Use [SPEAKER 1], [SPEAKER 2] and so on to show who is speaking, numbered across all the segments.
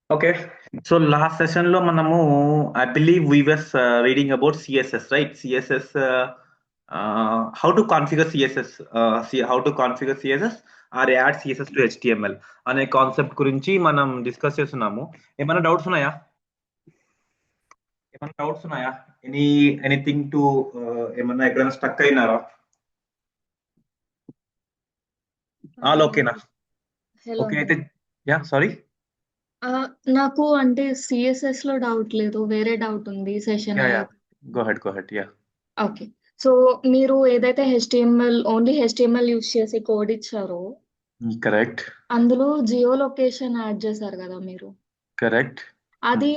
[SPEAKER 1] Okay. So last session lo manamu, I believe we was reading about CSS, right? CSS, how to configure CSS, how to configure CSS or add CSS to HTML అనే concept గురించి మనం discuss చేస్తున్నాము. ఏమైనా doubts ఉన్నాయా? ఏమైనా doubts ఉన్నాయా? Any anything to ఏమన్నా ఎక్కడైనా స్టక్ అయినారా? ఆల్ ఓకేనా?
[SPEAKER 2] హలో
[SPEAKER 1] ఓకే అయితే యా సారీ.
[SPEAKER 2] నాకు అంటే సిఎస్ఎస్ లో డౌట్ లేదు, వేరే డౌట్ ఉంది సెషన్
[SPEAKER 1] యా యా
[SPEAKER 2] అయ్యాక.
[SPEAKER 1] Go head yeah.
[SPEAKER 2] Okay. So మీరు ఏదైతే ఓన్లీ హెచ్టిఎంఎల్ యూస్ చేసి కోడ్ ఇచ్చారో
[SPEAKER 1] కరెక్ట్
[SPEAKER 2] అందులో జియో లొకేషన్ యాడ్ చేశారు కదా మీరు.
[SPEAKER 1] కరెక్ట్.
[SPEAKER 2] అది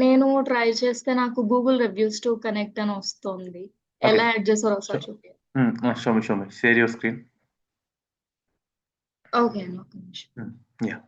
[SPEAKER 2] నేను ట్రై చేస్తే నాకు గూగుల్ రివ్యూస్ టు కనెక్ట్ అని వస్తుంది.
[SPEAKER 1] ఓకే.
[SPEAKER 2] ఎలా యాడ్ చేస్తారో ఒకసారి చూపి.
[SPEAKER 1] Show me. Share your screen.
[SPEAKER 2] Okay అండి, ఒక నిమిషం.
[SPEAKER 1] Yeah.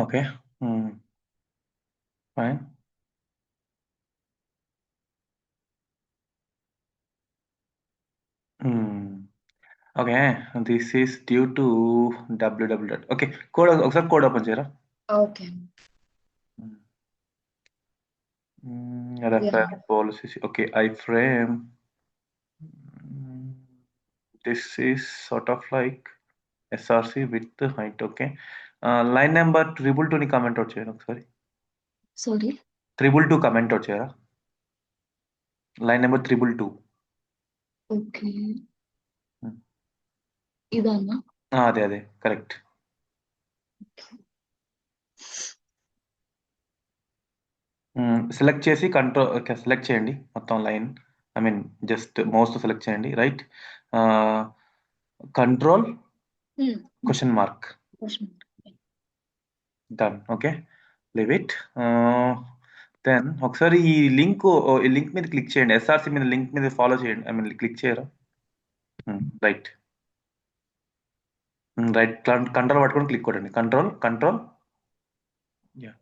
[SPEAKER 1] Okay. Fine. Okay. This is due to www. Okay. ఒకసారి కోడ్ ఓపెన్ చేయరా?
[SPEAKER 2] Okay.
[SPEAKER 1] Refer policies. Okay. iframe. This is sort of like SRC width height. Okay. Line number 222 ని comment out చేయండి ఒకసారి.
[SPEAKER 2] Sorry,
[SPEAKER 1] 222 comment out చేయరా? Line number 222.
[SPEAKER 2] Okay. ఇదన్నా?
[SPEAKER 1] అదే correct. Select చేసి select చేయండి మొత్తం line. I mean just mouse తో సెలెక్ట్ చేయండి, right. Control question mark. Done. Okay, leave it. Then ఒకసారి ఈ లింక్ మీద క్లిక్ చేయండి. ఎస్ఆర్సి మీద లింక్ మీద ఫాలో చేయండి. ఐ మీన్ క్లిక్ చేయరా? రైట్ రైట్ కంట్రోల్ పట్టుకొని క్లిక్ కొట్టండి. Control. Yeah.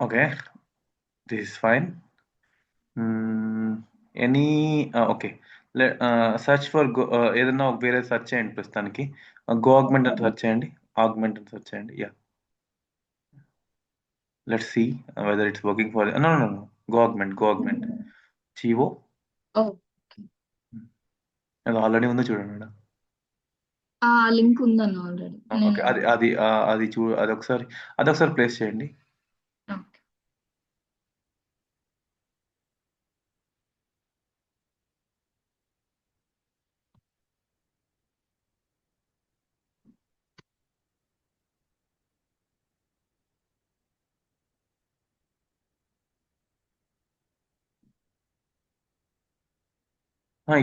[SPEAKER 1] Okay, this is fine. Any okay, search for ఏదన్నా వేరే సెర్చ్ చేయండి ప్రస్తుతానికి. గో ఆగ్మెంట్ అని సెర్చ్ చేయండి. Yeah, let's see whether it's working for. No no no, go augment చీవో. అది ఆల్రెడీ ఉందో చూడండి మేడం.
[SPEAKER 2] లింక్ ఉందన్న ఆల్రెడీ.
[SPEAKER 1] ఓకే, అది ఒకసారి ప్లేస్ చేయండి.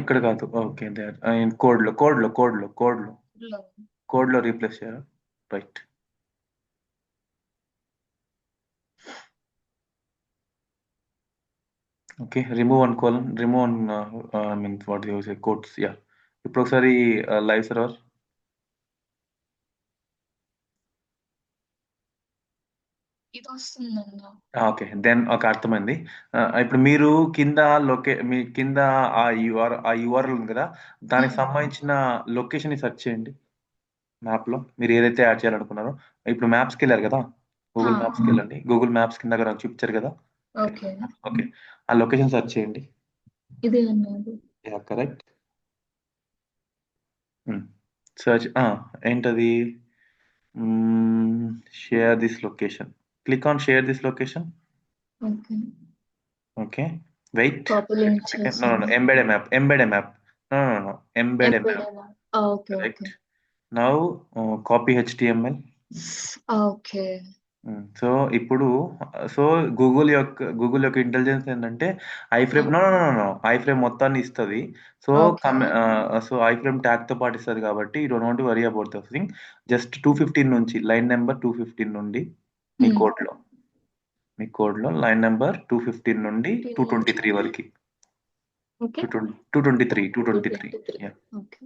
[SPEAKER 1] ఇక్కడ కాదు. ఓకే, కోడ్ లో రీప్లేస్ చేయాలి. Right. Okay, remove one colon, remove one I mean what use codes. Yeah, ఇప్పుడు ఒకసారి లైవ్ సర్వర్.
[SPEAKER 2] ఇది వస్తుందన్నా.
[SPEAKER 1] ఓకే, దెన్ ఒక అర్థమైంది. ఇప్పుడు మీరు మీ కింద ఆ యూఆర్ఎల్ ఉంది కదా, దానికి సంబంధించిన లొకేషన్ ని సెర్చ్ చేయండి మ్యాప్ లో. మీరు ఏదైతే యాడ్ చేయాలనుకున్నారో, ఇప్పుడు మ్యాప్స్కి వెళ్ళారు కదా, గూగుల్ మ్యాప్స్కి వెళ్ళండి. గూగుల్ మ్యాప్స్ కింద నాకు చూపించారు కదా.
[SPEAKER 2] ఓకే.
[SPEAKER 1] ఓకే, ఆ లొకేషన్ సెర్చ్ చేయండి.
[SPEAKER 2] ఇదే అన్నారు.
[SPEAKER 1] Yeah, correct. సెర్చ్ ఏంటది? Share this location. Click on share this location.
[SPEAKER 2] Okay.
[SPEAKER 1] Okay, wait.
[SPEAKER 2] Copy link
[SPEAKER 1] No.
[SPEAKER 2] చేశాను.
[SPEAKER 1] Embed a map. No. Embed a map.
[SPEAKER 2] Okay.
[SPEAKER 1] Correct. Now copy HTML.
[SPEAKER 2] Okay.
[SPEAKER 1] So ఇప్పుడు Google యొక్క intelligence ఏంటంటే iframe
[SPEAKER 2] hmm.
[SPEAKER 1] No no no no iframe మొత్తాన్ని ఇస్తుంది. So
[SPEAKER 2] okay.
[SPEAKER 1] ఐఫ్రేమ్ tag తో పాటు ఇస్తుంది కాబట్టి you don't want to worry about the thing. Just 215 నుంచి లైన్ నెంబర్ 215 నుండి మీ
[SPEAKER 2] హ్మ్.
[SPEAKER 1] కోడ్ లో మీ కోడ్ లో లైన్ నెంబర్ 215 నుండి
[SPEAKER 2] 15 నుంచి
[SPEAKER 1] 223 వరకు
[SPEAKER 2] okay.
[SPEAKER 1] 223
[SPEAKER 2] 223.
[SPEAKER 1] yeah.
[SPEAKER 2] Okay.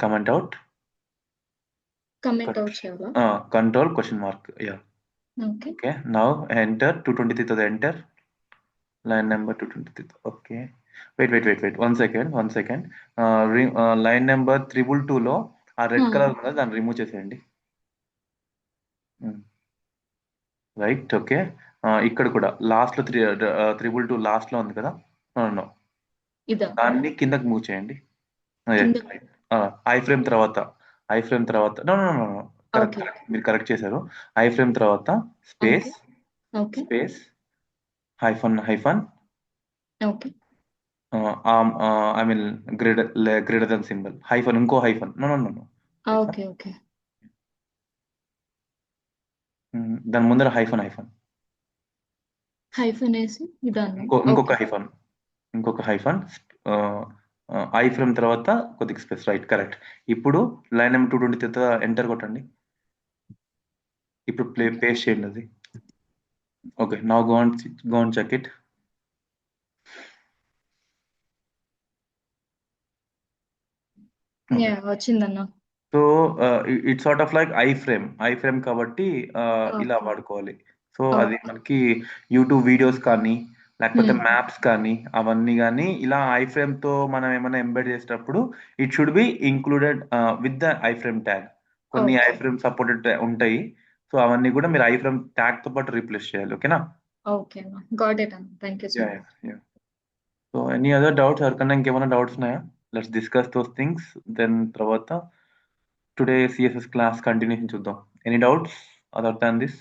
[SPEAKER 1] Comment out.
[SPEAKER 2] Comment out చేయాలా?
[SPEAKER 1] Control question mark. Yeah.
[SPEAKER 2] Okay.
[SPEAKER 1] Okay. Now enter 223 to the enter. Line number 223. Okay. Wait. 1 second. 1 second. Line number 222 లో ఆ రెడ్
[SPEAKER 2] హ్మ్.
[SPEAKER 1] Colour ఉంది కదా, దాన్ని రిమూవ్ చేసేయండి. రైట్. ఓకే. ఇక్కడ కూడా లాస్ట్ లో 322 లాస్ట్ లో ఉంది కదా. నో
[SPEAKER 2] ఇదా?
[SPEAKER 1] దాన్ని కిందకి మూవ్ చేయండి.
[SPEAKER 2] కిందకి.
[SPEAKER 1] ఐ ఫ్రేమ్ తర్వాత no no no no correct
[SPEAKER 2] okay.
[SPEAKER 1] Correct మీరు కరెక్ట్ చేశారు. ఐ ఫ్రేమ్ తర్వాత
[SPEAKER 2] okay.
[SPEAKER 1] Space
[SPEAKER 2] okay.
[SPEAKER 1] Space hyphen
[SPEAKER 2] okay.
[SPEAKER 1] I mean greater than symbol hyphen ఇంకో hyphen no no no no hyphen
[SPEAKER 2] okay. Okay.
[SPEAKER 1] దాని ముందర hyphen
[SPEAKER 2] hyphen ఏసి ఇదాన్నా?
[SPEAKER 1] ఇంకొక
[SPEAKER 2] okay.
[SPEAKER 1] Hyphen I frame తర్వాత కొద్దిగా space right correct. ఇప్పుడు line number 220 enter కొట్టండి. ఇప్పుడు
[SPEAKER 2] okay.
[SPEAKER 1] Paste చేయండి అది. Okay. Now go and check it. Okay.
[SPEAKER 2] Yeah! వచ్చిందన్నా.
[SPEAKER 1] So it's sort of like iframe కాబట్టి ఇలా
[SPEAKER 2] ఓకే.
[SPEAKER 1] వాడుకోవాలి. సో అది
[SPEAKER 2] ఓకే.
[SPEAKER 1] మనకి యూట్యూబ్ వీడియోస్ కానీ లేకపోతే
[SPEAKER 2] హ్మ్.
[SPEAKER 1] మ్యాప్స్ కానీ అవన్నీ కానీ ఇలా ఐ ఫ్రేమ్ తో మనం ఏమైనా ఎంబెడ్ చేసేటప్పుడు it should be included with the I frame tag. కొన్ని ఐ
[SPEAKER 2] ఓకే.
[SPEAKER 1] ఫ్రేమ్ సపోర్టెడ్ ఉంటాయి. సో అవన్నీ కూడా మీరు ఐ ఫ్రేమ్ ట్యాగ్ తో పాటు రీప్లేస్ చేయాలి. ఓకేనా?
[SPEAKER 2] ఓకే అన్న. గాట్ ఇట్ అన్న. Thank you so
[SPEAKER 1] yeah
[SPEAKER 2] much.
[SPEAKER 1] Yeah. So any other doubts ఎవరికన్నా ఇంకేమైనా డౌట్స్ ఉన్నాయా? Let's discuss those things. Then తర్వాత టుడే సిఎస్ఎస్ క్లాస్ కంటిన్యూషన్ చూద్దాం. Any doubts other than this?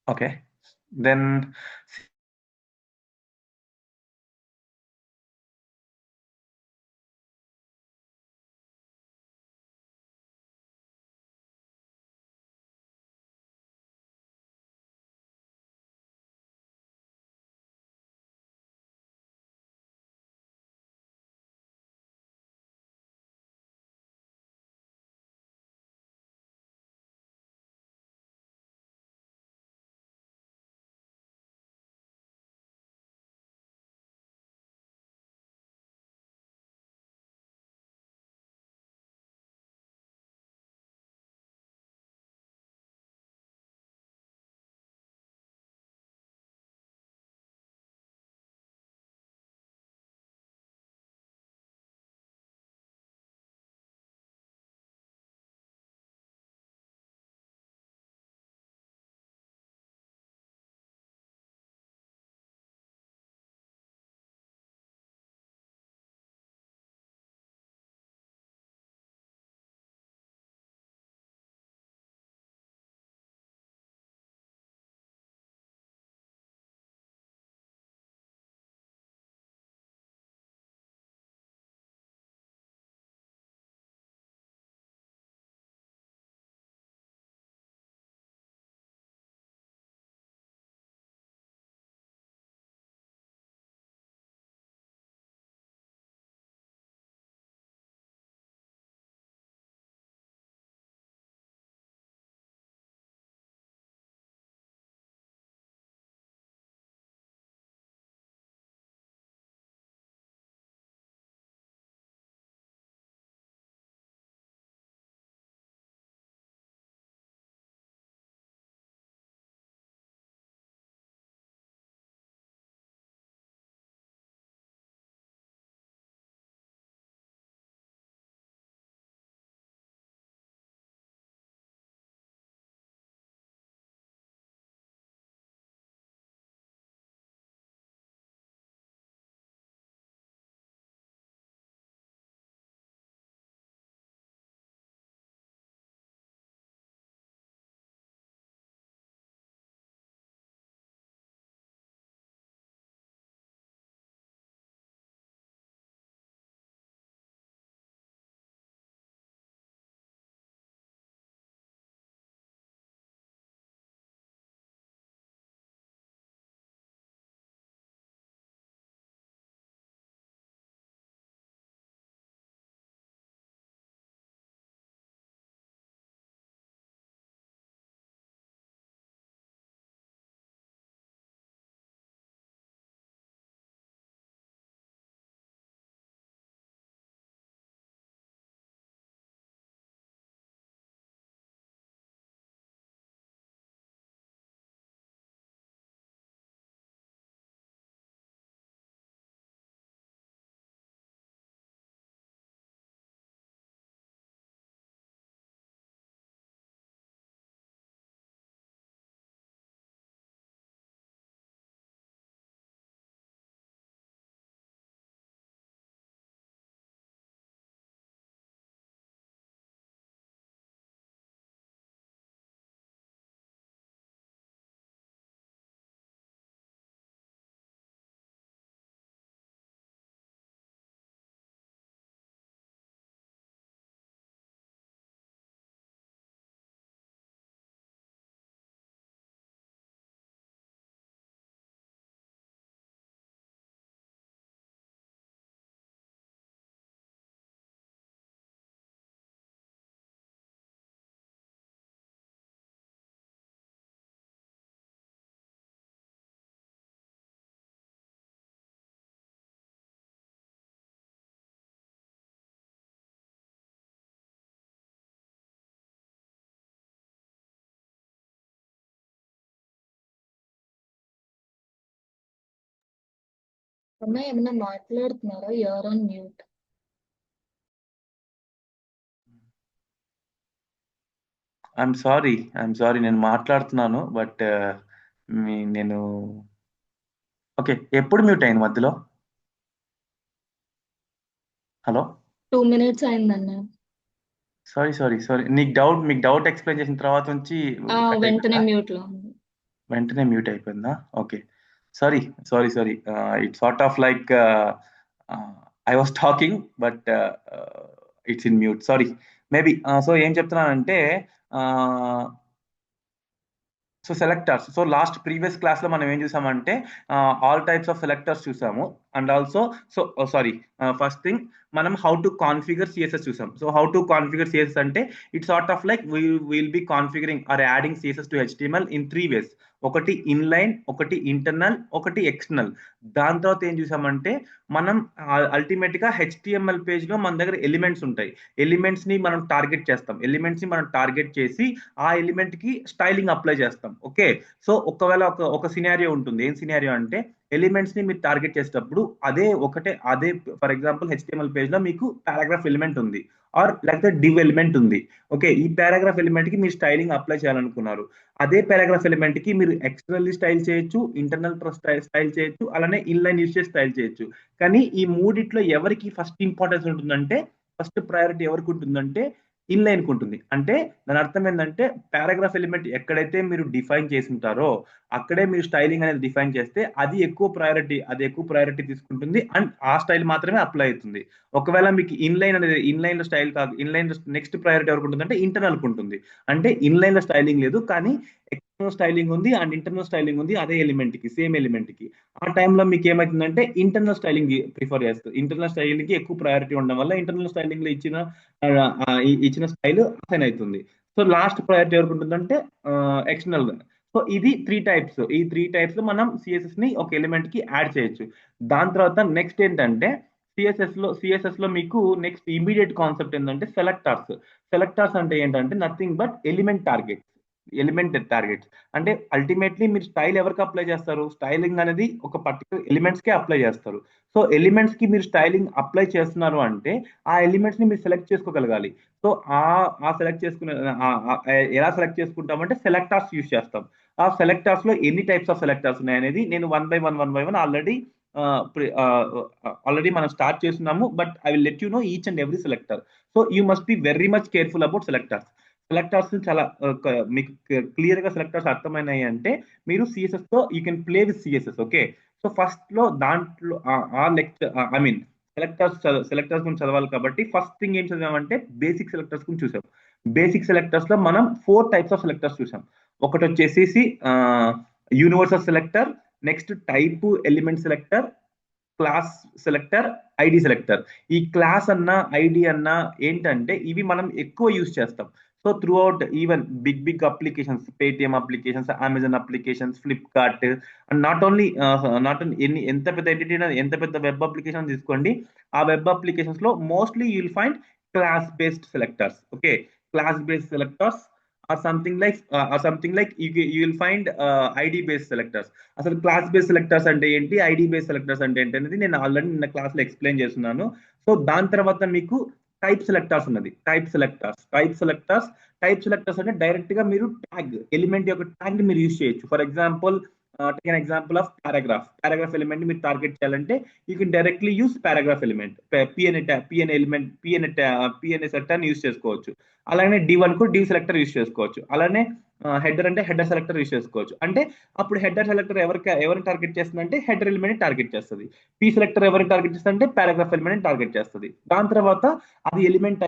[SPEAKER 1] Okay. Then
[SPEAKER 2] అమ్మాయి ఏమైనా మాట్లాడుతున్నారా? You're on mute.
[SPEAKER 1] I'm sorry, నేను మాట్లాడుతున్నాను, బట్ నేను ఓకే. ఎప్పుడు మ్యూట్ అయింది మధ్యలో? హలో.
[SPEAKER 2] 2 minutes అయిందన్న.
[SPEAKER 1] సారీ. మీకు డౌట్ ఎక్స్ప్లెయిన్ చేసిన తర్వాత నుంచి కట్
[SPEAKER 2] వెంటనే
[SPEAKER 1] అయిపోయిందా?
[SPEAKER 2] మ్యూట్ లో ఉంది.
[SPEAKER 1] వెంటనే మ్యూట్ అయిపోయిందా? Okay. Sorry. It's sort of like I was talking, but it's in mute. Sorry. Maybe so ఏం చెప్తున్నానంటే, so selectors. So last previous class లో మనం ఏం చూసామంటే ఆల్ టైప్స్ ఆఫ్ సెలెక్టర్స్ చూసాము. And also so sorry, first thing మనం how to configure CSS చూసాం. So how to configure CSS అంటే it's sort of like will be configuring or adding CSS to HTML in 3 ways. ఒకటి inline, ఒకటి internal, ఒకటి external. దాని తర్వాత ఏం చూసామంటే మనం అల్టిమేట్ గా హెచ్టిఎంఎల్ పేజ్ లో మన దగ్గర ఎలిమెంట్స్ ఉంటాయి. ఎలిమెంట్స్ ని మనం టార్గెట్ చేస్తాం. ఎలిమెంట్స్ ని మనం టార్గెట్ చేసి ఆ ఎలిమెంట్ కి స్టైలింగ్ అప్లై చేస్తాం. ఓకే. సో ఒకవేళ ఒక సినారియో ఉంటుంది. ఏం సినారియో అంటే ఎలిమెంట్స్ ని మీరు టార్గెట్ చేసేటప్పుడు అదే ఫర్ ఎగ్జాంపుల్ హెచ్టిఎంఎల్ పేజ్ లో మీకు పారాగ్రాఫ్ ఎలిమెంట్ ఉంది, ఆర్ లేకపోతే డివ్ ఎలిమెంట్ ఉంది. ఓకే. ఈ పారాగ్రాఫ్ ఎలిమెంట్ కి మీరు స్టైలింగ్ అప్లై చేయాలనుకున్నారు. అదే పారాగ్రాఫ్ ఎలిమెంట్ కి మీరు ఎక్స్టర్నల్లీ స్టైల్ చేయొచ్చు, ఇంటర్నల్ స్టైల్ చేయొచ్చు, అలానే ఇన్లైన్ యూస్ చేసి స్టైల్ చేయొచ్చు. కానీ ఈ మూడిట్లో ఎవరికి ఫస్ట్ ఇంపార్టెన్స్ ఉంటుందంటే, ఫస్ట్ ప్రయారిటీ ఎవరికి ఉంటుందంటే ఇన్లైన్ కు ఉంటుంది. అంటే దాని అర్థం ఏంటంటే పారాగ్రాఫ్ ఎలిమెంట్ ఎక్కడైతే మీరు డిఫైన్ చేసి ఉంటారో అక్కడే మీరు స్టైలింగ్ అనేది డిఫైన్ చేస్తే అది ఎక్కువ ప్రయారిటీ తీసుకుంటుంది, అండ్ ఆ స్టైల్ మాత్రమే అప్లై అవుతుంది. ఒకవేళ మీకు ఇన్లైన్ లో స్టైల్ కాదు, ఇన్లైన్ నెక్స్ట్ ప్రయారిటీ ఎవరికి ఉంటుంది అంటే ఇంటర్నల్ కు ఉంటుంది. అంటే ఇన్లైన్ లో స్టైలింగ్ లేదు, కానీ ఎక్స్టర్నల్ స్టైలింగ్ ఉంది అండ్ ఇంటర్నల్ స్టైలింగ్ ఉంది అదే ఎలిమెంట్ కి, సేమ్ ఎలిమెంట్ కి. ఆ టైంలో మీకు ఏమవుతుందంటే ఇంటర్నల్ స్టైలింగ్ ప్రిఫర్ చేస్తారు. ఇంటర్నల్ స్టైలింగ్ కి ఎక్కువ ప్రయారిటీ ఉండడం వల్ల ఇంటర్నల్ స్టైలింగ్ లో ఇచ్చిన స్టైల్ అసైన్ అవుతుంది. సో లాస్ట్ ప్రయారిటీ ఎవరికి ఉంటుందంటే ఎక్స్టర్నల్. సో ఇది 3 types. ఈ 3 types లో మనం సిఎస్ఎస్ ని ఒక ఎలిమెంట్ కి యాడ్ చేయొచ్చు. దాని తర్వాత నెక్స్ట్ ఏంటంటే సిఎస్ఎస్ లో మీకు నెక్స్ట్ ఇమీడియట్ కాన్సెప్ట్ ఏంటంటే సెలెక్టార్స్. సెలెక్టార్స్ అంటే ఏంటంటే నథింగ్ బట్ ఎలిమెంట్ టార్గెట్స్. అంటే అల్టిమేట్లీ మీరు స్టైల్ ఎవరికి అప్లై చేస్తారు? స్టైలింగ్ అనేది ఒక పర్టికులర్ ఎలిమెంట్స్ కి అప్లై చేస్తారు. సో ఎలిమెంట్స్ కి మీరు స్టైలింగ్ అప్లై చేస్తున్నారు అంటే ఆ ఎలిమెంట్స్ ని మీరు సెలెక్ట్ చేసుకోగలగాలి. సో ఆ సెలెక్ట్ చేసుకునే ఎలా సెలెక్ట్ చేసుకుంటామంటే సెలెక్టార్స్ యూస్ చేస్తాం. ఆ సెలెక్టార్స్ లో ఎన్ని టైప్స్ ఆఫ్ సెలెక్టార్స్ ఉన్నాయి అనేది నేను వన్ బై వన్ ఆల్రెడీ మనం స్టార్ట్ చేస్తున్నాము. But I will let you know each and every selector. So you must be very much careful about selectors. Selectors చాలా మీకు క్లియర్ గా సెలెక్టార్స్ అర్థమైనాయి అంటే మీరు సిఎస్ఎస్ తో you can play with CSS. Okay. So first లో దాంట్లో ఆ లెక్చర్ ఐ మీన్ సెలెక్టర్స్ గురించి చదవాలి కాబట్టి ఫస్ట్ థింగ్ ఏం చదివామంటే బేసిక్ సెలెక్టర్స్ గురించి చూసాం. బేసిక్ సెలెక్టర్స్ లో మనం 4 types ఆఫ్ సెలెక్టర్స్ చూసాం. ఒకటి వచ్చేసి universal selector, next type element selector, class selector, ID selector. ఈ క్లాస్ అన్న ఐడి అన్న ఏంటంటే ఇవి మనం ఎక్కువ యూజ్ చేస్తాం. So throughout even big applications, Paytm applications, Amazon applications, Flipkart, and not only ఎంత పెద్ద ఎంటిటీ, ఎంత పెద్ద వెబ్ అప్లికేషన్ తీసుకోండి, ఆ వెబ్ అప్లికేషన్స్ లో mostly you will find class based selectors. Okay. Class based selectors are something like you will find ID based selectors. అసలు class base selectors అంటే ఏంటి, ఐడి బేస్ సెలెక్టర్స్ అంటే ఏంటి అనేది నేను ఆల్రెడీ నిన్న క్లాస్ లో ఎక్స్ప్లెయిన్ చేస్తున్నాను. సో దాని తర్వాత మీకు టైప్ సెలెక్టర్స్ ఉన్నది. టైప్ సెలెక్టర్స్ అంటే డైరెక్ట్ గా మీరు ఎలిమెంట్ యొక్క ట్యాగ్ ని మీరు యూజ్ చేయొచ్చు. For example take an example of paragraph element మీరు టార్గెట్ చేయాలంటే you can directly use paragraph element, PNA selector use చేసుకోవచ్చు. అలానే డివ్ కు డివ్ సెలెక్టర్ యూస్ చేసుకోవచ్చు. అలానే హెడర్ అంటే హెడర్ సెలెక్టర్ యూస్ చేసుకోవచ్చు. అంటే అప్పుడు హెడర్ సెలెక్టర్ ఎవరిని టార్గెట్ చేస్తుంది అంటే హెడర్ ఎలిమెంట్ టార్గెట్ చేస్తుంది. పి సెలెక్టర్ ఎవరిని టార్గెట్ చేస్తుంది అంటే పారాగ్రాఫ్ ఎలిమెంట్ టార్గెట్ చేస్తుంది. దాని తర్వాత అది ఎలిమెంట్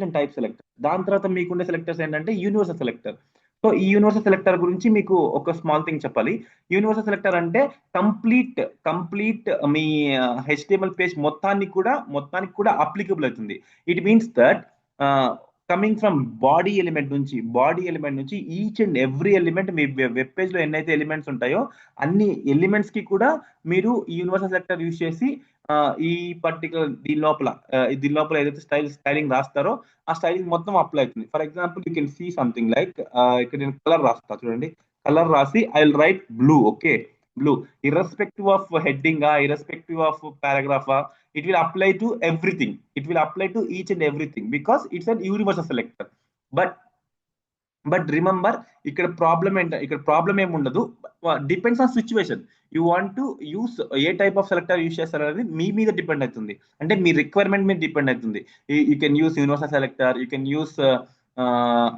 [SPEAKER 1] అండ్ టైప్ సెలెక్టర్. దాని తర్వాత మీకుండే సెలెక్టర్స్ ఏంటంటే యూనివర్సల్ సెలెక్టర్. సో ఈ యూనివర్సల్ సెలెక్టర్ గురించి మీకు ఒక స్మాల్ థింగ్ చెప్పాలి. యూనివర్సల్ సెలెక్టర్ అంటే కంప్లీట్ మీ హెచ్టిఎంఎల్ పేజ్ మొత్తానికి కూడా అప్లికబుల్ అవుతుంది. It means that coming from body element నుంచి ఈచ్ అండ్ ఎవ్రీ ఎలిమెంట్ మీ వెబ్ పేజ్ లో ఎన్నైతే ఎలిమెంట్స్ ఉంటాయో అన్ని ఎలిమెంట్స్ కి కూడా మీరు ఈ యూనివర్సల్ సెలెక్టర్ యూజ్ చేసి ఈ పర్టికులర్ దీని లోపల ఏదైతే స్టైలింగ్ రాస్తారో ఆ స్టైలింగ్ మొత్తం అప్లై అవుతుంది. For example you can see something like ఇక్కడ నేను కలర్ రాస్తా చూడండి. కలర్ రాసి I will write blue. Okay. blue, irrespective of heading, irrespective of paragraph, it will apply to everything. It will apply to each and everything because it's an universal selector. But remember, ఇక్కడ problem ఏమి ఉండదు. Depends on situation. You want to use ఏ type of selector use చేస్తారు అనేది మీ మీద depend అవుతుంది, అంటే మీ రిక్వైర్మెంట్ మీద డిపెండ్ అవుతుంది. You can use universal selector, you can use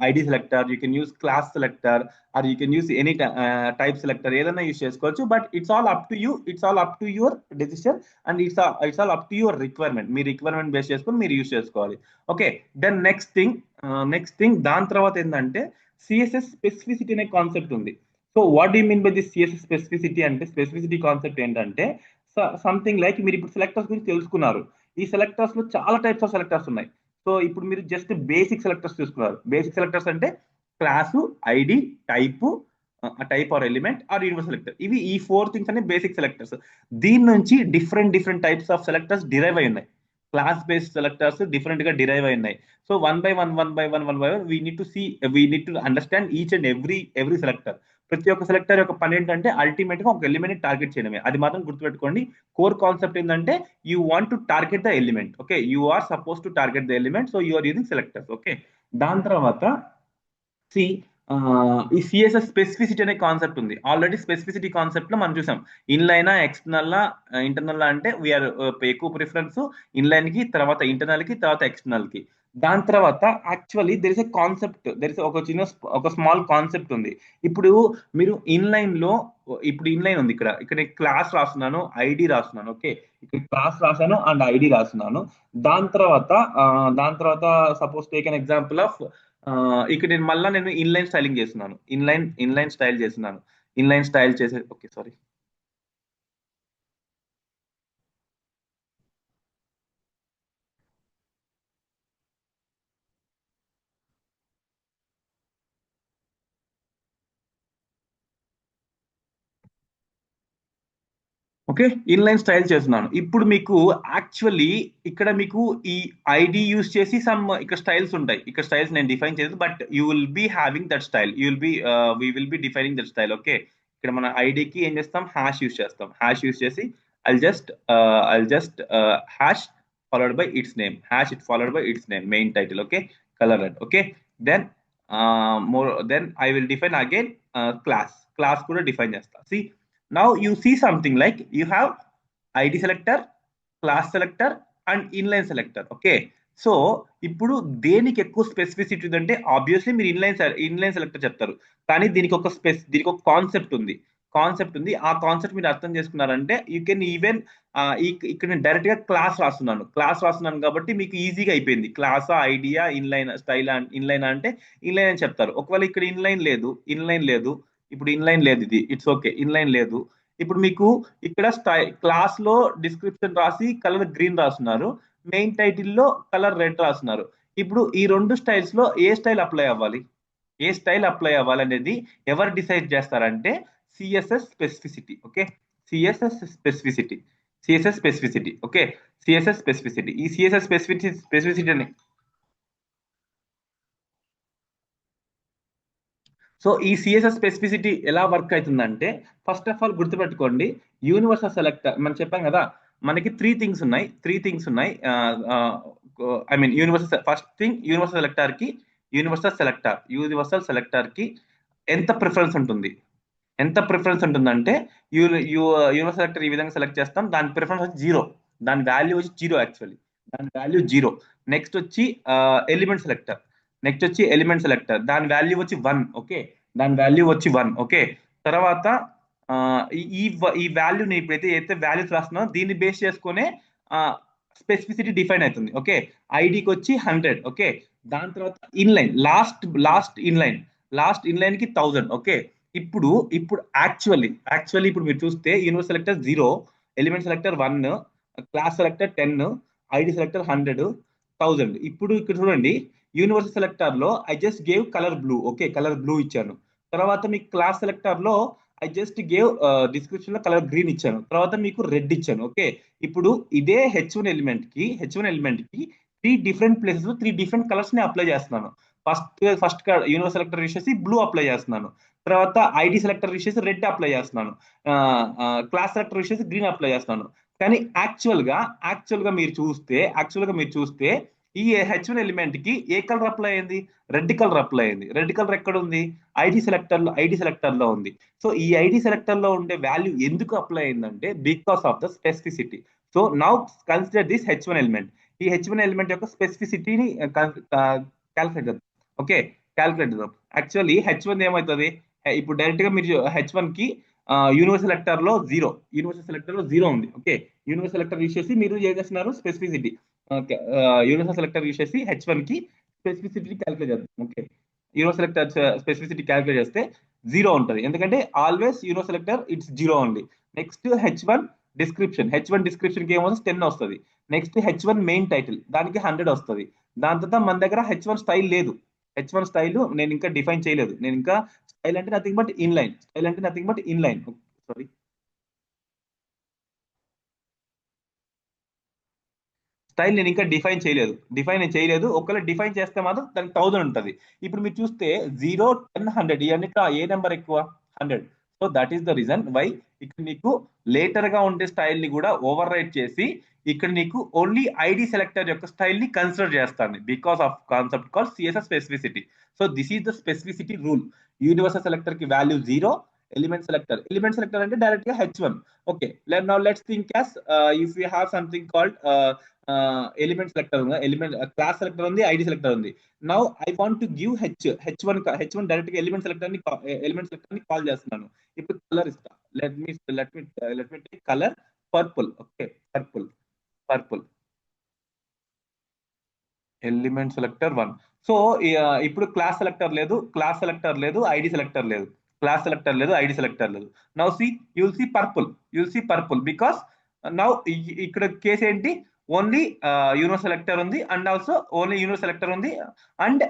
[SPEAKER 1] ID selector, you can use class selector, or you can use any type selector, ఏదైనా యూస్ చేసుకోవచ్చు. But it's all up to you, it's all up to your decision and it's all up to your requirement. Me requirement base చేసుకొని మీరు use చేసుకోవాలి. Okay, then next thing దాని తర్వాత ఏంటంటే CSS specificity అనే concept ఉంది. So what you mean by this CSS specificity అంటే, specificity concept ఏంటంటే సంథింగ్ లైక్ మీరు ఇప్పుడు సెలెక్టర్స్ గురించి తెలుసుకున్నారు. ఈ సెలెక్టర్స్ లో చాలా టైప్స్ ఆఫ్ సెలెక్టర్స్ ఉన్నాయి. సో ఇప్పుడు మీరు జస్ట్ బేసిక్ సెలెక్టర్స్ చూసుకున్నారు. బేసిక్ సెలెక్టర్స్ అంటే class, ID, type or element or universal selector. ఇవి ఈ 4 థింగ్స్ అనే బేసిక్ సెలెక్టర్స్. దీని నుంచి different types of selectors derive అయి ఉన్నాయి. క్లాస్ బేస్డ్ సెలెక్టర్స్ డిఫరెంట్ గా డిరైవ్ అయి ఉన్నాయి. So one by one we need to understand each and every selector. ప్రతి ఒక్క సెలెక్టర్ యొక్క పని ఏంటంటే అల్టిమేట్ గా ఒక ఎలిమెంట్ టార్గెట్ చేయడమే. అది మాత్రం గుర్తుపెట్టుకోండి. కోర్ కాన్సెప్ట్ ఏంటంటే you want to target the element. Okay, you are suppose to target the element, so you are using selectors. Okay, దాని తర్వాత ఈ సిఎస్ఎస్ స్పెసిఫిసిటీ అనే కాన్సెప్ట్ ఉంది. ఆల్రెడీ స్పెసిఫిసిటీ కాన్సెప్ట్ లో మనం చూసాం, ఇన్లైనా, ఎక్స్టర్నల్, ఇంటర్నల్ అంటే వీఆర్ ఎక్కువ ప్రిఫరెన్స్ ఇన్లైన్ కి, తర్వాత ఇంటర్నల్ కి, తర్వాత ఎక్స్టర్నల్ కి. దాని తర్వాత actually there is a concept, ఒక స్మాల్ కాన్సెప్ట్ ఉంది. ఇప్పుడు మీరు ఇన్లైన్ లో, ఇప్పుడు ఇన్లైన్ ఉంది, ఇక్కడ క్లాస్ రాస్తున్నాను, ఐడి రాస్తున్నాను. ఓకే, ఇక్కడ క్లాస్ రాసాను అండ్ ఐడి రాస్తున్నాను. దాని తర్వాత suppose take an example of, ఇక్కడ నేను ఇన్లైన్ స్టైలింగ్ చేస్తున్నాను, ఇన్లైన్ స్టైల్ చేస్తున్నాను, ఇన్లైన్ స్టైల్ చేసే. Okay, sorry. Okay, inline style చేస్తున్నాను. ఇప్పుడు మీకు యాక్చువల్లీ ఇక్కడ మీకు ఈ ఐడి యూస్ చేసి ఇక్కడ స్టైల్స్ ఉంటాయి. ఇక్కడ స్టైల్స్ నేను డిఫైన్ చేయలేదు, but you will be having that style, we will be defining that style. Okay, ఇక్కడ మన ఐడికి ఏం చేస్తాం, హ్యాష్ యూస్ చేస్తాం. హ్యాష్ యూస్ చేసి I'll just hash followed by its name, hash it followed by its name, main title. Okay, color red. Okay, then then I will define again class కూడా define చేస్తా. See, now you see something like you have ID selector, class selector and inline selector. Okay, so ఇప్పుడు దేనికి ఎక్కువ specificity ఉందంటే obviously మీరు inline selector చెప్తారు, కానీ దీనికి ఒక కాన్సెప్ట్ ఉంది. ఆ కాన్సెప్ట్ మీరు అర్థం చేసుకున్నారంటే యూ కెన్ ఈవెన్ ఇక్కడ నేను డైరెక్ట్ గా క్లాస్ రాస్తున్నాను కాబట్టి మీకు ఈజీగా అయిపోయింది. క్లాసా, ఐడియా, ఇన్లైన్ అంటే ఇన్లైన్ అని చెప్తారు. ఒకవేళ ఇక్కడ ఇన్లైన్ లేదు, ఇప్పుడు ఇన్లైన్ లేదు, ఇది ఇట్స్ ఓకే, ఇన్లైన్ లేదు. ఇప్పుడు మీకు ఇక్కడ క్లాస్ లో డిస్క్రిప్షన్ రాసి కలర్ గ్రీన్ రాస్తున్నారు, మెయిన్ టైటిల్ లో కలర్ రెడ్ రాస్తున్నారు. ఇప్పుడు ఈ 2 స్టైల్స్ లో ఏ స్టైల్ అప్లై అవ్వాలి అనేది ఎవరు డిసైడ్ చేస్తారంటే CSS specificity. Okay, CSS specificity. Okay, CSS specificity. ఈ సిఎస్ఎస్ స్పెసిఫిసిటీ అని, సో ఈ సిఎస్ఎస్ స్పెసిఫిసిటీ ఎలా వర్క్ అవుతుందంటే, ఫస్ట్ ఆఫ్ ఆల్ గుర్తుపెట్టుకోండి, యూనివర్సల్ సెలెక్టర్ మనం చెప్పాం కదా, మనకి 3 థింగ్స్ ఉన్నాయి. I mean first thing, universal selector కి ఎంత ప్రిఫరెన్స్ ఉంటుందంటే యూనివర్సల్ సెలెక్టర్ ఈ విధంగా సెలెక్ట్ చేస్తాం, దాని ప్రిఫరెన్స్ వచ్చి 0, దాని వాల్యూ వచ్చి 0. యాక్చువల్లీ దాని వాల్యూ 0. నెక్స్ట్ వచ్చి ఎలిమెంట్ సెలెక్టర్, దాని వాల్యూ వచ్చి 1. ఓకే, దాని వాల్యూ వచ్చి 1. ఓకే, తర్వాత ఈ వాల్యూని అయితే వాల్యూస్ రాస్తున్నాం, దీన్ని బేస్ చేసుకునే స్పెసిఫిసిటీ డిఫైన్ అవుతుంది. ఓకే, ఐడికి వచ్చి 100. ఓకే, దాని తర్వాత ఇన్లైన్, లాస్ట్ ఇన్లైన్ కి 1000. ఓకే, ఇప్పుడు యాక్చువల్లీ ఇప్పుడు మీరు చూస్తే universal selector 0, element selector 1, class selector 10, ID selector 100, 1000. ఇప్పుడు ఇక్కడ చూడండి, యూనివర్సల్ సెలెక్టర్ లో I just gave colour blue. Okay, colour blue ఇచ్చాను. తర్వాత మీకు క్లాస్ సెలెక్టర్ లో ఐ జస్ట్ గేవ్ డిస్క్రిప్షన్ లో కలర్ గ్రీన్ ఇచ్చాను. తర్వాత మీకు రెడ్ ఇచ్చాను. ఓకే, ఇప్పుడు ఇదే H1 ఎలిమెంట్ కి 3 డిఫరెంట్ ప్లేసెస్ లో 3 డిఫరెంట్ కలర్స్ ని అప్లై చేస్తున్నాను. ఫస్ట్ యూనివర్స్ సెలెక్టర్ యూస్ చేసి బ్లూ అప్లై చేస్తున్నాను, తర్వాత ఐడి సెలెక్టర్ యూస్ చేసి రెడ్ అప్లై చేస్తున్నాను, క్లాస్ సెలెక్టర్ యూస్ చేసి గ్రీన్ అప్లై చేస్తున్నాను. కానీ యాక్చువల్ గా మీరు చూస్తే ఈ H1 ఎలిమెంట్ కి ఏ కలర్ అప్లై అయింది? రెడ్ కలర్ అప్లై అయింది. రెడ్ కలర్ ఎక్కడ ఉంది? ఐడి సెలెక్టర్ లో ఉంది. సో ఈ ఐడి సెలెక్టర్ లో ఉండే వాల్యూ ఎందుకు అప్లై అయిందంటే because of the specificity. So now consider this H1 element. ఈ H1 ఎలిమెంట్ యొక్క స్పెసిఫిసిటీని క్యాల్కులేట్ చేద్దాం. ఓకే, క్యాల్కులేట్ చేద్దాం. యాక్చువల్లీ H1 ఏమవుతుంది? ఇప్పుడు డైరెక్ట్ గా మీరు H1 కి యూనివర్సల్ సెలెక్టర్ లో జీరో ఉంది. ఓకే, యూనివర్సల్ సెలెక్టర్ యూస్ చేసి మీరు ఏం చేస్తున్నారు? స్పెసిఫిసిటీ యూనివర్సల్ సెలెక్టర్ యూస్ చేసి H1 కి స్పెసిఫిసిటీ క్యాల్కులేట్ చేద్దాం. Okay, universal selector specificity calculate చేస్తే జీరో ఉంటుంది, ఎందుకంటే always universal selector it's zero only. Next H1 description కి ఏమొస్తుంది? 10 వస్తుంది. నెక్స్ట్ H1 మెయిన్ టైటిల్, దానికి 100 వస్తుంది. దాని తర్వాత మన దగ్గర H1 స్టైల్ లేదు. H1 స్టైల్ నేను ఇంకా డిఫైన్ చేయలేదు. నేను ఇంకా స్టైల్ అంటే nothing but inline. Sorry, style నేను ఇంకా డిఫైన్ చేయలేదు. ఒకవేళ డిఫైన్ చేస్తే మాత్రం దానికి 1000 ఉంటుంది. ఇప్పుడు మీరు చూస్తే 0, 10, 100 ఇవన్నిట్లో ఏ నెంబర్ ఎక్కువ? 100. So that is the reason why ఇక్కడ నీకు లేటర్ గా ఉండే స్టైల్ ని కూడా ఓవర్ రైట్ చేసి ఇక్కడ నీకు ఓన్లీ ఐడి సెలెక్టర్ యొక్క స్టైల్ ని కన్సిడర్ చేస్తాను, because of concept call CSS specificity. So this is the specificity rule. Universal selector కి వాల్యూ 0, ఎలిమెంట్ సెలెక్టర్ అంటే డైరెక్ట్ గా H1. Okay, now let's think as if you have something called element selector ఉంది, class selector ఉంది, ID selector ఉంది. Now I want to give H1 direct గా element selector ని call చేస్తున్నాను. ఇప్పుడు colour ఇస్తా. Let me take colour purple. Okay, purple element selector 1. So ఇప్పుడు class selector లేదు, ఐడి సెలెక్టర్ లేదు. Now see you will see purple because now ఇక్కడ case ఏంటి? ఓన్లీ యూనివర్స్ సెలెక్టర్ ఉంది and also only universe selector ఉంది and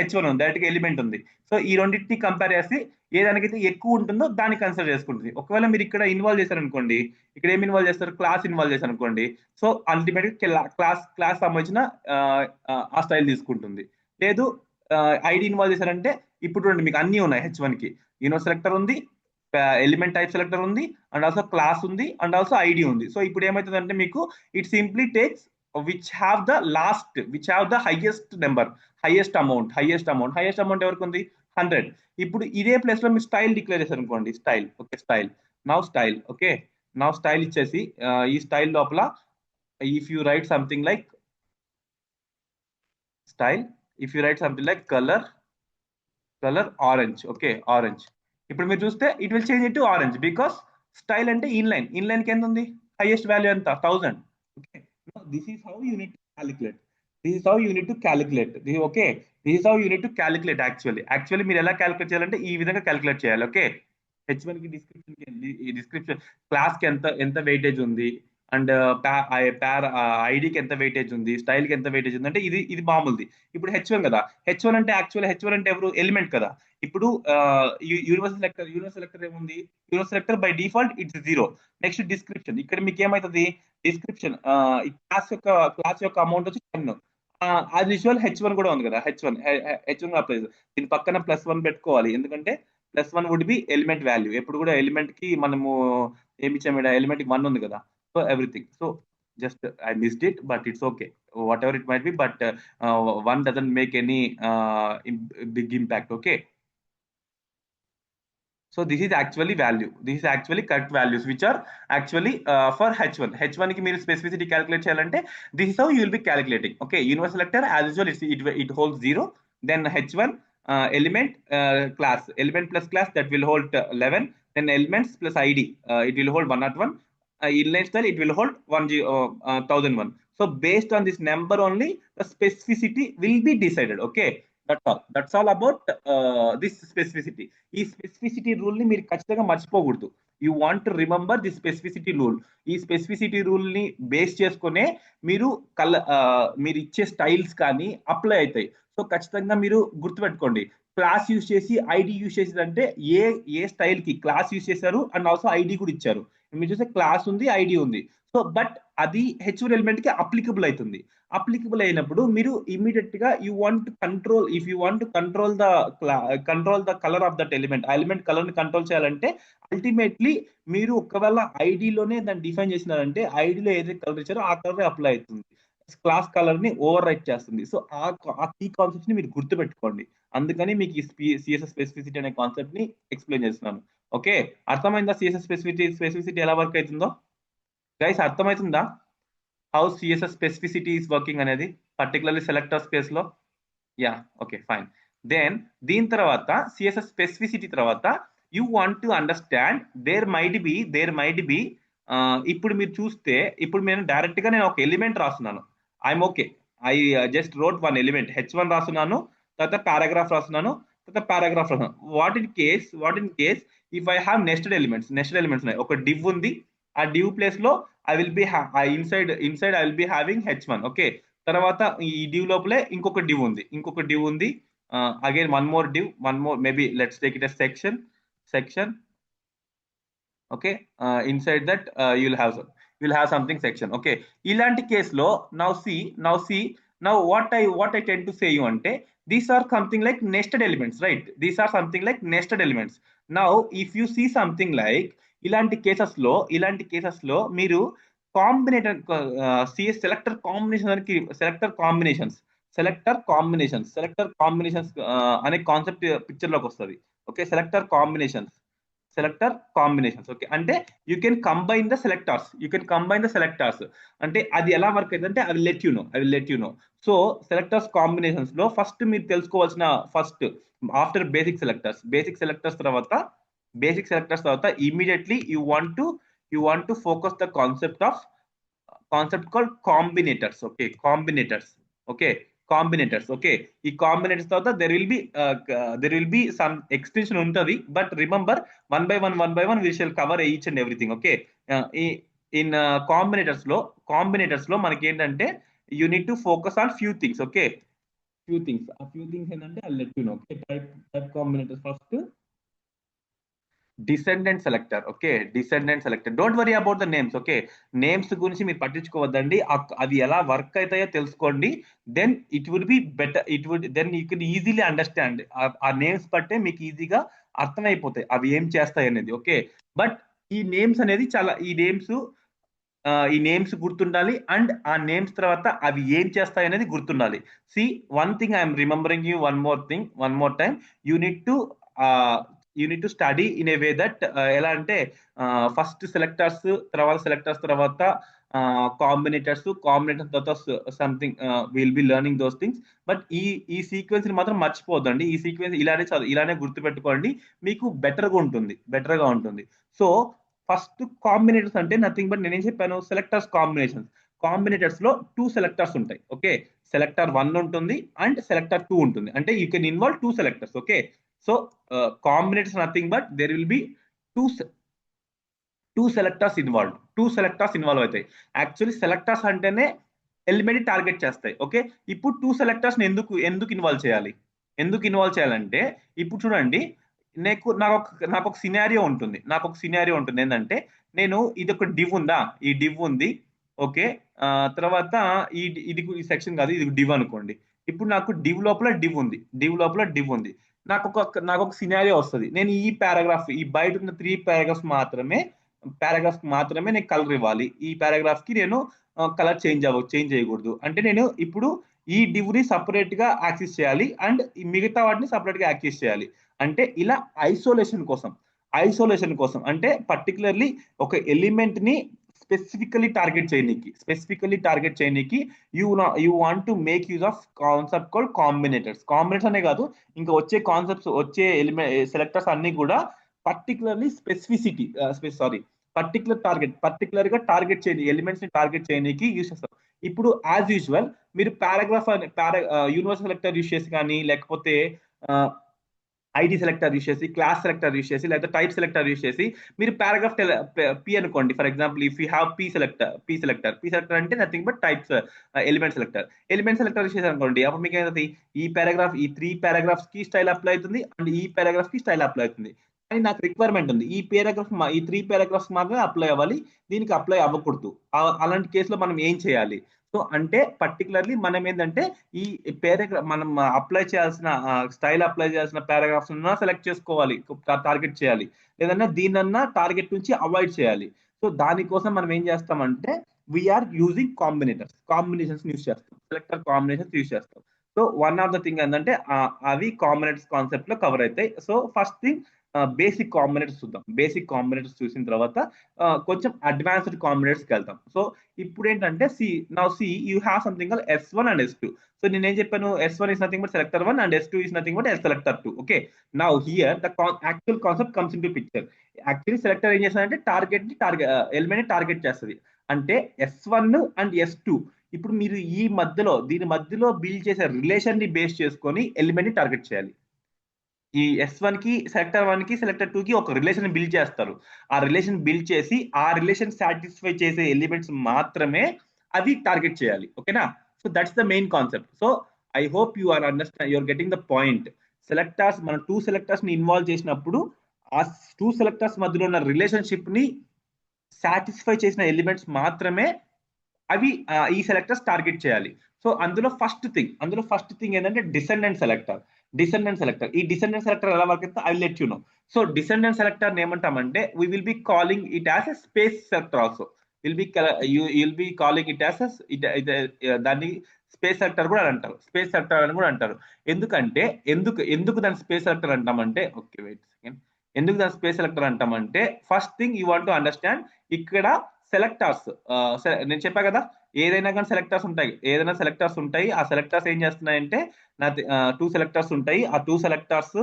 [SPEAKER 1] H1 ఉంది, direct element ఉంది. So ఈ రెండింటిని కంపేర్ చేసి ఏ దానికైతే ఎక్కువ ఉంటుందో దాన్ని కన్సిడర్ చేసుకుంటుంది. ఒకవేళ మీరు ఇక్కడ ఇన్వాల్వ్ చేశారనుకోండి, ఇక్కడ ఏమి ఇన్వాల్వ్ చేస్తారు? క్లాస్ ఇన్వాల్వ్ చేశారనుకోండి, సో అల్టిమేట్ గా క్లాస్ సంబంధించిన ఆ స్టైల్ తీసుకుంటుంది. లేదు ఐడి ఇన్వాల్వ్ చేశారంటే ఇప్పుడు చూడండి మీకు అన్ని ఉన్నాయి. H1 కి యూనివర్స్ సెలెక్టర్ ఉంది, ఎలిమెంట్ టైప్ సెలెక్టర్ ఉంది అండ్ ఆల్సో క్లాస్ ఉంది అండ్ ఆల్సో ఐడి ఉంది. సో ఇప్పుడు ఏమవుతుందంటే మీకు it simply takes which have the highest amount ఎవరికి ఉంది? 100. ఇప్పుడు ఇదే ప్లేస్ లో మీరు స్టైల్ డిక్లేర్ చేశారు అనుకోండి, స్టైల్ ఇచ్చేసి ఈ స్టైల్ లోపల if you write something like colour orange. Okay, orange. ఇప్పుడు మీరు చూస్తే it will change it to orange because style అంటే ఇన్లైన్ కి ఎంత ఉంది? హైయెస్ట్ వాల్యూ ఎంత? 1000. Okay, this is how you need to calculate. Actually మీరు ఎలా క్యాలిక్యులేట్ చేయాలంటే ఈ విధంగా క్యాలిక్యులేట్ చేయాలి. ఓకే, H1 కి డిస్క్రిప్షన్ క్లాస్ కి ఎంత వెయిటేజ్ ఉంది అండ్ ఐడికి ఎంత వెయిటేజ్ ఉంది, స్టైల్ కి ఎంత వెయిటేజ్ ఉంది అంటే ఇది మామూలుది. ఇప్పుడు H1 కదా, H1 అంటే ఎవరు? ఎలిమెంట్ కదా. ఇప్పుడు యూనివర్సల్ సెలెక్టర్ ఏముంది? Universal selector by default it's 0. Next description, ఇక్కడ మీకు ఏమైతుంది? డిస్క్రిప్షన్ క్లాస్ యొక్క అమౌంట్ వచ్చి 10. యాజ్ యూజువల్ H1 కూడా ఉంది కదా, H1 అప్లై. దీని పక్కన +1 పెట్టుకోవాలి, ఎందుకంటే +1 వుడ్ బి ఎలిమెంట్ వాల్యూ. ఎప్పుడు కూడా ఎలిమెంట్ కి మనము ఏమి ఇచ్చాము? ఎలిమెంట్ కి 1 ఉంది కదా. So everything. So just I missed it, but it's okay, whatever it might be, but 1 doesn't make any big impact. Okay, so this is actually correct values which are actually for H1 ki meer specificity calculate cheyalante this is how you will be calculating. Okay, universe selector as usual it holds 0, then H1 element plus class that will hold 11, then elements plus ID it will hold 101, inline style it will hold 1001. So based on this number only the specificity will be decided. Okay, that's all about this specificity. ఈ specificity rule ని మీరు ఖచ్చితంగా మర్చిపోకూడదు. You want to remember the specificity rule. ఈ specificity rule ని base చేసుకునే మీరు ఇచ్చే స్టైల్స్ కానీ అప్లై అవుతాయి. సో ఖచ్చితంగా మీరు గుర్తుపెట్టుకోండి, క్లాస్ యూజ్ చేసి ఐడి యూజ్ చేసేదంటే ఏ స్టైల్ కి క్లాస్ యూజ్ చేశారు అండ్ ఆల్సో ఐడి కూడా ఇచ్చారు. మీరు చూస్తే క్లాస్ ఉంది, ఐడి ఉంది. సో బట్ అది H1 ఎలిమెంట్ కి అప్లికబుల్ అవుతుంది. అప్లికబుల్ అయినప్పుడు మీరు ఇమీడియట్ గా you want control, if you want control the colour of that element, ఆ ఎలిమెంట్ కలర్ ని కంట్రోల్ చేయాలంటే అల్టిమేట్లీ మీరు ఒకవేళ ఐడిలోనే దాన్ని డిఫైన్ చేసినారంటే ఐడిలో ఏదైతే కలర్ ఇచ్చారో ఆ కలర్ అప్లై అవుతుంది, క్లాస్ కలర్ ని ఓవర్ రైట్ చేస్తుంది. సో ఆ కీ కాన్సెప్ట్స్ ని మీరు గుర్తుపెట్టుకోండి. అందుకని మీకు ఈ సిఎస్ఎస్ స్పెసిఫిసిటీ అనే కాన్సెప్ట్ ని ఎక్స్ప్లెయిన్ చేస్తున్నాను. ఓకే, అర్థమైందా సిఎస్ఎస్ స్పెసిఫిసిటీ ఎలా వర్క్ అవుతుందో? గైస్ అర్థమవుతుందా how CSS specificity is working అనేది, పర్టికులర్లీ సెలెక్టర్ స్పేస్ లో? Yeah, okay fine. దెన్ దీని తర్వాత సిఎస్ఎస్ స్పెసిఫిసిటీ తర్వాత you want to understand there might be ఇప్పుడు మీరు చూస్తే, ఇప్పుడు నేను డైరెక్ట్ గా నేను ఒక ఎలిమెంట్ రాస్తున్నాను. I'm okay, I just wrote one element H1 రాస్తున్నాను, తర్వాత పారాగ్రాఫ్ రాస్తున్నాను, తర్వాత పారాగ్రాఫ్ రాస్తున్నాను. What in case if I have nested elements ఉన్నాయి. ఒక డివ్ ఉంది, ఆ డివ్ ప్లేస్ లో I will be inside I will be having H1. Okay, తర్వాత ఈ డివ్ లోపలే ఇంకొక డివ్ ఉంది. Again one more maybe let's take it a section. Okay, inside that you'll have something section. Okay, ఇలాంటి కేసులో now what I tend to say you అంటే these are something like nested elements, right? These are something like nested elements. Now if you see something like ఇలాంటి cases లో మీరు combinator CS selector combinations అనే concept picture లోకి వస్తుంది. Okay, selector combinations. Okay, అంటే you can combine the selectors. అంటే అది ఎలా వర్క్ అవుతుందంటే I will let you know. So selectors combinations లో ఫస్ట్ మీరు తెలుసుకోవాల్సిన ఆఫ్టర్ బేసిక్ సెలెక్టర్స్ తర్వాత immediately you want to focus the concept called combinators. Okay, ఈ కాంబినేటర్స్ తర్వాత there will be some extension ఉంటుంది. But remember, one by one we shall cover each and everything. Okay, in combinators లో మనకి ఏంటంటే you need to focus on few things. Okay, few things ఏంటంటే I let you know. Okay, type combinators first descendant selector. Don't worry about the names. Okay, names గురించి మీరు పట్టించుకోవద్దండి, అవి ఎలా వర్క్ అవుతాయో తెలుసుకోండి. Then it would be better, then you can easily understand. ఆ నేమ్స్ బట్టే మీకు ఈజీగా అర్థమైపోతాయి అవి ఏం చేస్తాయి అనేది. ఓకే, బట్ ఈ నేమ్స్ అనేది ఈ నేమ్స్ గుర్తుండాలి, అండ్ ఆ నేమ్స్ తర్వాత అవి ఏం చేస్తాయి అనేది గుర్తుండాలి. See one thing I'm remembering you one more time, you need to study in a way that ఎలా అంటే ఫస్ట్ సెలెక్టర్స్ తర్వాత కాంబినేటర్స్ తర్వాత something will be learning those things. But ఈ సీక్వెన్స్ ని మాత్రం మర్చిపోవద్దండి. ఈ సీక్వెన్స్ ఇలానే గుర్తుపెట్టుకోండి, మీకు బెటర్గా ఉంటుంది. సో ఫస్ట్ కాంబినేటర్స్ అంటే నథింగ్ బట్ నేనేం చెప్పాను, కాంబినేటర్స్ లో 2 సెలెక్టర్స్ ఉంటాయి. ఓకే, సెలెక్టర్ 1 ఉంటుంది అండ్ సెలెక్టర్ 2 ఉంటుంది. అంటే you can involve 2 selectors. Okay, so combinators nothing but there will be two selectors involve అవుతాయి. యాక్చువల్లీ సెలెక్టర్స్ అంటేనే ఎలిమెంట్ టార్గెట్ చేస్తాయి. ఓకే, ఇప్పుడు 2 సెలెక్టర్స్ ఎందుకు ఇన్వాల్వ్ చేయాలంటే ఇప్పుడు చూడండి, నాకు ఒక సినారియో ఉంటుంది ఏంటంటే, నేను ఇది ఒక డివ్ ఉందా, ఈ డివ్ ఉంది. ఓకే, తర్వాత ఇది సెక్షన్ కాదు, ఇది డివ్ అనుకోండి. ఇప్పుడు నాకు డివ్ లోపల డివ్ ఉంది. నాకు ఒక సినారియో వస్తుంది. నేను ఈ బయట ఉన్న 3 పారాగ్రాఫ్స్ మాత్రమే నేను కలర్ ఇవ్వాలి. ఈ పారాగ్రాఫ్ కి నేను కలర్ చేంజ్ చేయకూడదు. అంటే నేను ఇప్పుడు ఈ డివ్ ని సపరేట్ గా యాక్సెస్ చేయాలి అండ్ మిగతా వాటిని సపరేట్ గా యాక్సెస్ చేయాలి. అంటే ఇలా ఐసోలేషన్ కోసం అంటే పర్టికులర్లీ ఒక ఎలిమెంట్ ని స్పెసిఫికలీ టార్గెట్ చేయనీకి you want to make use of concept called combinators అనే కాదు, ఇంకా వచ్చే సెలెక్టర్స్ అన్ని కూడా పర్టికులర్లీ పర్టికులర్ గా టార్గెట్ చేయని ఎలిమెంట్స్ ని టార్గెట్ చేయడానికి యూజ్ చేస్తాం. ఇప్పుడు యాజ్ యూజువల్ మీరు యూనివర్సల్ సెలెక్టర్ యూజ్ చేసి కానీ, లేకపోతే ఐడి సెలెక్టర్ యూజ్ చేసి, క్లాస్ సెలెక్టర్ యూజ్ చేసి, లేదా టైప్ సెలెక్టర్ యూజ్ చేసి మీరు పారాగ్రాఫ్ పి అనుకోండి. For example if you have P selector అంటే nothing but types element selector use చేసి అనుకోండి. అప్పుడు మీకు ఏంటంటే ఈ 3 పారాగ్రాఫ్స్ కి స్టైల్ అప్లై అవుతుంది అండ్ ఈ పారాగ్రాఫ్ కి స్టైల్ అప్లై అవుతుంది. కానీ నాకు రిక్వైర్మెంట్ ఉంది, ఈ 3 పారాగ్రాఫ్స్ మాత్రమే అప్లై అవ్వాలి, దీనికి అప్లై అవ్వకూడదు. అలాంటి కేసులో మనం ఏం చేయాలి? సో అంటే పర్టికులర్లీ మనం ఏంటంటే ఈ మనం అప్లై చేయాల్సిన స్టైల్ అప్లై చేయాల్సిన పారాగ్రాఫ్స్ సెలెక్ట్ చేసుకోవాలి, టార్గెట్ చేయాలి, లేదన్నా దీనన్నా టార్గెట్ నుంచి అవాయిడ్ చేయాలి. సో దానికోసం మనం ఏం చేస్తామంటే వీఆర్ యూజింగ్ కాంబినేషన్స్ యూజ్ చేస్తాం, సెలెక్టర్ కాంబినేషన్స్ యూజ్ చేస్తాం. So one of the thing ఏంటంటే అవి కాంబినేటర్స్ కాన్సెప్ట్ లో కవర్ అవుతాయి. సో ఫస్ట్ థింగ్ బేసిక్ కాంబినేటర్స్ చూద్దాం. బేసిక్ కాంబినేటర్స్ చూసిన తర్వాత కొంచెం అడ్వాన్స్డ్ కాంబినేటర్స్కి వెళ్తాం. సో ఇప్పుడు ఏంటంటే you have something call S1 and S2. So నేను ఏం చెప్పాను, S1 is nothing but selector 1 and S2 is nothing but selector 2. Okay, now here the actual concept comes into picture. Actually selector ఏం చేస్తాడంటే element ని target చేస్తుంది. అంటే S1 and S2 ఇప్పుడు మీరు దీని మధ్యలో బిల్డ్ చేసే రిలేషన్ ని బేస్ చేసుకొని ఎలిమెంట్ ని టార్గెట్ చేయాలి. ఈ S1 కి సెలెక్టర్ 1 కి సెలెక్టర్ 2 కి ఒక రిలేషన్ బిల్డ్ చేస్తారు. ఆ రిలేషన్ బిల్డ్ చేసి ఆ రిలేషన్ సాటిస్ఫై చేసే ఎలిమెంట్స్ మాత్రమే అవి టార్గెట్ చేయాలి. ఓకేనా? So that's the main concept. So I hope you are getting the point. Selectors మనం 2 సెలెక్టర్స్ ని ఇన్వాల్వ్ చేసినప్పుడు ఆ 2 సెలెక్టర్స్ మధ్యలో ఉన్న రిలేషన్షిప్ ని సాటిస్ఫై చేసిన ఎలిమెంట్స్ మాత్రమే అవి ఈ సెలెక్టర్స్ టార్గెట్ చేయాలి. సో అందులో ఫస్ట్ థింగ్ ఏంటంటే డిసెండెంట్ సెలెక్టర్. ఈ డిసెండెంట్ సెలెక్టర్ ఎలా వర్క్ అయితే I let you know. So descendant selector ఏమంటామంటే we will be calling it as a space selector also. Will be calling it as దాన్ని space selector కూడా అంటారు, space selector అని కూడా అంటారు. ఎందుకంటే ఎందుకు దాన్ని స్పేస్ సెలెక్టర్ అంటామంటే, ఓకే వెయిట్ సెకండ్, ఎందుకు దాన్ని స్పేస్ సెలెక్టర్ అంటామంటే first thing you want to understand. ఇక్కడ సెలెక్టర్స్ నేను చెప్పా కదా, ఏదైనా కానీ సెలెక్టర్స్ ఉంటాయి. ఆ సెలెక్టర్స్ ఏం చేస్తున్నాయంటే 2 సెలెక్టర్స్ ఉంటాయి. ఆ 2 సెలెక్టర్స్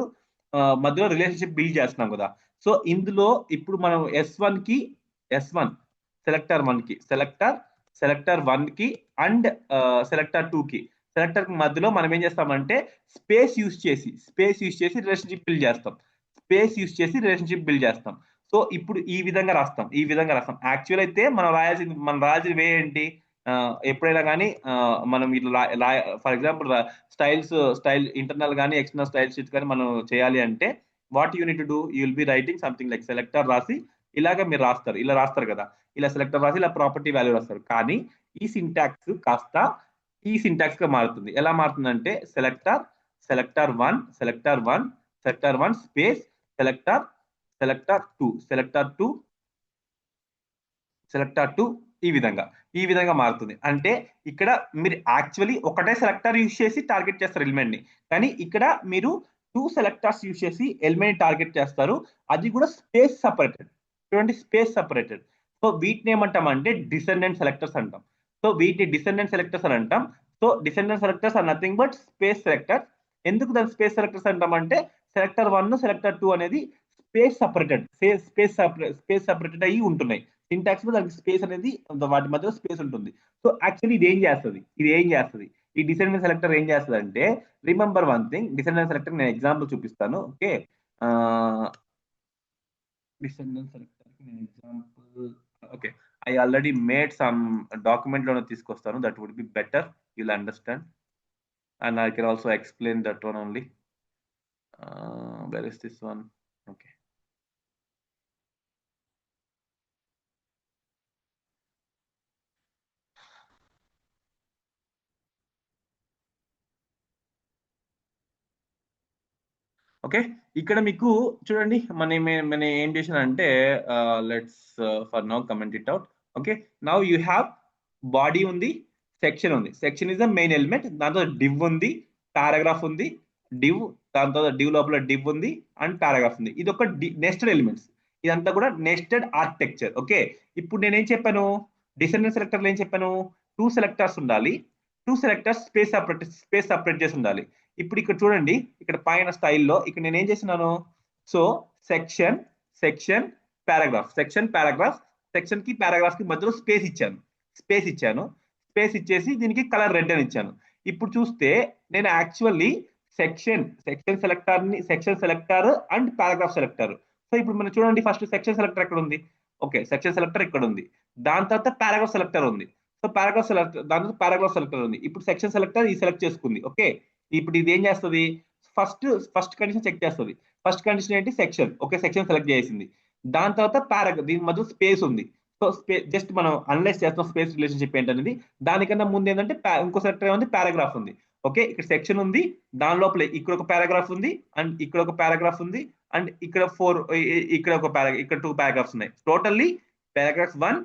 [SPEAKER 1] మధ్యలో రిలేషన్షిప్ బిల్డ్ చేస్తున్నాం కదా. సో ఇందులో ఇప్పుడు మనం S1 సెలెక్టర్ 1 కి సెలెక్టర్ 1 కి అండ్ సెలెక్టర్ 2 కి సెలెక్టర్ మధ్యలో మనం ఏం చేస్తామంటే స్పేస్ యూజ్ చేసి రిలేషన్షిప్ బిల్డ్ చేస్తాం. సో ఇప్పుడు ఈ విధంగా రాస్తాం. యాక్చువల్ అయితే మనం రాయాల్సిన వే ఏంటి, ఎప్పుడైనా కానీ మనం ఇట్లా ఫర్ ఎగ్జాంపుల్ స్టైల్ ఇంటర్నల్ కానీ ఎక్స్టర్నల్ స్టైల్ షీట్ కానీ మనం చేయాలి అంటే what you need to do, you will be writing something like selector రాసి ఇలాగ మీరు ఇలా రాస్తారు కదా, ఇలా సెలెక్టర్ రాసి ఇలా ప్రాపర్టీ వాల్యూ రాస్తారు. కానీ ఈ సింటాక్స్ కాస్త ఈ సింటాక్స్ గా మారుతుంది. ఎలా మారుతుందంటే సెలెక్టర్ 1 స్పేస్ సెలెక్టర్ 2 ఈ విధంగా మారుతుంది. అంటే ఇక్కడ మీరు యాక్చువల్లీ ఒకటే సెలెక్టర్ యూజ్ చేసి టార్గెట్ చేస్తారు ఎలిమెంట్ ని, కానీ ఇక్కడ మీరు 2 సెలెక్టర్స్ యూజ్ చేసి ఎలిమెంట్ టార్గెట్ చేస్తారు. అది కూడా స్పేస్ సపరేటెడ్. చూడండి, స్పేస్ సపరేటెడ్. సో వీటిని ఏమంటామంటే డిసెండెంట్ సెలెక్టర్స్ అంటాం. సో వీటిని డిసెండెంట్ సెలెక్టర్స్ అని అంటాం. So descendant selectors are nothing but space selectors. ఎందుకు దాని స్పేస్ సెలెక్టర్స్ అంటామంటే సెలెక్టర్ 1 సెలెక్టర్ 2 అనేది స్పేస్ సపరేటెడ్ అయ్యి ఉంటున్నాయి. సింటాక్స్ లో దానికి స్పేస్ అనేది వాటి మధ్యలో స్పేస్ ఉంటుంది. సో యాక్చువల్లీ ఇది ఏం చేస్తుంది, ఈ డిసెండెంట్ సెలెక్టర్ ఏం చేస్తుంది అంటే, remember one thing, descendant selector నేను ఎగ్జాంపుల్ చూపిస్తాను. ఓకే, డిసెండెంట్ సెలెక్టర్ నేను example, okay, I already made some document లోనే తీసుకొస్తాను. That would be better, you'll understand, and I can also explain that one only. Where is this one? Okay, okay, ఇక్కడ మీకు చూడండి మన ఏం చేసానంటే, let's for now comment it out. Okay, now you have body ఉంది, section ఉంది. Section is the main element. దాంతో div ఉంది, పారాగ్రాఫ్ ఉంది, దాంతో డివ్ లోపల డివ్ ఉంది అండ్ పారాగ్రాఫ్ ఉంది. ఇది ఒక నెస్టెడ్ ఎలిమెంట్స్. ఇదంతా కూడా నెస్టెడ్ ఆర్కిటెక్చర్. ఓకే, ఇప్పుడు నేనేం చెప్పాను, డిసెండెంట్ సెలెక్టర్లో ఏం చెప్పాను, 2 సెలెక్టర్స్ ఉండాలి, 2 సెలెక్టర్స్ స్పేస్ సపరేట్ చేసి ఉండాలి. ఇప్పుడు ఇక్కడ చూడండి, ఇక్కడ పైన స్టైల్లో ఇక్కడ నేను ఏం చేస్తున్నాను, సో సెక్షన్ పారాగ్రాఫ్, సెక్షన్ కి పారాగ్రాఫ్ కి మధ్యలో స్పేస్ ఇచ్చేసి దీనికి కలర్ రెడ్ అని ఇచ్చాను. ఇప్పుడు చూస్తే నేను actually section selector and paragraph selector. So ఇప్పుడు మనం చూడండి, ఫస్ట్ సెక్షన్ సెలెక్టర్ ఎక్కడ ఉంది, ఓకే, సెక్షన్ సెలెక్టర్ ఇక్కడ ఉంది. దాని తర్వాత పారాగ్రాఫ్ సెలెక్టర్ ఉంది. సో దాని తర్వాత పారాగ్రాఫ్ సెలెక్టర్ ఉంది. ఇప్పుడు సెక్షన్ సెలెక్టర్ ఈ సెలెక్ట్ చేసుకుంది. ఓకే, ఇప్పుడు ఇది ఏం చేస్తుంది, ఫస్ట్ ఫస్ట్ కండిషన్ చెక్ చేస్తుంది. ఫస్ట్ కండిషన్ ఏంటి? సెక్షన్. ఓకే, సెక్షన్ సెలెక్ట్ చేసింది. దాని తర్వాత పారాగ్రాఫ్, దీని మధ్య స్పేస్ ఉంది. సో జస్ట్ మనం అనలైజ్ చేస్తాం స్పేస్ రిలేషన్షిప్ ఏంటనేది. దానికన్నా ముందు ఏంటంటే ఇంకో సెక్టర్ ఉంది, పారాగ్రాఫ్ ఉంది. ఓకే, ఇక్కడ సెక్షన్ ఉంది, దాని లోపల ఇక్కడ ఒక పారాగ్రాఫ్ ఉంది, అండ్ ఇక్కడ ఒక పారాగ్రాఫ్ ఉంది, అండ్ ఇక్కడ ఇక్కడ ఒక ఇక్కడ 2 పారాగ్రాఫ్స్ ఉన్నాయి. Totally paragraph 1,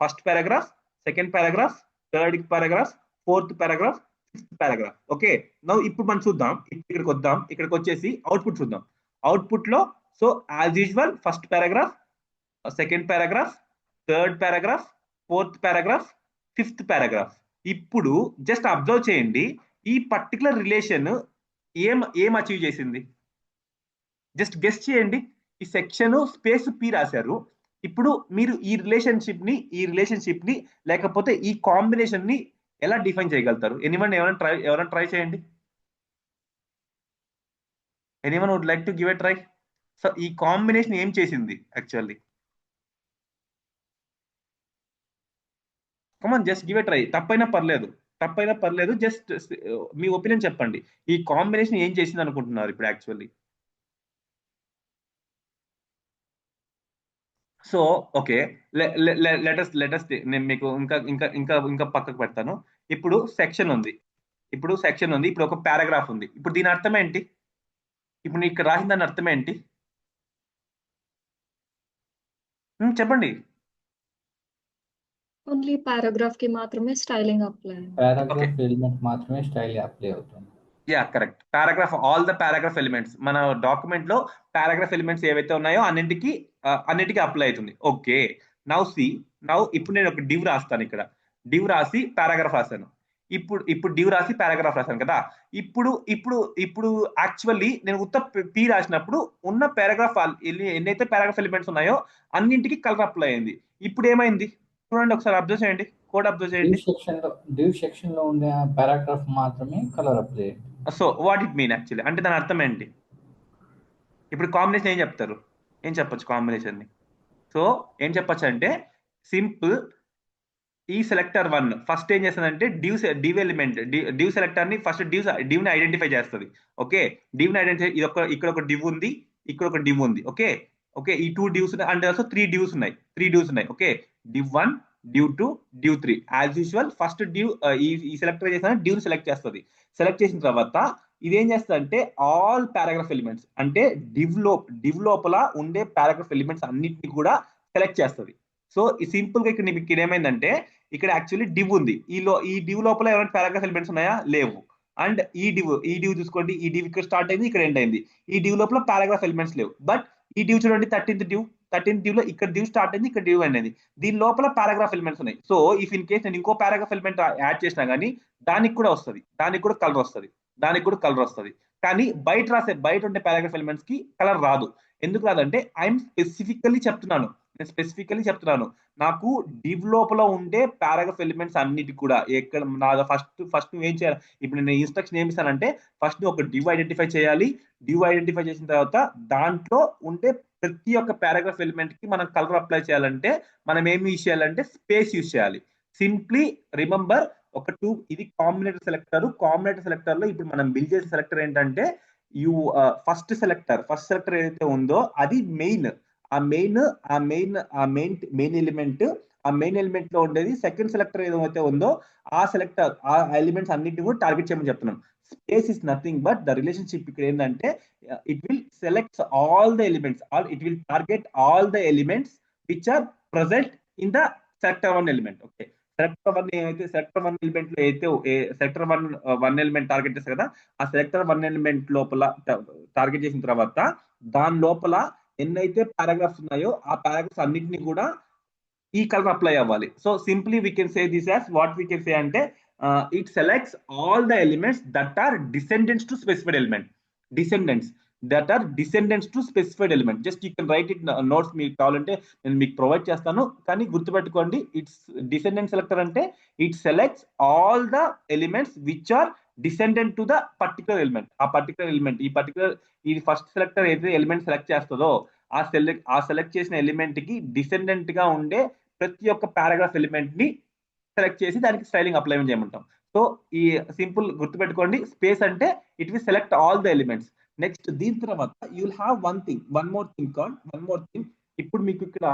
[SPEAKER 1] first paragraph, second paragraph, third paragraph, fourth paragraph, fifth paragraph. Okay, now ఇప్పుడు మనం చూద్దాం, ఇక్కడికి వద్దాం, ఇక్కడికి వచ్చేసి అవుట్పుట్ చూద్దాం. అవుట్పుట్ లో so as usual first paragraph, second paragraph, third paragraph, fourth paragraph, fifth paragraph. ఇప్పుడు జస్ట్ అబ్జర్వ్ చేయండి, ఈ పర్టికులర్ రిలేషన్ ఏం అచీవ్ చేసింది? జస్ట్ గెస్ చేయండి. ఈ సెక్షన్ స్పేస్ పి రాశారు. ఇప్పుడు మీరు ఈ రిలేషన్షిప్ ని లేకపోతే ఈ కాంబినేషన్ ని ఎలా డిఫైన్ చేయగలుగుతారు? ఎవరైనా ట్రై చేయండి. Anyone would like to give a try? So ఈ కాంబినేషన్ ఏం చేసింది actually? Come on, just give a try. తప్పైనా పర్లేదు, జస్ట్ మీ ఒపీనియన్ చెప్పండి. ఈ కాంబినేషన్ ఏం చేసింది అనుకుంటున్నారు ఇప్పుడు యాక్చువల్లీ? సో ఓకే, లెటస్ నేను మీకు ఇంకా పక్కకు పెడతాను. ఇప్పుడు సెక్షన్ ఉంది, ఇప్పుడు ఒక పారాగ్రాఫ్ ఉంది. ఇప్పుడు దీని అర్థం ఏంటి? ఇప్పుడు నీకు ఇక్కడ రాసిన దాని అర్థం ఏంటి? చెప్పండి.
[SPEAKER 2] ఓన్లీ పారాగ్రాఫ్ కి మాత్రమే స్టైలింగ్ అప్లై.
[SPEAKER 3] పారాగ్రాఫ్ ఎలిమెంట్ మాత్రమే స్టైల్ అప్లై అవుతుంది.
[SPEAKER 1] Yeah, correct. Paragraph, all the paragraph elements, మన డాక్యుమెంట్ లో పారాగ్రాఫ్ ఎలిమెంట్స్ ఏవైతే ఉన్నాయో అన్నిటికీ అప్లై అవుతుంది. ఓకే, ఇప్పుడు నేను ఒక డివ్ రాస్తాను. ఇక్కడ డివ్ రాసి పారాగ్రాఫ్ రాశాను. ఇప్పుడు డివ్ రాసి పారాగ్రాఫ్ రాశాను కదా. ఇప్పుడు యాక్చువల్లీ నేను ఉత్త పి రాసినప్పుడు ఉన్న పారాగ్రాఫ్ ఎన్నైతే పారాగ్రాఫ్ ఎలిమెంట్స్ ఉన్నాయో అన్నింటికి కలర్ అప్లై అయింది. ఇప్పుడు ఏమైంది చూడండి, ఒకసారి అబ్జర్వ్ చేయండి, కోడ్ అబ్జర్వ్ చేయండి.
[SPEAKER 3] డివ్ సెక్షన్ లో ఉండే పారాగ్రాఫ్ మాత్రమే colour apply.
[SPEAKER 1] So what it mean actually అంటే దాని అర్థం ఏంటి? ఇప్పుడు కాంబినేషన్ ఏం చెప్తారు? ఏం చెప్పొచ్చు కాంబినేషన్ ని? సో ఏం చెప్పొచ్చు అంటే సింపుల్, ఈ సెలెక్టర్ 1 ఫస్ట్ ఏం చేస్తుందంటే డివ్ ఎలిమెంట్, డివ్ సెలెక్టర్ ని ఫస్ట్ డివ్ ని ఐడెంటిఫై చేస్తుంది. ఓకే, డివ్ ని ఐడెంటిఫై, ఇక్కడ ఒక డివ్ ఉంది, ఇక్కడ ఒక డివ్ ఉంది. ఓకే, ఈ 2 డివ్స్ అండ్ ఆల్సో 3 డివ్స్ ఉన్నాయి. Okay, div 1, div 2, div 3. As usual first div ఈ సెలెక్టర్ చేసిన డివ్ సెలెక్ట్ చేస్తుంది. సెలెక్ట్ చేసిన తర్వాత ఇదేం చేస్తుంది అంటే ఆల్ పారాగ్రాఫ్ ఎలిమెంట్స్, అంటే డివ్ లోపల ఉండే పారాగ్రాఫ్ ఎలిమెంట్స్ అన్నిటిని కూడా సెలెక్ట్ చేస్తుంది. సో ఈ సింపుల్ గా ఇక్కడ ఏమైందంటే ఇక్కడ యాక్చువల్లీ డివ్ ఉంది, ఈ డివ్ లోపల ఏమైనా పారాగ్రాఫ్ ఎలిమెంట్స్ ఉన్నాయా? లేవు. అండ్ ఈ డివ్ చూసుకోండి, ఈ డివ్ ఇక్కడ స్టార్ట్ అయింది, ఇక్కడ ఎండ్ అయింది. ఈ డివ్ లోపల పారాగ్రాఫ్ ఎలిమెంట్స్ లేవు. బట్ ఈ డివ్ చూడండి, 13th డివ్ లో ఇక్కడ డివ్ స్టార్ట్ అయింది, ఇక్కడ డివ్ ఎండ్ అయింది. దీని లోపల పారాగ్రాఫ్ ఎలిమెంట్స్ ఉన్నాయి. సో ఇఫ్ ఇన్ కేస్ నేను ఇంకో పారాగ్రాఫ్ ఎలిమెంట్ యాడ్ చేసినా కానీ దానికి కూడా వస్తుంది, దానికి కూడా కలర్ వస్తుంది. కానీ బయట ఉండే పారాగ్రాఫ్ ఎలిమెంట్స్ కి కలర్ రాదు. ఎందుకు రాదంటే నేను స్పెసిఫికల్లీ చెప్తున్నాను, నాకు డివ్ లోపల ఉండే పారాగ్రాఫ్ ఎలిమెంట్స్ అన్నిటి కూడా ఎక్కడ నా ఫస్ట్ నువ్వు ఏం చేయాలి? ఇప్పుడు నేను ఇన్స్ట్రక్షన్ ఏమి ఇస్తానంటే ఫస్ట్ ఒక డివ్ ఐడెంటిఫై చేయాలి. డివ్ ఐడెంటిఫై చేసిన తర్వాత దాంట్లో ఉండే ప్రతి ఒక్క పారాగ్రాఫ్ ఎలిమెంట్ కి మనం కలర్ అప్లై చేయాలంటే మనం ఏమి యూజ్ చేయాలంటే స్పేస్ యూజ్ చేయాలి. సింప్లీ రిమెంబర్, ఇది కాంబినేటర్ సెలెక్టర్ లో ఇప్పుడు మనం బిల్డ్ చేసే సెలెక్టర్ ఏంటంటే ఫస్ట్ సెలెక్టర్ ఏదైతే ఉందో అది మెయిన్ ఎలిమెంట్ లో ఉండేది. సెకండ్ సెలెక్టర్ ఏదైతే ఉందో ఆ ఎలిమెంట్స్ అన్నిటిని కూడా టార్గెట్ చేయమని చెప్తున్నాం. Space is nothing but the relationship ఇక్కడ ఏంటంటే it will select all the elements, it will target all the elements which are present in the selector 1 element. Okay, selector 1 element లో అయితే సెలెక్టర్ 1 ఎలిమెంట్ టార్గెట్ చేస్తారు కదా, ఆ selector 1 element లోపల target చేసిన తర్వాత దాని లోపల ఎన్నైతే పారాగ్రాఫ్స్ ఉన్నాయో ఆ పారాగ్రాఫ్స్ అన్నిటిని కూడా ఈ కలర్ అప్లై అవ్వాలి. So simply we can say this as what we can say అంటే it selects all the elements that are descendants to specified element. Just you can write it notes, మీకు కావాలంటే నేను మీకు provide చేస్తాను. కానీ గుర్తుపెట్టుకోండి, it's descendant selector అంటే it selects all the elements which are descendant to the particular element. ఈ first selector ఏదైతే ఎలిమెంట్ సెలెక్ట్ చేస్తుందో ఆ సెలెక్ట్ చేసిన ఎలిమెంట్ కి డిసెండెంట్ గా ఉండే ప్రతి ఒక్క పారాగ్రాఫ్ ఎలిమెంట్ ని సెలెక్ట్ చేసి దానికి స్టైలింగ్ అప్లై చేయమంటాం. సో ఈ సింపుల్ గుర్తుపెట్టుకోండి, స్పేస్ అంటే it will select all the elements. Next దీని తర్వాత you will have one more thing. ఇప్పుడు మీకు ఇక్కడ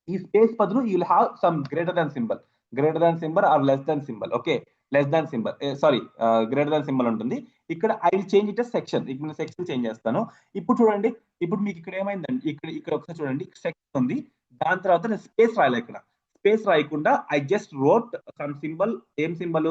[SPEAKER 1] ఈ స్పేస్ బదులు you will have some greater than symbol or less than symbol. Okay, less than symbol, sorry, greater than symbol ఉంటుంది. ఇక్కడ I will change it section. ఇక్కడ section change చేస్తాను. ఇప్పుడు చూడండి, ఇప్పుడు మీకు ఇక్కడ ఏమైందండి, ఇక్కడ ఒకసారి చూడండి, సెక్షన్ ఉంది, దాని తర్వాత నేను స్పేస్ రాయలే. ఇక్కడ స్పేస్ రాయకుండా I just wrote some symbol. ఏం symbol?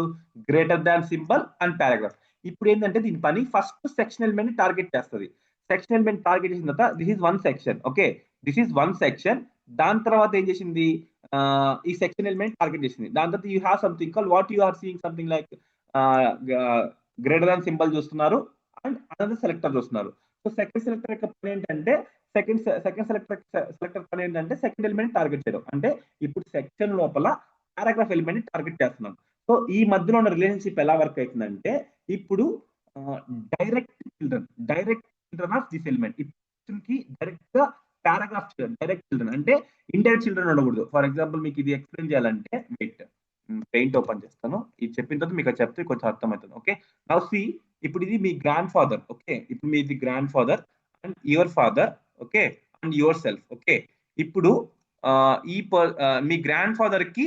[SPEAKER 1] Greater than symbol and paragraph. ఇప్పుడు ఏంటంటే దీని పని ఫస్ట్ సెక్షన్ ఎలిమెంట్ టార్గెట్ చేస్తుంది. సెక్షన్ ఎలిమెంట్ టార్గెట్ చేసిన తర్వాత this is one section. Okay, this is one section. దాని తర్వాత ఏం చేసింది, ఈ సెక్షన్ ఎలిమెంట్ టార్గెట్ చేసింది. దాని తర్వాత you have something call what you are seeing something like greater than symbol చూస్తున్నారు అండ్ అనదర్ సెలెక్టర్ చూస్తున్నారు. సో సెకండ్ సెలెక్టర్ యొక్క పని ఏంటంటే సెకండ్ సెలెక్టర్ పని ఏంటంటే సెకండ్ ఎలిమెంట్ టార్గెట్ చేయడం. అంటే ఇప్పుడు సెక్షన్ లోపల పారాగ్రాఫ్ ఎలిమెంట్ టార్గెట్ చేస్తున్నాం. సో ఈ మధ్యలో ఉన్న రిలేషన్షిప్ ఎలా వర్క్ అవుతుందంటే, ఇప్పుడు direct children of this element కి డైరెక్ట్ గా పారాగ్రాఫ్ డైరెక్ట్ చిల్డ్రన్ అంటే ఇండైరెక్ట్ చిల్డ్రన్ ఉండకూడదు. ఫర్ ఎగ్జాంపుల్ మీకు ఇది ఎక్స్ప్లెయిన్ చేయాలంటే, వెయిట్, పెయింట్ ఓపెన్ చేస్తాను. ఇది చెప్పిన తర్వాత మీకు చెప్తే కొంచెం అర్థమవుతుంది. ఓకే, నౌ సీ, ఇప్పుడు ఇది మీ గ్రాండ్ ఫాదర్. ఓకే, ఇప్పుడు మీది grandfather and your father. Okay, and yourself. Okay, ఇప్పుడు మీ గ్రాండ్ ఫాదర్ కి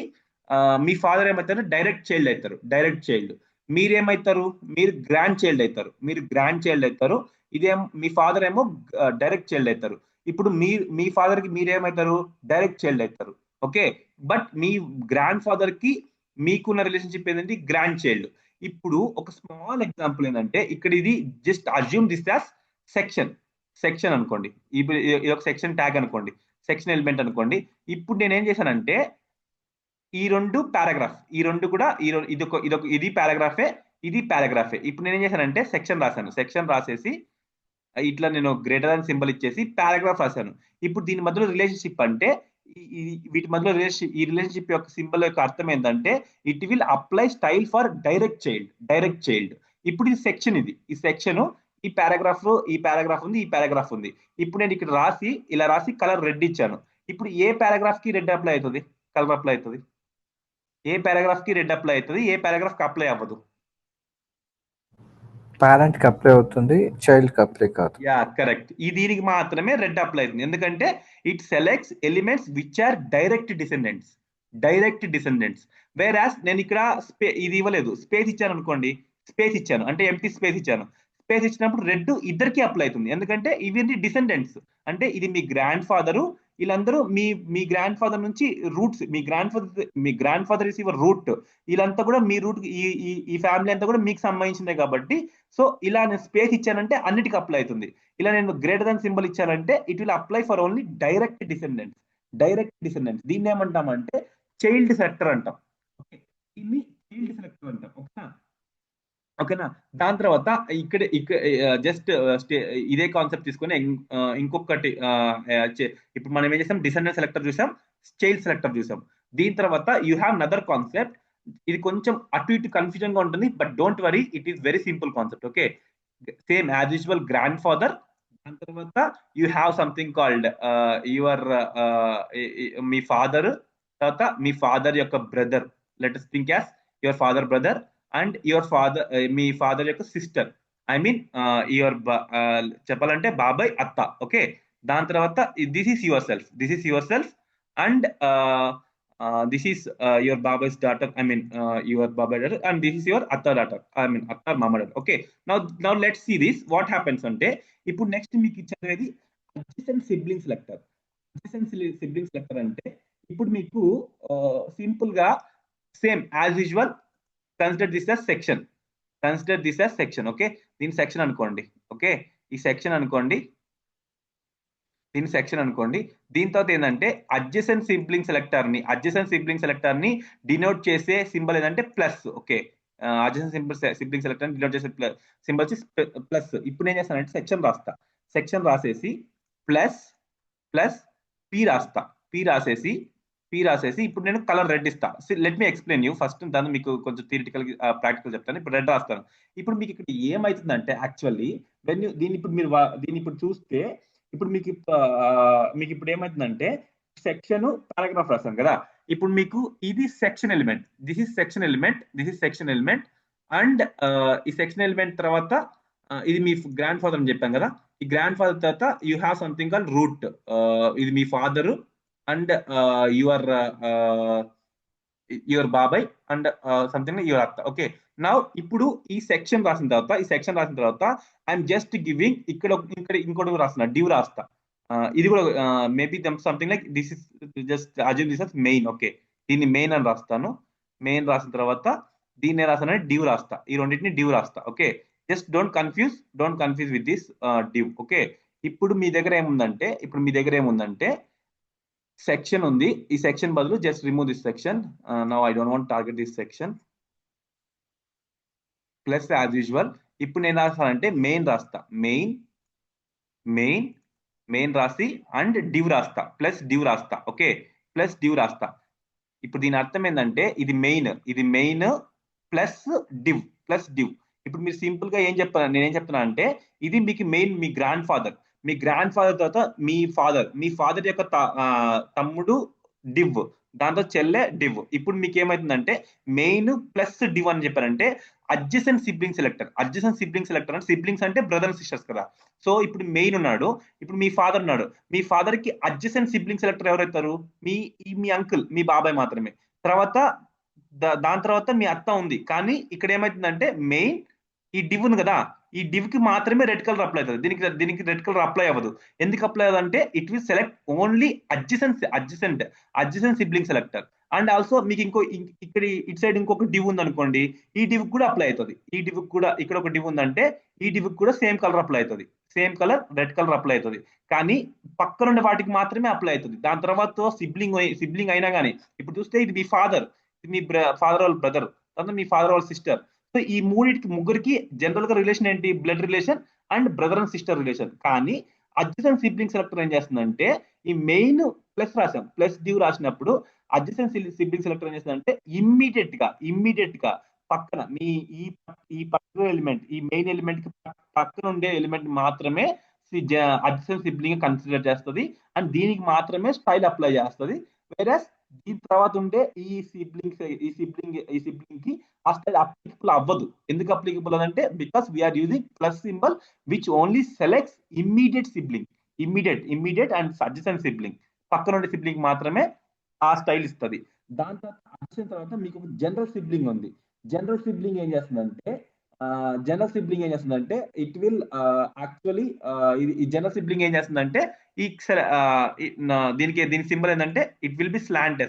[SPEAKER 1] మీ ఫాదర్ ఏమవుతారు? Direct child. మీరేమవుతారు? మీరు గ్రాండ్ చైల్డ్ అవుతారు. ఇదేం మీ ఫాదర్ ఏమో డైరెక్ట్ చైల్డ్ అవుతారు. ఇప్పుడు మీ ఫాదర్ కి మీరేమవుతారు? డైరెక్ట్ చైల్డ్ అవుతారు. ఓకే, బట్ మీ గ్రాండ్ ఫాదర్ కి మీకున్న రిలేషన్షిప్ ఏంటంటే గ్రాండ్ చైల్డ్. ఇప్పుడు ఒక స్మాల్ ఎగ్జాంపుల్ ఏంటంటే, ఇక్కడ ఇది just assume this as section అనుకోండి. ఇప్పుడు ఇది ఒక సెక్షన్ ట్యాగ్ అనుకోండి, సెక్షన్ ఎలిమెంట్ అనుకోండి. ఇప్పుడు నేనేం చేశానంటే, ఈ రెండు పారాగ్రాఫ్, ఈ రెండు కూడా ఇది పారాగ్రాఫే. ఇప్పుడు నేనేం చేశానంటే సెక్షన్ రాసేసి ఇట్లా నేను గ్రేటర్ దాన్ సింబల్ ఇచ్చేసి పారాగ్రాఫ్ రాశాను. ఇప్పుడు దీని మధ్యలో రిలేషన్షిప్ అంటే, వీటి మధ్యలో ఈ రిలేషన్షిప్ యొక్క సింబల్ యొక్క అర్థం ఏంటంటే, it will apply style for direct child. ఇప్పుడు ఈ సెక్షన్, ఈ పారాగ్రాఫ్ ఉంది. ఇప్పుడు నేను ఇక్కడ రాసి కలర్ రెడ్ ఇచ్చాను. ఇప్పుడు ఏ పారాగ్రాఫ్ కి రెడ్ అప్లై అవుతుంది? కలర్ అప్లై అవుతుంది. ఏ పారాగ్రాఫ్ కి రెడ్ అప్లై అవుతుంది? ఏ పారాగ్రాఫ్ కి అప్లై అవ్వదు?
[SPEAKER 4] పేరెంట్ కి అప్లై అవుతుంది, చైల్డ్ కి అప్లై కాదు.
[SPEAKER 1] Yeah, correct. ఈ దీనికి మాత్రమే రెడ్ అప్లై అవుతుంది. ఎందుకంటే it selects elements which are direct descendants. Whereas నేను ఇక్కడ ఇది ఇవ్వలేదు, స్పేస్ ఇచ్చాను అనుకోండి. అంటే ఎంటీ స్పేస్ ఇచ్చినప్పుడు రెడ్ ఇద్దరికి అప్లై అవుతుంది. ఎందుకంటే ఇవి డిసెండెంట్స్. అంటే ఇది మీ గ్రాండ్ ఫాదరు, వీళ్ళందరూ మీ గ్రాండ్ ఫాదర్ నుంచి రూట్స్. మీ grandfather is your root. వీళ్ళంతా కూడా మీ రూట్, ఈ ఫ్యామిలీ అంతా కూడా మీకు సంబంధించిందే కాబట్టి, సో ఇలా నేను స్పేస్ ఇచ్చానంటే అన్నిటికీ అప్లై అవుతుంది. ఇలా నేను గ్రేటర్ దాన్ సింబల్ ఇచ్చానంటే it will apply for only direct descendants. దీన్ని ఏమంటామంటే చైల్డ్ సెలెక్టర్ అంటాం. దీన్ని చైల్డ్ సెలెక్టర్ అంటాం. ఓకేనా? దాని తర్వాత ఇక్కడ జస్ట్ ఇదే కాన్సెప్ట్ తీసుకొని ఇంకొకటి, ఇప్పుడు మనం ఏం చేసాం? డిసెండెంట్ సెలెక్టర్ చూసాం, చైల్డ్ సెలెక్టర్ చూసాం. దీని తర్వాత యూ హ్యావ్ నదర్ కాన్సెప్ట్. ఇది కొంచెం అటు ఇటు కన్ఫ్యూజన్ గా ఉంటుంది, but don't worry, it is very simple concept. Okay, same as usual grand father. దాని తర్వాత you have something called me father. తర్వాత మీ ఫాదర్ యొక్క brother, let us think as your father brother and me father యొక్క sister. I mean చెప్పాలంటే బాబాయ్, అత్త. Okay, దాని తర్వాత this is your self and this is your baba's daughter. I mean your baba daughter, and this is your atta daughter. I mean atta mama daughter. Okay, now let's see this. What happens ante, ఇప్పుడు next మీకు ఇచ్చేది adjacent sibling selector. అంటే ఇప్పుడు మీకు simple గా same as usual consider this as section. Okay, దీని section అనుకోండి. Okay, ఈ సెక్షన్ అనుకోండి. దీని తర్వాత ఏంటంటే అడ్జసెంట్ సిబ్లింగ్ సెలెక్టర్ ని డినోట్ చేసే సింబల్ ఏంటంటే plus. Okay, adjacent sibling selector ని డినోట్ చేసే సింబల్ ప్లస్. ఇప్పుడు ఏం చేస్తానంటే సెక్షన్ రాసేసి ప్లస్ పి రాసేసి ఇప్పుడు నేను కలర్ రెడ్ ఇస్తా. Let me explain you first. దాన్ని మీకు కొంచెం థియరిటికల్ ప్రాక్టికల్ చెప్తాను. ఇప్పుడు రెడ్ రాస్తాను. ఇప్పుడు మీకు ఇక్కడ ఏమైతుందంటే యాక్చువల్లీ దీన్ని ఇప్పుడు చూస్తే, ఇప్పుడు మీకు ఇప్పుడు ఏమైతుందంటే సెక్షన్ పారాగ్రాఫ్ రాస్తాను కదా. ఇప్పుడు మీకు ఇది section element, this is section element, this is section element. And ఈ సెక్షన్ ఎలిమెంట్ తర్వాత ఇది మీ గ్రాండ్ ఫాదర్ అని చెప్పాం కదా, ఈ గ్రాండ్ ఫాదర్ తర్వాత you have something call root, ఇది మీ ఫాదరు అండ్ యువర్ యువర్ బాబాయ్ అండ్ సంథింగ్ యువర్ అత్త. ఓకే, నా ఇప్పుడు ఈ సెక్షన్ రాసిన తర్వాత ఐఎమ్ జస్ట్ గివింగ్ ఇక్కడ ఇంకోటి రాస్తున్నా, డివ్ రాస్తా. ఇది కూడా maybe something like this is just assume this main. Okay, దీన్ని మెయిన్ అని రాస్తాను. మెయిన్ రాసిన తర్వాత దీన్ని రాస్తానని డివ్ రాస్తా, ఈ రెండింటిని డివ్ రాస్తా. Okay, just don't confuse with this div. Okay, ఇప్పుడు మీ దగ్గర ఏముందంటే సెక్షన్ ఉంది. ఈ సెక్షన్ బదులు just remove this section. Now I don't want target this section. Plus as usual ఇప్పుడు నేను రాస్తానంటే మెయిన్ రాస్తా, మెయిన్ రాసి అండ్ డివ్ రాస్తా, ప్లస్ డివ్ రాస్తా. ఓకే, ప్లస్ డివ్ రాస్తా. ఇప్పుడు దీని అర్థం ఏంటంటే ఇది మెయిన్ ప్లస్ డివ్. ఇప్పుడు మీరు సింపుల్ గా నేనేం చెప్తున్నా అంటే ఇది మీకు మెయిన్ మీ గ్రాండ్ ఫాదర్ తర్వాత మీ ఫాదర్ యొక్క తమ్ముడు డివ్, దాంతో చెల్లె డివ్. ఇప్పుడు మీకు ఏమైతుందంటే మెయిన్ ప్లస్ డివ్ అని చెప్పారంటే అడ్జసెంట్ సిబ్లింగ్ సెలెక్టర్ అంటే సిబ్లింగ్స్ అంటే బ్రదర్ అండ్ సిస్టర్స్ కదా. సో ఇప్పుడు మెయిన్ ఉన్నాడు, ఇప్పుడు మీ ఫాదర్ ఉన్నాడు, మీ ఫాదర్ కి అడ్జసెంట్ సిబ్లింగ్ సెలెక్టర్ ఎవరైతారు? మీ అంకుల్, మీ బాబాయ్ మాత్రమే. తర్వాత దాని తర్వాత మీ అత్త ఉంది. కానీ ఇక్కడ ఏమైతుందంటే మెయిన్ ఈ డివ్ ఉంది కదా, ఈ డివ్ కి మాత్రమే రెడ్ కలర్ అప్లై అవుతుంది, దీనికి రెడ్ కలర్ అప్లై అవ్వదు. ఎందుకు అప్లై అవ్వదు అంటే it will select only adjacent sibling selector. And also మీకు ఇక్కడ ఇటు సైడ్ ఇంకొక డివ్ ఉంది అనుకోండి, ఈ డివ్ కూడా అప్లై అవుతుంది. ఈ డివ్ కూడా ఇక్కడ ఒక డివ్ ఉందంటే ఈ డివ్ కూడా సేమ్ కలర్ అప్లై అవుతుంది, same colour red colour apply అవుతుంది. కానీ పక్కనుండే వాటికి మాత్రమే అప్లై అవుతుంది. దాని తర్వాత సిబ్లింగ్ అయినా కానీ ఇప్పుడు చూస్తే ఇది మీ ఫాదర్, ఇది మీ ఫాదర్ వాళ్ళ బ్రదర్, తర్వాత మీ ఫాదర్ వాళ్ళ సిస్టర్. సో ఈ ముగ్గురికి జనరల్ గా రిలేషన్ ఏంటి? Blood relation and brother and sister relation. కానీ అడ్జసెంట్ సిబ్లింగ్ సెలెక్టర్ ఏం చేస్తుందంటే ఈ మెయిన్ ప్లస్ డివ్ రాసినప్పుడు అడ్జసెంట్ సిబ్లింగ్ సెలెక్టర్ ఏం చేస్తుందంటే ఇమ్మీడియట్ గా పక్కన మీ ఈ పర్టికులర్ ఎలిమెంట్, ఈ మెయిన్ ఎలిమెంట్ కి పక్కన ఉండే ఎలిమెంట్ మాత్రమే అడ్జసెంట్ సిబ్లింగ్ కన్సిడర్ చేస్తుంది అండ్ దీనికి మాత్రమే స్టైల్ అప్లై చేస్తుంది. వేరస్ దీని తర్వాత ఉండే ఈ సిబ్లింగ్ కి ఆ స్టైల్ అప్లికబుల్ అవ్వదు. ఎందుకు అప్లికబుల్ అంటే because we are using plus symbol which only selects immediate and adjacent sibling, పక్కన ఉండే సిబ్లింగ్ మాత్రమే ఆ స్టైల్ ఇస్తుంది. దాని తర్వాత మీకు జనరల్ సిబ్లింగ్ ఉంది. జనరల్ సిబ్లింగ్ ఏం చేస్తుందంటే ఇట్ విల్ యాక్చువల్లీ ఈ జనరల్ సిబ్లింగ్ ఏం చేస్తుందంటే దీని సింబల్ ఏంటంటే it will be slant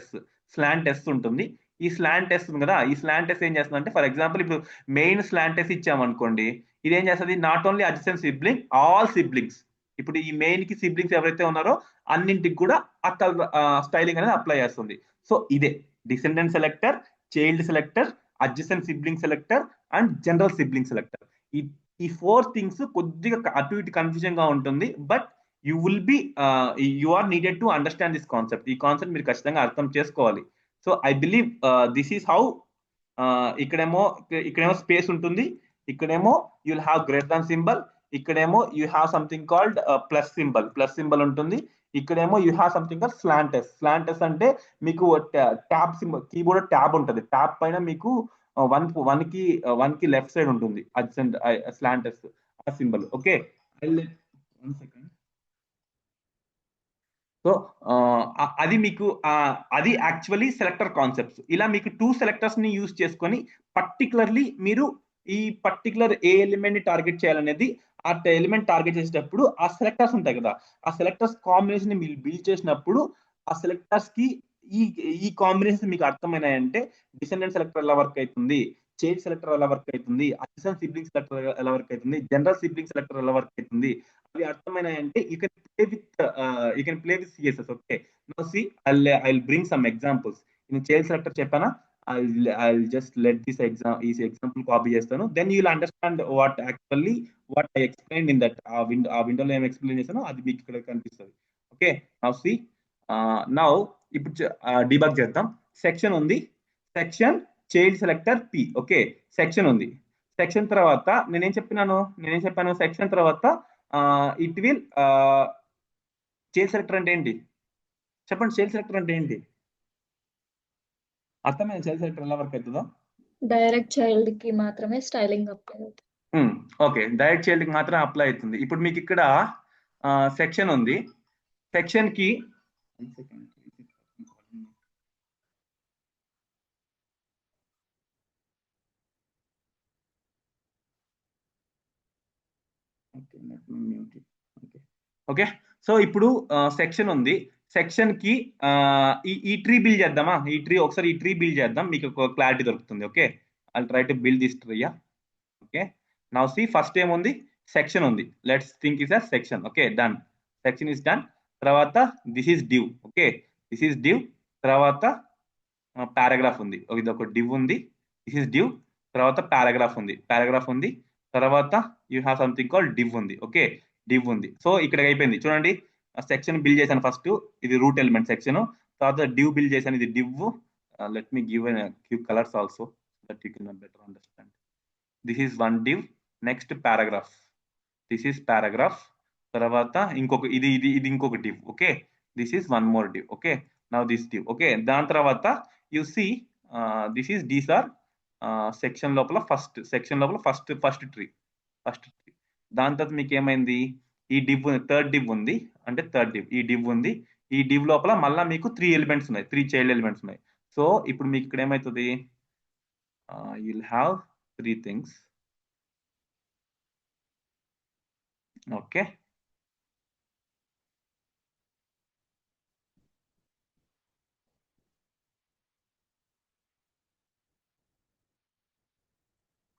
[SPEAKER 1] S ఉంటుంది. ఈ స్లాంట్ ఎస్ ఉంది కదా, ఈ స్లాంట్ ఎస్ ఏం చేస్తుందంటే ఫర్ ఎగ్జాంపుల్ ఇప్పుడు మెయిన్ స్లాంట్ ఎస్ ఇచ్చామనుకోండి, ఇది ఏం చేస్తుంది not only adjacent sibling, all siblings. ఇప్పుడు ఈ మెయిన్ కి సిబ్లింగ్స్ ఎవరైతే ఉన్నారో అన్నింటికి కూడా ఆ స్టైలింగ్ అనేది అప్లై చేస్తుంది. సో ఇదే descendant selector, child selector, adjacent sibling selector and general sibling selector. ఈ 4 థింగ్స్ కొద్దిగా అటు ఇటు కన్ఫ్యూజన్ గా ఉంటుంది. But you are needed to understand this concept. ఈ కాన్సెప్ట్ మీరు ఖచ్చితంగా అర్థం చేసుకోవాలి. So I believe this is how. ఇక్కడేమో స్పేస్ ఉంటుంది, ఇక్కడేమో you will have greater than symbol, ఇక్కడేమో you have something called plus symbol ఉంటుంది, ఇక్కడేమో you have something called slant S అంటే మీకు ట్యాబ్ సింబల్, కీబోర్డ్ ట్యాబ్ ఉంటుంది, ట్యాబ్ పైన మీకు వన్ కి లెఫ్ట్ సైడ్ ఉంటుంది స్లాంట్ ఎస్ ఆ symbol. Okay, one second. So అది మీకు అది యాక్చువల్లీ సెలెక్టర్ కాన్సెప్ట్స్. ఇలా మీకు 2 సెలెక్టర్స్ ని యూజ్ చేసుకొని పర్టికులర్లీ మీరు ఈ పర్టికులర్ ఏ ఎలిమెంట్ ని టార్గెట్ చేయాలనేది ఆ ఎలిమెంట్ టార్గెట్ చేసేటప్పుడు ఆ సెలెక్టర్స్ ఉంటాయి కదా, ఆ సెలెక్టర్స్ కాంబినేషన్ ని మీరు బిల్డ్ చేసినప్పుడు ఆ సెలెక్టర్స్ కి ఈ కాంబినేషన్ మీకు అర్థమైనాయంటే డిసెండెంట్ సెలెక్టర్ ఎలా వర్క్ అవుతుంది, చైల్డ్ సెలెక్టర్ ఎలా వర్క్ అవుతుంది, అడ్జసెంట్ సిబ్లింగ్ సెలెక్టర్ ఎలా వర్క్ అవుతుంది, జనరల్ సిబ్లింగ్ సెలెక్టర్ ఎలా వర్క్ అవుతుంది, అవి అర్థమైనాయంటే you can play with CSS. Okay, now see I bring some examples. నేను చైల్డ్ సెలెక్టర్ చెప్పానా, I'll just let this example copy చేస్తాను. Then you will understand what I explained in that విండోలో ఏం explain చేశానో అది మీకు ఇక్కడ కనిపిస్తుంది. ఓకే, నౌ సీ నౌ ఇప్పుడు డిబగ్ చేద్దాం. సెక్షన్ ఉంది, section child selector P. Okay, section ఉంది. సెక్షన్ తర్వాత నేనేం చెప్పాను సెక్షన్ తర్వాత ఇట్ విల్ చైల్డ్ సెలెక్టర్ అంటే ఏంటి చెప్పండి, చైల్డ్ సెలెక్టర్ అంటే ఏంటి? అర్థమైంది చైల్డ్ సెలెక్టర్ ఎలా వర్క్ అవుతుందో?
[SPEAKER 2] డైరెక్ట్ చైల్డ్ కి మాత్రమే స్టైలింగ్ అప్లై అవుతుంది.
[SPEAKER 1] ఓకే, డైరెక్ట్ చైల్డ్కి మాత్రం అప్లై అవుతుంది. ఇప్పుడు మీకు ఇక్కడ సెక్షన్ ఉంది. సెక్షన్ కి ఓకే, సో ఇప్పుడు సెక్షన్ ఉంది. సెక్షన్ కి ఈ ట్రీ బిల్డ్ చేద్దామా? ఒకసారి ఈ ట్రీ బిల్డ్ చేద్దాం, మీకు ఒక క్లారిటీ దొరుకుతుంది. Okay, I try to build this tree. Okay, now see first ఏముంది? సెక్షన్ ఉంది. Let's think is a section. Okay, done. Section is done. తర్వాత this is div. Okay, this is div. తర్వాత paragraph ఉంది. ఇది ఒక div ఉంది. This is div. తర్వాత paragraph ఉంది. తర్వాత you have something call div ఉంది. ఓకే, డివ్ ఉంది. సో ఇక్కడ అయిపోయింది చూడండి. సెక్షన్ బిల్డ్ చేశాను ఫస్ట్, ఇది రూట్ ఎలిమెంట్ సెక్షన్. తర్వాత డివ్ బిల్డ్ చేశాను, ఇది div. Let me give colours also that you can better understand. This is one div. Next paragraph. This is paragraph. తర్వాత ఇంకొక ఇది ఇంకొక div. Okay, this is one more div. Okay, now this div. Okay, దాని తర్వాత you see these are section లోపల first tree. దాని తర్వాత మీకు ఏమైంది? ఈ డివ్ థర్డ్ డివ్ ఉంది, అంటే థర్డ్ డివ్. ఈ డివ్ ఉంది. ఈ డివ్ లోపల మళ్ళీ మీకు 3 ఎలిమెంట్స్ ఉన్నాయి, 3 చైల్డ్ ఎలిమెంట్స్ ఉన్నాయి. సో ఇప్పుడు మీకు ఇక్కడ ఏమవుతుంది? you'll have 3 things. Okay,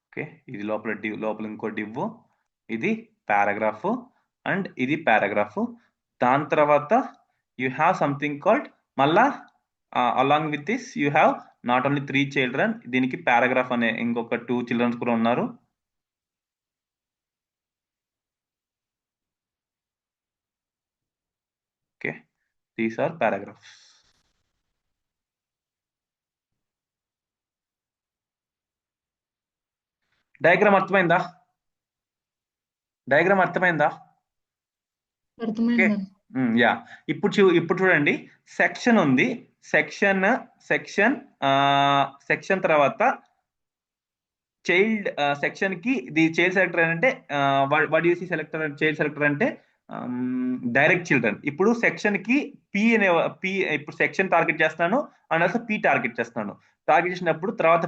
[SPEAKER 1] okay, ఇది లోపల ఇంకో డివ్, ఇది పారాగ్రాఫ్ అండ్ ఇది పారాగ్రాఫ్. దాని తర్వాత యూ హ్యావ్ సంథింగ్ కాల్డ్ మళ్ళా along with this you have not only 3 children, దీనికి పారాగ్రాఫ్ అనే ఇంకొక 2 చిల్డ్రన్స్ కూడా ఉన్నారు. Okay, these are paragraphs. Diagram అర్థమైందా?
[SPEAKER 2] అర్థమైందండి.
[SPEAKER 1] యా, ఇప్పుడు చూడండి. సెక్షన్ ఉంది. సెక్షన్ తర్వాత చైల్డ్ సెక్షన్ కి ది చైల్డ్ సెలెక్టర్ అంటే what you see selector child selector అంటే డైరెక్ట్ చిల్డ్రన్. ఇప్పుడు సెక్షన్ కి ఇప్పుడు సెక్షన్ టార్గెట్ చేస్తున్నాను అండ్ ఆల్సో పి టార్గెట్ చేస్తున్నాను. టార్గెట్ చేసినప్పుడు తర్వాత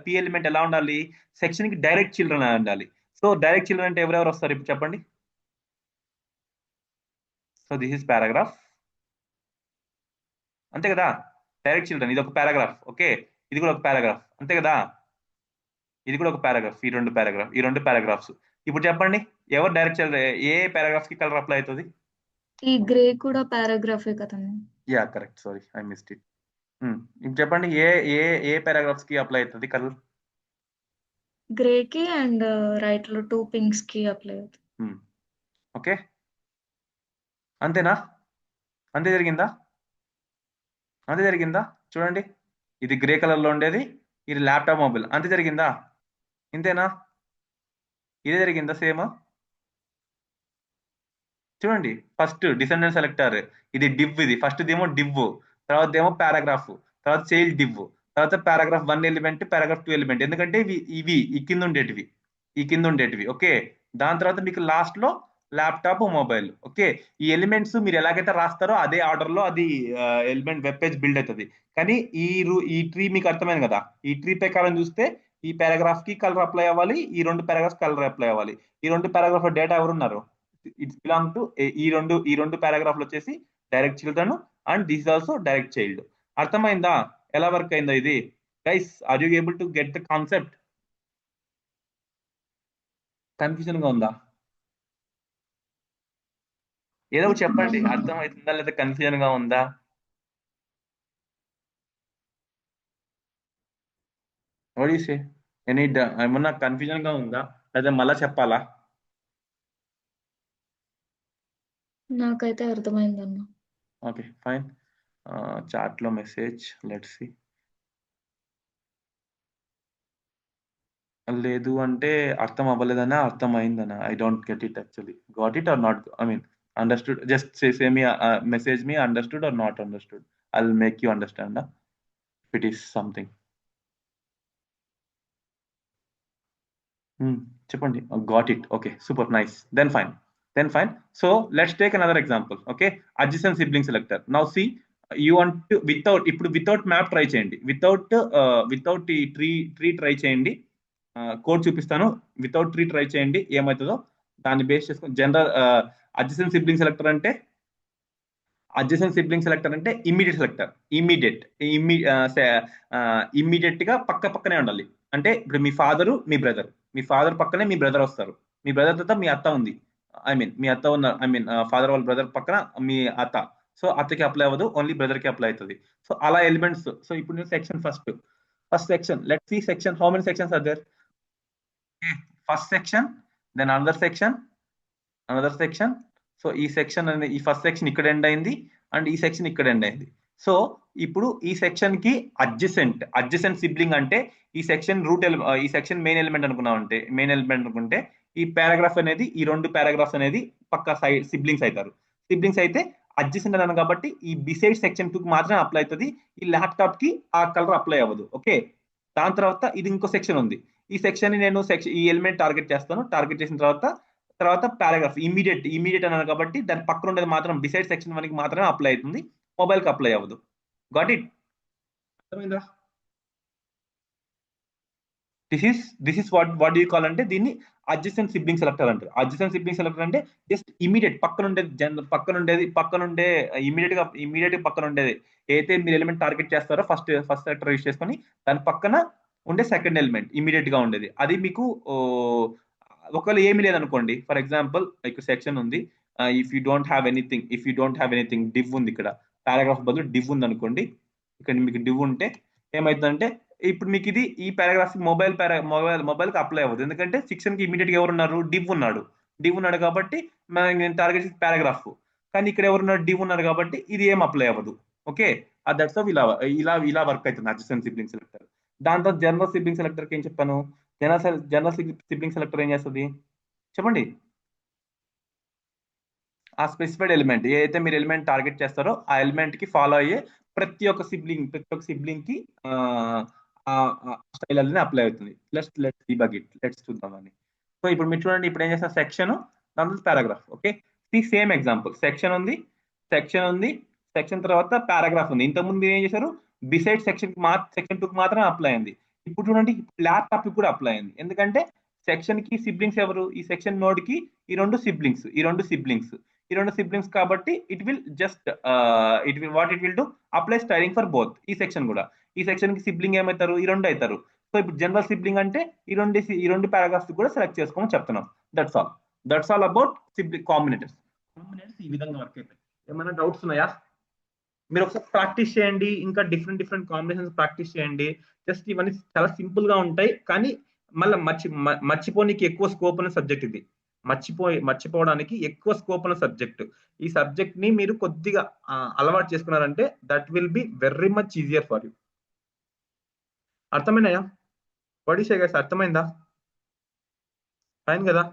[SPEAKER 1] పి ఎలిమెంట్ ఎలా ఉండాలి? సెక్షన్ కి డైరెక్ట్ చిల్డ్రన్ ఉండాలి. సో డైరెక్ట్ చిల్డ్రన్ అంటే ఎవరెవరు వస్తారు ఇప్పుడు చెప్పండి. సో దిస్ ఇస్ పారాగ్రాఫ్, అంతే కదా? డైరెక్ట్ చిల్డ్రన్, ఇది ఒక పారాగ్రాఫ్. ఓకే, ఇది కూడా ఒక పారాగ్రాఫ్, అంతే కదా? ఇది కూడా ఒక పారాగ్రాఫ్. ఈ రెండు పారాగ్రాఫ్స్. ఇప్పుడు చెప్పండి, ఎవరు డైరెక్ట్ చిల్డ్రన్? ఏ పారాగ్రాఫ్ కి కలర్ అప్లై అవుతుంది?
[SPEAKER 2] ఈ గ్రే కూడా పారాగ్రాఫే కదండి.
[SPEAKER 1] Yeah, correct. Sorry, I missed it. ఇప్పుడు చెప్పండి, ఏ పారాగ్రాఫ్స్ కి అప్లై అవుతుంది కలర్?
[SPEAKER 2] గ్రే కి అండ్ రైట్ లో 2 పింక్స్ కి అప్లై అవుతుంది.
[SPEAKER 1] ఓకే, అంతేనా? అంతే జరిగిందా? చూడండి, ఇది గ్రే కలర్ లో ఉండేది, ఇది ల్యాప్టాప్ మొబైల్. అంతే జరిగిందా? ఇంతేనా? ఇదే జరిగిందా? సేమ్. చూడండి, ఫస్ట్ డిసెండెంట్ సెలెక్టర్, ఇది డివ్. ఇది ఫస్ట్ ఏమో డివ్, తర్వాత ఏమో పారాగ్రాఫ్, తర్వాత చైల్డ్ డివ్, తర్వాత పారాగ్రాఫ్ 1 ఎలిమెంట్, పారాగ్రాఫ్ 2 ఎలిమెంట్. ఎందుకంటే ఇవి ఈ కింద ఉండేటివి. ఓకే, దాని తర్వాత మీకు లాస్ట్ లో ల్యాప్టాప్ మొబైల్. ఓకే, ఈ ఎలిమెంట్స్ మీరు ఎలాగైతే రాస్తారో అదే ఆర్డర్ లో అది ఎలిమెంట్ వెబ్ పేజ్ బిల్డ్ అవుతుంది. కానీ ఈ ట్రీ మీకు అర్థమైంది కదా? ఈ ట్రీ ప్రకారం చూస్తే ఈ పారాగ్రాఫ్ కి కలర్ అప్లై అవ్వాలి, ఈ 2 పారాగ్రాఫ్ కలర్ అప్లై అవ్వాలి. ఈ 2 పారాగ్రాఫ్ లో డేటా ఎవరున్నారు? ఇట్స్ బిలాంగ్ టు ఈ రెండు పారాగ్రాఫ్లు వచ్చేసి direct children and this is also direct child. అర్థమైందా ఎలా వర్క్ అయిందో ఇది? Guys, are you able to get the concept? Confusion గా ఉందా? ఏదో ఒకటి చెప్పండి, అర్థమవుతుందా లేదా కన్ఫ్యూజన్ గా ఉందా? What you say? ఏమన్నా కన్ఫ్యూజన్ గా ఉందా లేదా మళ్ళా చెప్పాలా?
[SPEAKER 2] నాకైతే అర్థమైందన్న.
[SPEAKER 1] Okay, fine. చాట్ లో మెసేజ్, లెట్స్ సి. లేదు అంటే అర్థం అవ్వలేదనా అర్థం అయిందనా? I don't get it actually. Got it or not? I mean understood. Just say me message me understood or not understood. I will make you understand. It is something. చెప్పండి. Got it. Okay, super nice. Then fine. So let's take another example. Okay, adjacent sibling selector. Now see you want to without map try చేయండి, without ఈ tree try చేయండి. Code చూపిస్తాను. Without tree try చేయండి, ఏమవుతుందో దాన్ని base చేసుకొని general adjacent sibling selector అంటే immediate selector. Immediate గా పక్కనే ఉండాలి. అంటే ఇప్పుడు మీ ఫాదర్ పక్కనే మీ బ్రదర్ వస్తారు. మీ బ్రదర్ తర్వాత మీ అత్త ఉంది. మీ అత్త ఉన్న ఫాదర్ వాళ్ళ బ్రదర్ పక్కన మీ అత్త. సో అత్తకి అప్లై అవ్వదు, ఓన్లీ బ్రదర్ కి అప్లై అవుతుంది. సో అలా ఎలిమెంట్స్. సో ఇప్పుడు section first section. Let see section. How many sections are there? First section, then another section. So ఈ సెక్షన్ అనేది, ఈ ఫస్ట్ సెక్షన్ ఇక్కడ ఎండ్ అయింది అండ్ ఈ సెక్షన్ ఇక్కడ ఎండ్ అయింది. సో ఇప్పుడు ఈ సెక్షన్ కి అడ్జసెంట్ సిబ్లింగ్ అంటే ఈ సెక్షన్ ఈ సెక్షన్ మెయిన్ ఎలిమెంట్ అనుకుంటే ఈ పారాగ్రాఫ్ అనేది, ఈ 2 పారాగ్రాఫ్స్ అనేది పక్క సైడ్ సిబ్లింగ్స్ అవుతారు. సిబ్లింగ్స్ అయితే అడ్జసెంట్ అన్నాను కాబట్టి ఈ బిసైడ్ సెక్షన్ 2 కి మాత్రమే అప్లై అవుతుంది. ఈ ల్యాప్టాప్ కి ఆ కలర్ అప్లై అవ్వదు. ఓకే, దాని తర్వాత ఇది ఇంకో సెక్షన్ ఉంది. ఈ సెక్షన్ ని నేను ఈ ఎలిమెంట్ టార్గెట్ చేస్తాను. టార్గెట్ చేసిన తర్వాత పారాగ్రాఫ్ ఇమీడియట్ అన్నాను కాబట్టి దాని పక్కన ఉండేది మాత్రం డిసైడ్ సెక్షన్ 1 కి మాత్రమే అప్లై అవుతుంది, మొబైల్ కి అప్లై అవ్వదు. Got it? అర్థమైందా? This is what you call అంటే దీన్ని అడ్జసెంట్ సిబ్లింగ్ సెలెక్టర్ అంటారు. అడ్జసెంట్ సిబ్లింగ్ సెలెక్టర్ అంటే జస్ట్ ఇమీడియట్ ఇమీడియట్ గా పక్కన ఉండేది ఏదైతే మీరు ఎలిమెంట్ టార్గెట్ చేస్తారో ఫస్ట్ సెలెక్టర్ యూజ్ చేసుకొని దాని పక్కన ఉండే సెకండ్ ఎలిమెంట్ ఇమీడియట్ గా ఉండేది. అది మీకు ఒకవేళ ఏమి లేదనుకోండి, ఫర్ ఎగ్జాంపుల్ ఇక్కడ సెక్షన్ ఉంది, if you don't have anything div ఉంది. ఇక్కడ పారాగ్రాఫ్ బదులు డివ్ ఉంది అనుకోండి. ఇక్కడ మీకు డివ్ ఉంటే ఏమైతుందంటే ఇప్పుడు మీకు ఇది ఈ పారాగ్రాఫ్ మొబైల్ కి అప్లై అవ్వదు. ఎందుకంటే సెక్షన్ కి ఇమీడియట్ గా ఎవరున్నారు? డివ్ ఉన్నాడు కాబట్టి నేను టార్గెట్ చేసి పారాగ్రాఫ్. కానీ ఇక్కడ ఎవరున్నారు? డివ్ ఉన్నారు కాబట్టి ఇది ఏం అప్లై అవ్వదు. ఓకే, దట్స్ ఇలా వర్క్ అవుతుంది అడ్జసెంట్ సిబ్లింగ్ సెలెక్టర్. దాంతో జనరల్ సిబ్లింగ్ సెలెక్టర్ కి ఏం చెప్పాను? జనరల్ సిబ్లింగ్ సెలెక్టర్ ఏం చేస్తుంది చెప్పండి? ఆ స్పెసిఫైడ్ ఎలిమెంట్ ఏదైతే మీరు ఎలిమెంట్ టార్గెట్ చేస్తారో ఆ ఎలిమెంట్ కి ఫాలో అయ్యే ప్రతి ఒక్క సిబ్లింగ్ కి స్టైల్ అనేది అప్లై అవుతుంది. లెట్స్ చూద్దామని. సో ఇప్పుడు మీరు చూడండి, ఇప్పుడు ఏం చేస్తారు? సెక్షన్, దాంట్లో paragraph. Okay, same example. Section ఉంది, సెక్షన్ తర్వాత పారాగ్రాఫ్ ఉంది. ఇంతకుముందు మీరు ఏం చేశారు? బిసైడ్ సెక్షన్ 2 కి మాత్రం అప్లై అయింది. ఇప్పుడు చూడండి, ల్యాప్టాప్ కి కూడా అప్లై అయింది. ఎందుకంటే సెక్షన్ కి సిబ్లింగ్స్ ఎవరు? ఈ సెక్షన్ నోడ్ కి ఈ రెండు సిబ్లింగ్స్ కాబట్టి it will do apply styling for both. ఈ సెక్షన్ కి సిబ్లింగ్ ఏమవుతారు? ఈ 2 అవుతారు. సో ఇప్పుడు జనరల్ సిబ్లింగ్ అంటే ఈ రెండు పారాగ్రాఫ్స్ కూడా సెలెక్ట్ చేసుకోమని చెప్తున్నాం. That's all about sibling combinators. ఈ విధంగా వర్క్ అవుతాయి. ఏమైనా డౌట్స్ ఉన్నాయా? మీరు ఒకసారి ప్రాక్టీస్ చేయండి, ఇంకా డిఫరెంట్ కాంబినేషన్స్ ప్రాక్టీస్ చేయండి. జస్ట్ ఇవన్నీ చాలా సింపుల్ గా ఉంటాయి, కానీ మళ్ళీ మర్చిపోనికి ఎక్కువ స్కోప్ ఉన్న సబ్జెక్ట్ ఇది. మర్చిపోవడానికి ఎక్కువ స్కోప్ ఉన్న సబ్జెక్ట్. ఈ సబ్జెక్ట్ ని మీరు కొద్దిగా అలవాటు చేసుకున్నారంటే that will be very much easier for you. అర్థమైనాయా? What you say guys? అర్థమైందా? ఫైన్ కదా?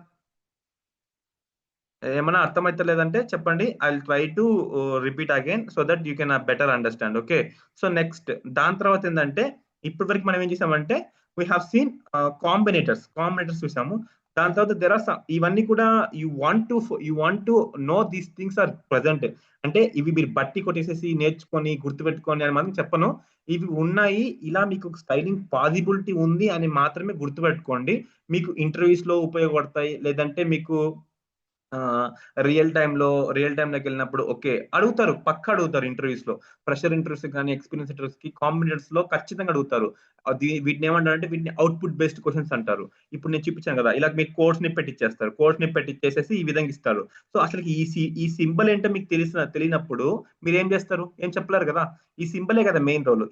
[SPEAKER 1] ఏమైనా అర్థమైతలేదంటే చెప్పండి. I will try to repeat again so that you can better understand. Okay, so next దాని తర్వాత ఏంటంటే ఇప్పటి వరకు మనం ఏం చేసామంటే వీ హ్యావ్ సీన్ కాంబినేటర్స్ చూసాము. దాని తర్వాత ఇవన్నీ కూడా you want to know these things are present. అంటే ఇవి మీరు బట్టి కొట్టేసేసి నేర్చుకొని గుర్తుపెట్టుకొని అని మాత్రం చెప్పను. ఇవి ఉన్నాయి, ఇలా మీకు స్టైలింగ్ పాసిబిలిటీ ఉంది అని మాత్రమే గుర్తుపెట్టుకోండి. మీకు ఇంటర్వ్యూస్ లో ఉపయోగపడతాయి, లేదంటే మీకు రియల్ టైంలోకి వెళ్ళినప్పుడు ఓకే అడుగుతారు, పక్క అడుగుతారు. ఇంటర్వ్యూస్ లో, ఫ్రెషర్ ఇంటర్వ్యూస్ కానీ ఎక్స్పీరియన్స్ ఇంటర్వ్యూస్ కి కాంబినేటర్స్ లో ఖచ్చితంగా అడుగుతారు. వీటిని ఏమంటారంటే వీటిని అవుట్పుట్ బేస్డ్ క్వశ్చన్స్ అంటారు. ఇప్పుడు నేను చూపించాను కదా, ఇలా మీకు కోడ్స్ ని పెట్టించేసేసి ఈ విధంగా ఇస్తారు. సో అసలు ఈ సింబల్ ఏంటో మీకు తెలియనప్పుడు మీరు ఏం చేస్తారు? ఏం చెప్పలేరు కదా. ఈ సింబలే కదా మెయిన్ రోల్.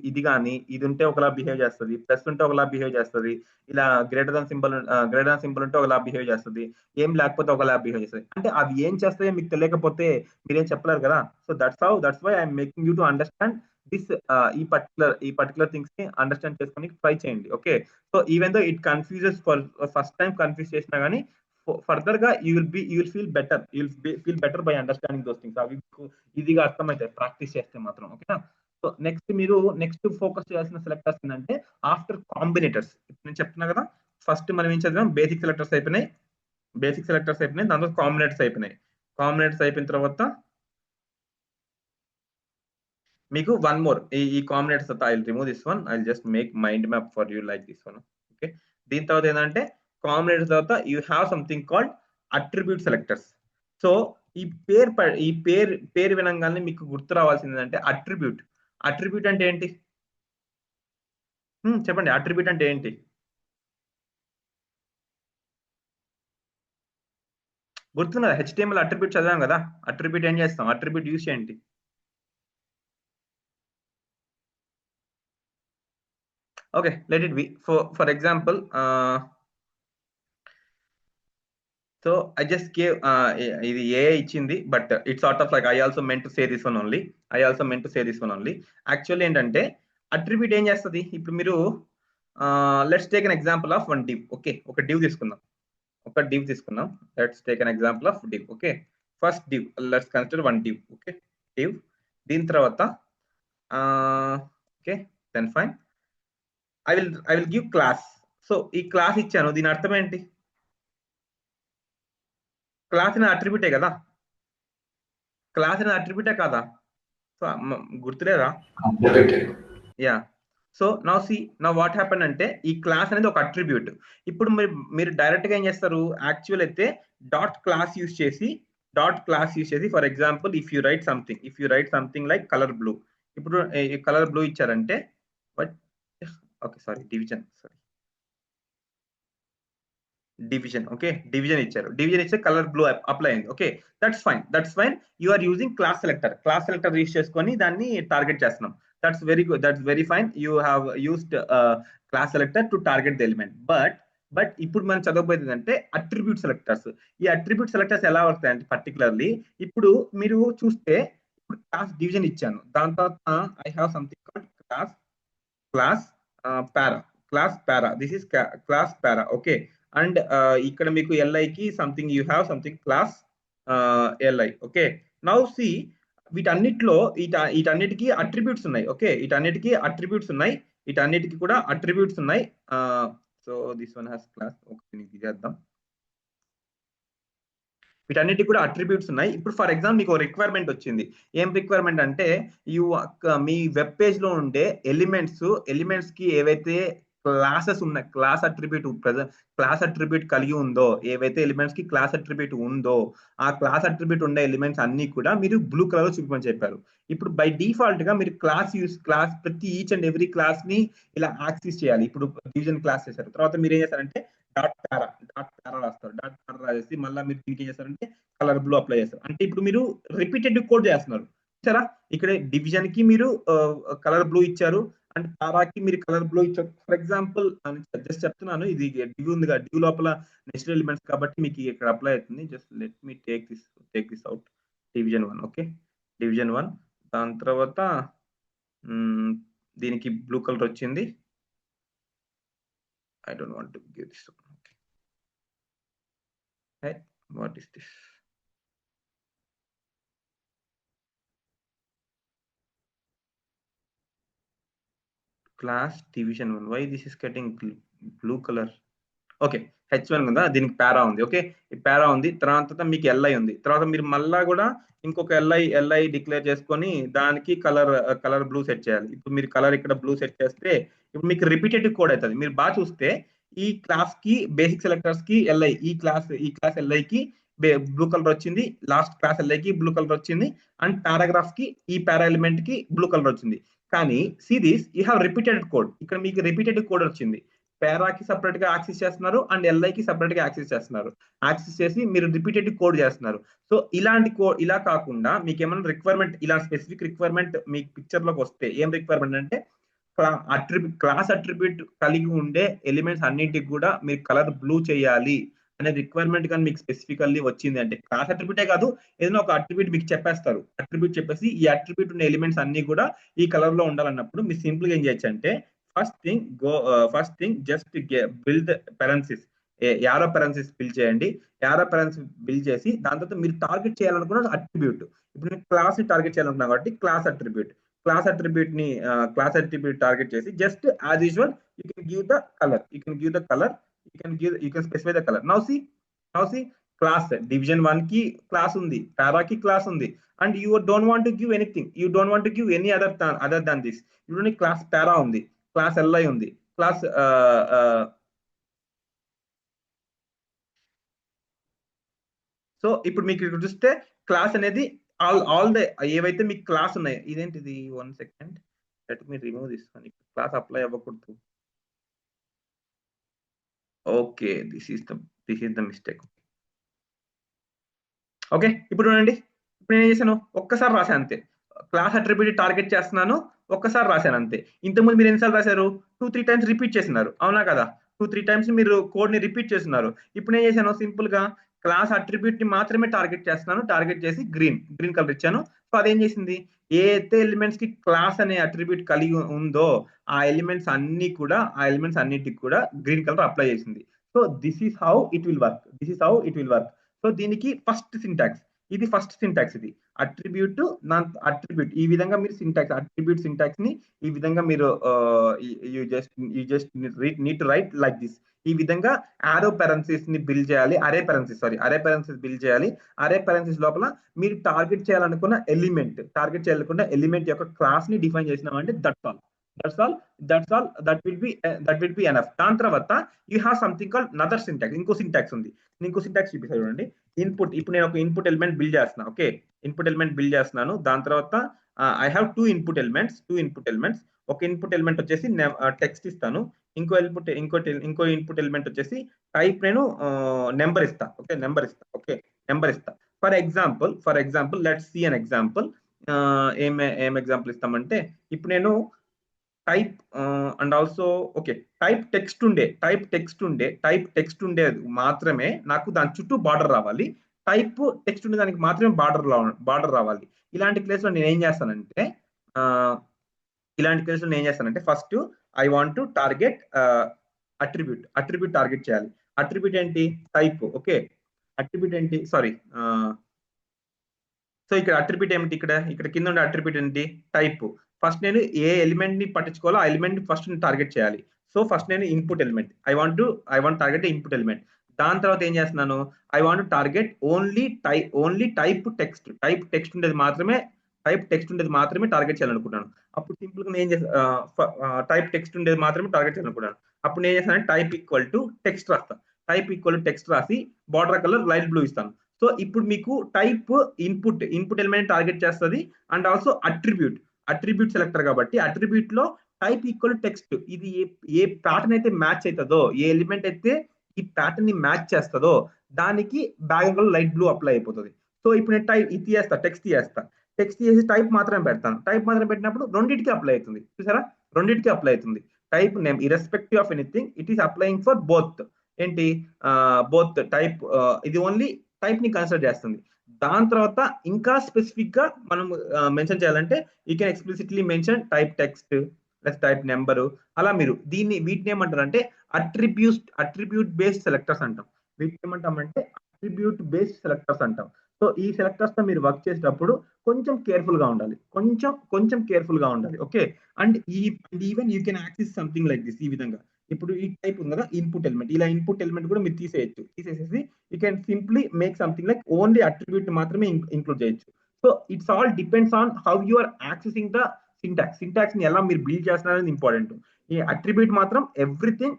[SPEAKER 1] ఇది కానీ ఇది ఉంటే ఒకలా బిహేవ్ చేస్తుంది, ప్లస్ ఉంటే ఒకలా బిహేవ్ చేస్తుంది, ఇలా గ్రేటర్ దాన్ సింబల్ ఉంటే ఒకలా బిహేవ్ చేస్తుంది, ఏం లేకపోతే ఒకలా బిహేవ్ చేస్తుంది. అంటే అవి ఏం చేస్తాయో మీకు తెలియకపోతే మీరేం చెప్పలేరు కదా. So that's why I'm making you to understand this. ఈ పర్టికులర్ థింగ్స్ ని అండర్స్టాండ్ చేసుకొని ట్రై చేయండి. Okay, so even though it confuses first time confuse చేసినా గానీ ఫర్దర్ గా you will feel better by understanding those things. అవి ఈజీగా అర్థమవుతాయి ప్రాక్టీస్ చేస్తే మాత్రం. ఓకేనా? సో నెక్స్ట్ ఫోకస్ చేయాల్సిన సెలెక్టర్స్ ఏంటంటే ఆఫ్టర్ కాంబినేటర్స్. ఇప్పుడు నేను చెప్తున్నా కదా, ఫస్ట్ మనం ఏం చదివాం, బేసిక్ సెలెక్టర్స్ అయిపోయినాయి, దాని తర్వాత కాంబినేటర్స్ అయిపోయిన తర్వాత మీకు వన్ మోర్ ఈ combinators. I will remove this one, I will just make mind map for you like this one. Okay, దీని తర్వాత ఏంటంటే కాంబినేటర్స్ తర్వాత you have something called attribute selectors. So ఈ పేరు వినంగానే మీకు గుర్తు రావాల్సింది ఏంటంటే అట్రిబ్యూట్ అంటే ఏంటి? చెప్పండి, అట్రిబ్యూట్ అంటే ఏంటి? గుర్తున్నదా? HTML అట్రిబ్యూట్ చదివాం కదా, అట్రిబ్యూట్ ఏం చేస్తాం, అట్రిబ్యూట్ యూస్ చేయండి. Okay, let it be. For example, so I just gave ఇది AI ఇచ్చింది, but it's sort of like I also meant to say this one only. Actually ఏంటంటే అట్రిబ్యూట్ ఏం చేస్తుంది? ఇప్పుడు మీరు let's take an example of one div. Okay, ఒక div తీసుకుందాం. Let's take an example of div. Okay, first div, let's consider one div. Okay, div. దీని తర్వాత okay, then fine, I will give class. So ఈ class ఇచ్చాను, దీని అర్థం ఏంటి? Class అనేది అట్రిబ్యూటే కదా, కాదా? సో గుర్తులేదా? Yeah. So now what happen అంటే ఈ క్లాస్ అనేది ఒక అట్రిబ్యూట్. ఇప్పుడు మీరు డైరెక్ట్ గా ఏం చేస్తారు, యాక్చువల్ అయితే డాట్ క్లాస్ యూస్ చేసి for example if you write something like colour blue. ఇప్పుడు కలర్ బ్లూ ఇచ్చారంటే okay sorry division. Okay, division ఇచ్చే కలర్ బ్లూ అప్లై అయింది. Okay, that's fine. You are using class selector use చేసుకొని దాన్ని target చేస్తున్నాం. That's very fine. You have used class selector to target the element. But ఇప్పుడు మనం చదవబోయేది అంటే attribute selectors. ఈ అట్రిబ్యూట్ సెలెక్టర్స్ ఎలా వస్తాయంటే పర్టికులర్లీ ఇప్పుడు మీరు చూస్తే, ఇప్పుడు క్లాస్ డివిజన్ ఇచ్చాను, దాని తర్వాత I have something called class para. This is class para. Okay, and ఇక్కడ మీకు LI కి something you have something class LI. Okay, now C వీటన్నిటికీ అట్రిబ్యూట్స్ ఉన్నాయి. ఓకే, వీటన్నిటికీ కూడా అట్రిబ్యూట్స్ ఉన్నాయి. So this one has class. Okay, చేద్దాం. వీటన్నిటికి కూడా అట్రిబ్యూట్స్ ఉన్నాయి. ఇప్పుడు ఫర్ ఎగ్జాంపుల్ మీకు రిక్వైర్మెంట్ వచ్చింది. ఏం రిక్వైర్మెంట్ అంటే మీ వెబ్ పేజ్ లో ఉండే ఎలిమెంట్స్ కి ఏవైతే క్లాసెస్ ఉన్నాయి, క్లాస్ అట్రిబ్యూట్ కలిగి ఉందో, ఏవైతే ఎలిమెంట్స్ కి క్లాస్ అట్రిబ్యూట్ ఉందో, ఆ క్లాస్ అట్రిబ్యూట్ ఉండే ఎలిమెంట్స్ అన్ని కూడా మీరు బ్లూ కలర్ లో చూపించమని చెప్పారు. ఇప్పుడు బై డిఫాల్ట్ గా మీరు క్లాస్ ప్రతి ఈచ్ అండ్ ఎవ్రీ క్లాస్ ని ఇలా యాక్సెస్ చేయాలి. ఇప్పుడు డివిజన్ క్లాస్ చేశారు, తర్వాత మీరు ఏం చేస్తారంటే డాట్ పారా రాస్తారు. డాట్ పారా రాసేసి మళ్ళీ మీరు దీనికి ఏం చేస్తారంటే కలర్ బ్లూ అప్లై చేస్తారు. అంటే ఇప్పుడు మీరు రిపీటెడ్ కోడ్ చేస్తున్నారు. సరే, ఇక్కడ డివిజన్ కి మీరు కలర్ బ్లూ ఇచ్చారు, అండ్ పారాకి మీరు కలర్ బ్లూ ఇచ్చారు. ఫర్ ఎగ్జాంపుల్ జస్ట్ చెప్తున్నాను, ఇది డివ్ ఉంది కదా, డివ్ లోపల నెక్స్ట్ ఎలిమెంట్స్ కాబట్టి మీకు ఇక్కడ అప్లై అవుతుంది. Just let me take this out. Division 1. Okay, division 1. దాని తర్వాత దీనికి బ్లూ కలర్ వచ్చింది. I don't want to give this one. Okay. Hey, what is this? Class division 1. Why this is getting blue color? Okay, H1 ఉందా, దీనికి పారా ఉంది. Okay, ఈ పారా ఉంది, తర్వాత మీకు LI ఉంది. తర్వాత మీరు మళ్ళా కూడా ఇంకొక LI డిక్లేర్ చేసుకొని దానికి కలర్ బ్లూ సెట్ చేయాలి. ఇప్పుడు మీరు కలర్ ఇక్కడ బ్లూ సెట్ చేస్తే ఇప్పుడు మీకు రిపీటెడ్ కోడ్ అవుతుంది. మీరు బాగా చూస్తే ఈ క్లాస్ కి బేసిక్ సెలెక్టర్స్ కి LI, ఈ క్లాస్ LI కి బ్లూ కలర్ వచ్చింది, లాస్ట్ క్లాస్ LI కి బ్లూ కలర్ వచ్చింది, అండ్ పారాగ్రాఫ్ కి ఈ పారా ఎలిమెంట్ కి బ్లూ కలర్ వచ్చింది. కానీ see this, you have repeated code. ఇక్కడ మీకు రిపీటెడ్ కోడ్ వచ్చింది. పారాకి సపరేట్ గా యాక్సెస్ చేస్తున్నారు, అండ్ LI కి సపరేట్ గా యాక్సెస్ చేస్తున్నారు. యాక్సెస్ చేసి మీరు రిపీటెడ్ కోడ్ చేస్తున్నారు. సో ఇలా కాకుండా మీకు ఏమైనా రిక్వైర్మెంట్, ఇలా స్పెసిఫిక్ రిక్వైర్మెంట్ మీ పిక్చర్ లోకి వస్తే ఏం రిక్వైర్మెంట్ అంటే క్లాస్ అట్రిబ్యూట్ కలిగి ఉండే ఎలిమెంట్స్ అన్నింటికి కూడా మీరు కలర్ బ్లూ చేయాలి అనే రిక్వైర్మెంట్ కానీ మీకు స్పెసిఫికల్లీ వచ్చింది అంటే, క్లాస్ అట్రిబ్యూటే కాదు, ఏదైనా ఒక అట్రిబ్యూట్ మీకు చెప్పేస్తారు. అట్రిబ్యూట్ చెప్పేసి ఈ అట్రిబ్యూట్ ఉన్న ఎలిమెంట్స్ అన్ని కూడా ఈ కలర్ లో ఉండాలన్నప్పుడు మీరు సింపుల్ గా ఏం చేయొచ్చు అంటే, first thing just build parenthesis, arrow parenthesis build చేయండి. యారో పెరెన్సిస్ బిల్డ్ చేసి దాని తర్వాత మీరు టార్గెట్ చేయాలనుకున్న అట్రిబ్యూట్, ఇప్పుడు నేను క్లాస్ ని టార్గెట్ చేయాలనుకున్నా కాబట్టి క్లాస్ అట్రిబ్యూట్, క్లాస్ అట్రిబ్యూట్ ని క్లాస్ అట్రిబ్యూట్ టార్గెట్ చేసి just as usual you can give the colour, you can specify the colour. Now see class division 1 కి క్లాస్ ఉంది, పారా కి క్లాస్ ఉంది, and you don't want to give anything, you don't want to give any other than this. ఇప్పుడు class పారా ఉంది, class LI ఉంది, class so ఇప్పుడు మీకు ఇక్కడ చూస్తే క్లాస్ అనేది ఆల్ ద ఏవైతే మీకు క్లాస్ ఉన్నాయి. ఇదేంటిది, 1 second, let me remove this one. Class apply అవ్వకూడదు. Okay, this is the mistake. Okay, ఇప్పుడు చూడండి, ఇప్పుడు నేను ఏం చేశాను, ఒక్కసారి రాశాను అంతే. క్లాస్ అట్రిబ్యూట్ టార్గెట్ చేస్తున్నాను, ఒక్కసారి రాశాను అంతే. ఇంతకుముందు మీరు ఎన్నిసార్లు రాశారు, 2-3 టైమ్స్ రిపీట్ చేస్తున్నారు, అవునా కదా? 2-3 టైమ్స్ మీరు కోడ్ ని రిపీట్ చేస్తున్నారు. ఇప్పుడు ఏం చేశాను, సింపుల్ గా క్లాస్ అట్రిబ్యూట్ ని మాత్రమే టార్గెట్ చేస్తున్నాను. టార్గెట్ చేసి గ్రీన్ కలర్ ఇచ్చాను. సో అదేం చేసింది, ఏ అయితే ఎలిమెంట్స్ కి క్లాస్ అనే అట్రిబ్యూట్ కలిగి ఉందో ఆ ఎలిమెంట్స్ అన్నిటికి కూడా గ్రీన్ కలర్ అప్లై చేసింది. So this is how it will work. So దీనికి ఫస్ట్ సింటాక్స్ ఇది, ఇది అట్రిబ్యూట్ ఈ విధంగా మీరు అట్రిబ్యూట్ సింటాక్స్ ని ఈ విధంగా మీరు you just need to right like this. ఈ విధంగా ఆరో పారెంథసిస్ ని బిల్డ్ చేయాలి, అరే పారెంథసిస్ బిల్డ్ చేయాలి. అరే పారెంథసిస్ లోపల మీరు టార్గెట్ చేయాలనుకున్న ఎలిమెంట్ యొక్క క్లాస్ ని డిఫైన్ చేసినామంటే దట్ విల్ బి ఎనఫ్. దాని తర్వాత you have something called another syntax. ఇంకో సింటాక్స్ ఉంది, ఇంకో సింటాక్స్ చూపిస్తాను చూడండి. ఇన్పుట్, ఇప్పుడు నేను ఒక ఇన్పుట్ ఎలిమెంట్ బిల్డ్ చేస్తున్నాను. ఓకే, ఇన్పుట్ ఎలిమెంట్ బిల్డ్ చేస్తున్నాను. దాని తర్వాత I have two input elements. ఒక ఇన్పుట్ ఎలిమెంట్ వచ్చేసి టెక్స్ట్ ఇస్తాను, ఇంకో ఇన్పుట్ ఎలిమెంట్ వచ్చేసి టైప్ నేను నెంబర్ ఇస్తా. నెంబర్ ఇస్తా. For example let's see an example. ఏం ఎగ్జాంపుల్ ఇస్తామంటే, ఇప్పుడు నేను type and also type text ఉండేది మాత్రమే నాకు దాని చుట్టూ బార్డర్ రావాలి. టైప్ టెక్స్ట్ ఉండే దానికి మాత్రమే బార్డర్ రావాలి. ఇలాంటి కేసులో నేను ఏం చేస్తానంటే first I want to target attribute target చేయాలి. అట్రిబ్యూట్ ఏంటి, టైప్. ఓకే, అట్రిబ్యూట్ ఏంటి, సారీ. సో ఇక్కడ అట్రిబ్యూట్ ఏమిటి, ఇక్కడ కింద ఉండే అట్రిబ్యూట్ ఏంటి, టైప్. ఫస్ట్ నేను ఏ ఎలిమెంట్ ని పట్టించుకోవాలో ఆ ఎలిమెంట్ ని ఫస్ట్ టార్గెట్ చేయాలి. సో ఫస్ట్ నేను input element I want target input element. దాని తర్వాత ఏం చేస్తున్నాను, I want target only type text ఉండేది మాత్రమే టార్గెట్ చేయాలనుకుంటున్నాను. అప్పుడు సింపుల్ గా నేను టైప్ టెక్స్ట్ ఉండేది మాత్రమే టార్గెట్ చేయాలనుకుంటున్నాను. అప్పుడు నేను చేస్తాను, టైప్ ఈక్వల్ టు టెక్స్ట్ రాసి బార్డర్ కలర్ లైట్ బ్లూ ఇస్తాను. సో ఇప్పుడు మీకు టైప్ ఇన్పుట్ ఎలిమెంట్ టార్గెట్ చేస్తుంది, అండ్ ఆల్సో అట్రిబ్యూట్ సెలెక్టర్ కాబట్టి అట్రిబ్యూట్ లో టైప్ ఈక్వల్ టెక్స్ట్. ఇది ఏ ప్యాటర్న్ అయితే మ్యాచ్ అవుతుందో, ఏ ఎలిమెంట్ అయితే ఈ ప్యాటర్న్ ని మ్యాచ్ చేస్తుందో దానికి బ్యాక్గ్రౌండ్ లైట్ బ్లూ అప్లై అయిపోతుంది. సో ఇప్పుడు నేను టెక్స్ట్ చేసి టైప్ మాత్రమే పెడతాను. టైప్ మాత్రం పెట్టినప్పుడు రెండింటికి అప్లై అవుతుంది. చూసారా, రెండింటికి అప్లై అవుతుంది. Type name irrespective of anything, it is applying for both. ఏంటి, బోత్ టైప్, ఇది ఓన్లీ టైప్ ని కన్సిడర్ చేస్తుంది. దాని తర్వాత ఇంకా స్పెసిఫిక్ గా మనం మెన్షన్ చేయాలంటే you can explicitly mention type text plus type number. అలా మీరు వీటిని ఏమంటారు అంటే అట్రిబ్యూట్ బేస్డ్ సెలెక్టర్స్ అంటాం. వీటిని ఏమంటామంటే అట్రిబ్యూట్ బేస్డ్ సెలెక్టర్స్ అంటాం. సో ఈ సెలెక్టర్స్ తో మీరు వర్క్ చేసేటప్పుడు కొంచెం కేర్ఫుల్ గా ఉండాలి, కొంచెం కేర్ఫుల్ గా ఉండాలి. Okay, and even you can access something like this. ఈ విధంగా ఇప్పుడు ఈ టైప్ ఉంది కదా ఇన్పుట్ ఎలిమెంట్, ఇలా ఇన్పుట్ ఎలిమెంట్ కూడా మీరు తీసేసేసి you can simply make something like only attribute మాత్రమే ఇంక్లూడ్ చేయొచ్చు. So it's all depends on how you are accessing the syntax ని ఎలా మీరు బిల్డ్ చేస్తున్నారనేది ఇంపార్టెంట్. ఈ అట్రిబ్యూట్ మాత్రం ఎవ్రీథింగ్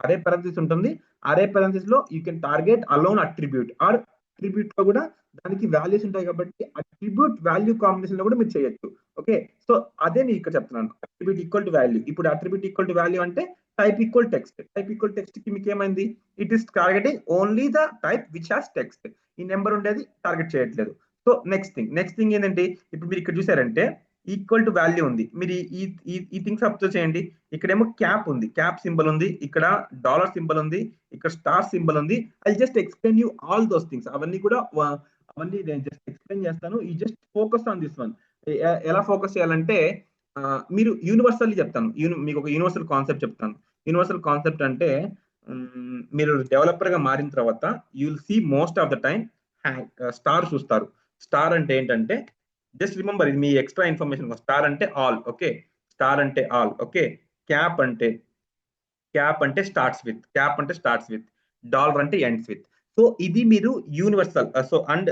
[SPEAKER 1] అరే పారెంథసిస్ ఉంటుంది. అరే పారెంథసిస్ లో you can target alone attribute, are attribute లో కూడా దానికి వాల్యూస్ ఉంటాయి కాబట్టి అట్రిబ్యూట్ వాల్యూ కాంబినేషన్ లో కూడా మీరు చేయొచ్చు. ఓకే, సో అదే నేను ఇక్కడ చెప్తున్నాను, అట్రిబ్యూట్ ఈక్వల్ టు వాల్యూ. ఇప్పుడు అట్రిబ్యూట్ ఈక్వల్ టు వాల్యూ అంటే టైప్ ఈక్వల్ టెక్స్ట్ కి మీకు ఏమైంది, it is targeting only the type which has text. ఈ నెంబర్ ఉండేది టార్గెట్ చేయట్లేదు. సో నెక్స్ట్ థింగ్ ఏంటంటే, ఇప్పుడు మీరు ఇక్కడ చూసారంటే ఈక్వల్ టు వాల్యూ ఉంది. మీరు ఈ థింగ్స్ అబ్జర్వ్ చేయండి. ఇక్కడేమో క్యాప్ ఉంది, క్యాప్ సింబల్ ఉంది, ఇక్కడ డాలర్ సింబల్ ఉంది, ఇక్కడ స్టార్ సింబల్ ఉంది. I just explain you all those things. అవన్నీ నేను జస్ట్ ఎక్స్ప్లెయిన్ చేస్తాను. ఈ just focus on this one. ఎలా ఫోకస్ చేయాలంటే, మీరు యూనివర్సల్లీ చెప్తాను, మీకు ఒక యూనివర్సల్ కాన్సెప్ట్ చెప్తాను. యూనివర్సల్ కాన్సెప్ట్ అంటే, మీరు డెవలపర్ గా మారిన తర్వాత you will see most of the time star చూస్తారు. స్టార్ అంటే ఏంటంటే, జస్ట్ రిమెంబర్, ఇది మీ ఎక్స్ట్రా ఇన్ఫర్మేషన్. స్టార్ అంటే ఆల్, ఓకే, స్టార్ అంటే ఆల్, ఓకే. క్యాప్ అంటే స్టార్ట్స్ విత్, డాలర్ అంటే ఎండ్స్ విత్. సో ఇది మీరు యూనివర్సల్. సో అండ్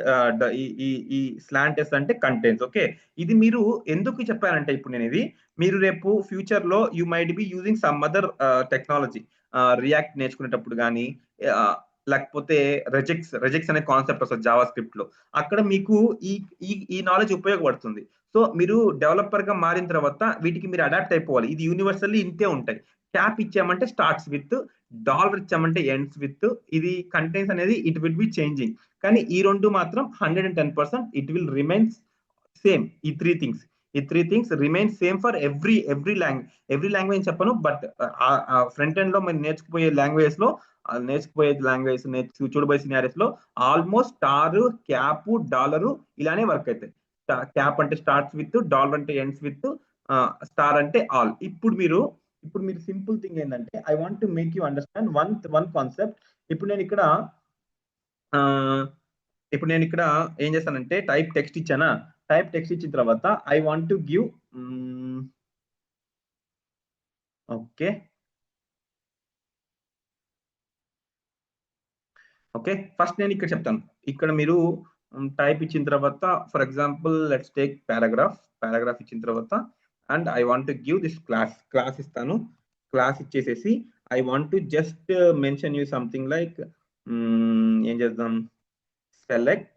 [SPEAKER 1] ఈ స్లాంట్ ఎస్ అంటే కంటెంట్స్, ఓకే. ఇది మీరు ఎందుకు చెప్పానంటే, ఇప్పుడు నేను ఇది మీరు రేపు ఫ్యూచర్ లో you might be using some other technology, react నేర్చుకునేటప్పుడు కానీ, లేకపోతే రెజెక్స్ అనే కాన్సెప్ట్ వస్తుంది జావా స్క్రిప్ట్ లో. అక్కడ మీకు ఈ నాలెడ్జ్ ఉపయోగపడుతుంది. సో మీరు డెవలపర్ గా మారిన తర్వాత వీటికి మీరు అడాప్ట్ అయిపోవాలి. ఇది యూనివర్సల్లీ ఇంతే ఉంటాయి. క్యాప్ ఇచ్చామంటే స్టార్ట్స్ విత్, డాలర్ ఇచ్చామంటే ఎండ్స్ విత్. ఇది కంటెంట్స్ అనేది ఇట్ విల్ బి చేంజింగ్, కానీ ఈ రెండు మాత్రం 110% ఇట్ విల్ రిమైన్స్ సేమ్. ఈ three things remain same for every language చెప్పను, బట్ ఫ్రంట్ ఎండ్ లో మనం నేర్చుకుపోయే లాంగ్వేజ్ లో చూడబోయే సినారీస్ లో ఆల్మోస్ట్ స్టార్, క్యాప్, డాలర్ ఇలానే వర్క్ అవుతాయి. క్యాప్ అంటే స్టార్ట్స్ విత్, డాలర్ అంటే ఎండ్స్ విత్, స్టార్ అంటే ఆల్. ఇప్పుడు మీరు సింపుల్ థింగ్ ఏంటంటే, I want to make you understand one concept. ఇప్పుడు నేను ఇక్కడ ఏం చేస్తానంటే, టైప్ టెక్స్ట్ ఇచ్చానా, టైప్ టెక్స్ట్ ఇచ్చిన తర్వాత I want to give, okay, first నేను ఇక్కడ చెప్తాను. ఇక్కడ మీరు టైప్ ఇచ్చిన తర్వాత, for example let's take paragraph ఇచ్చిన తర్వాత, and I want to give this class ఇస్తాను. క్లాస్ ఇచ్చేసేసి I want to just mention you something like, ఏం చేద్దాం, select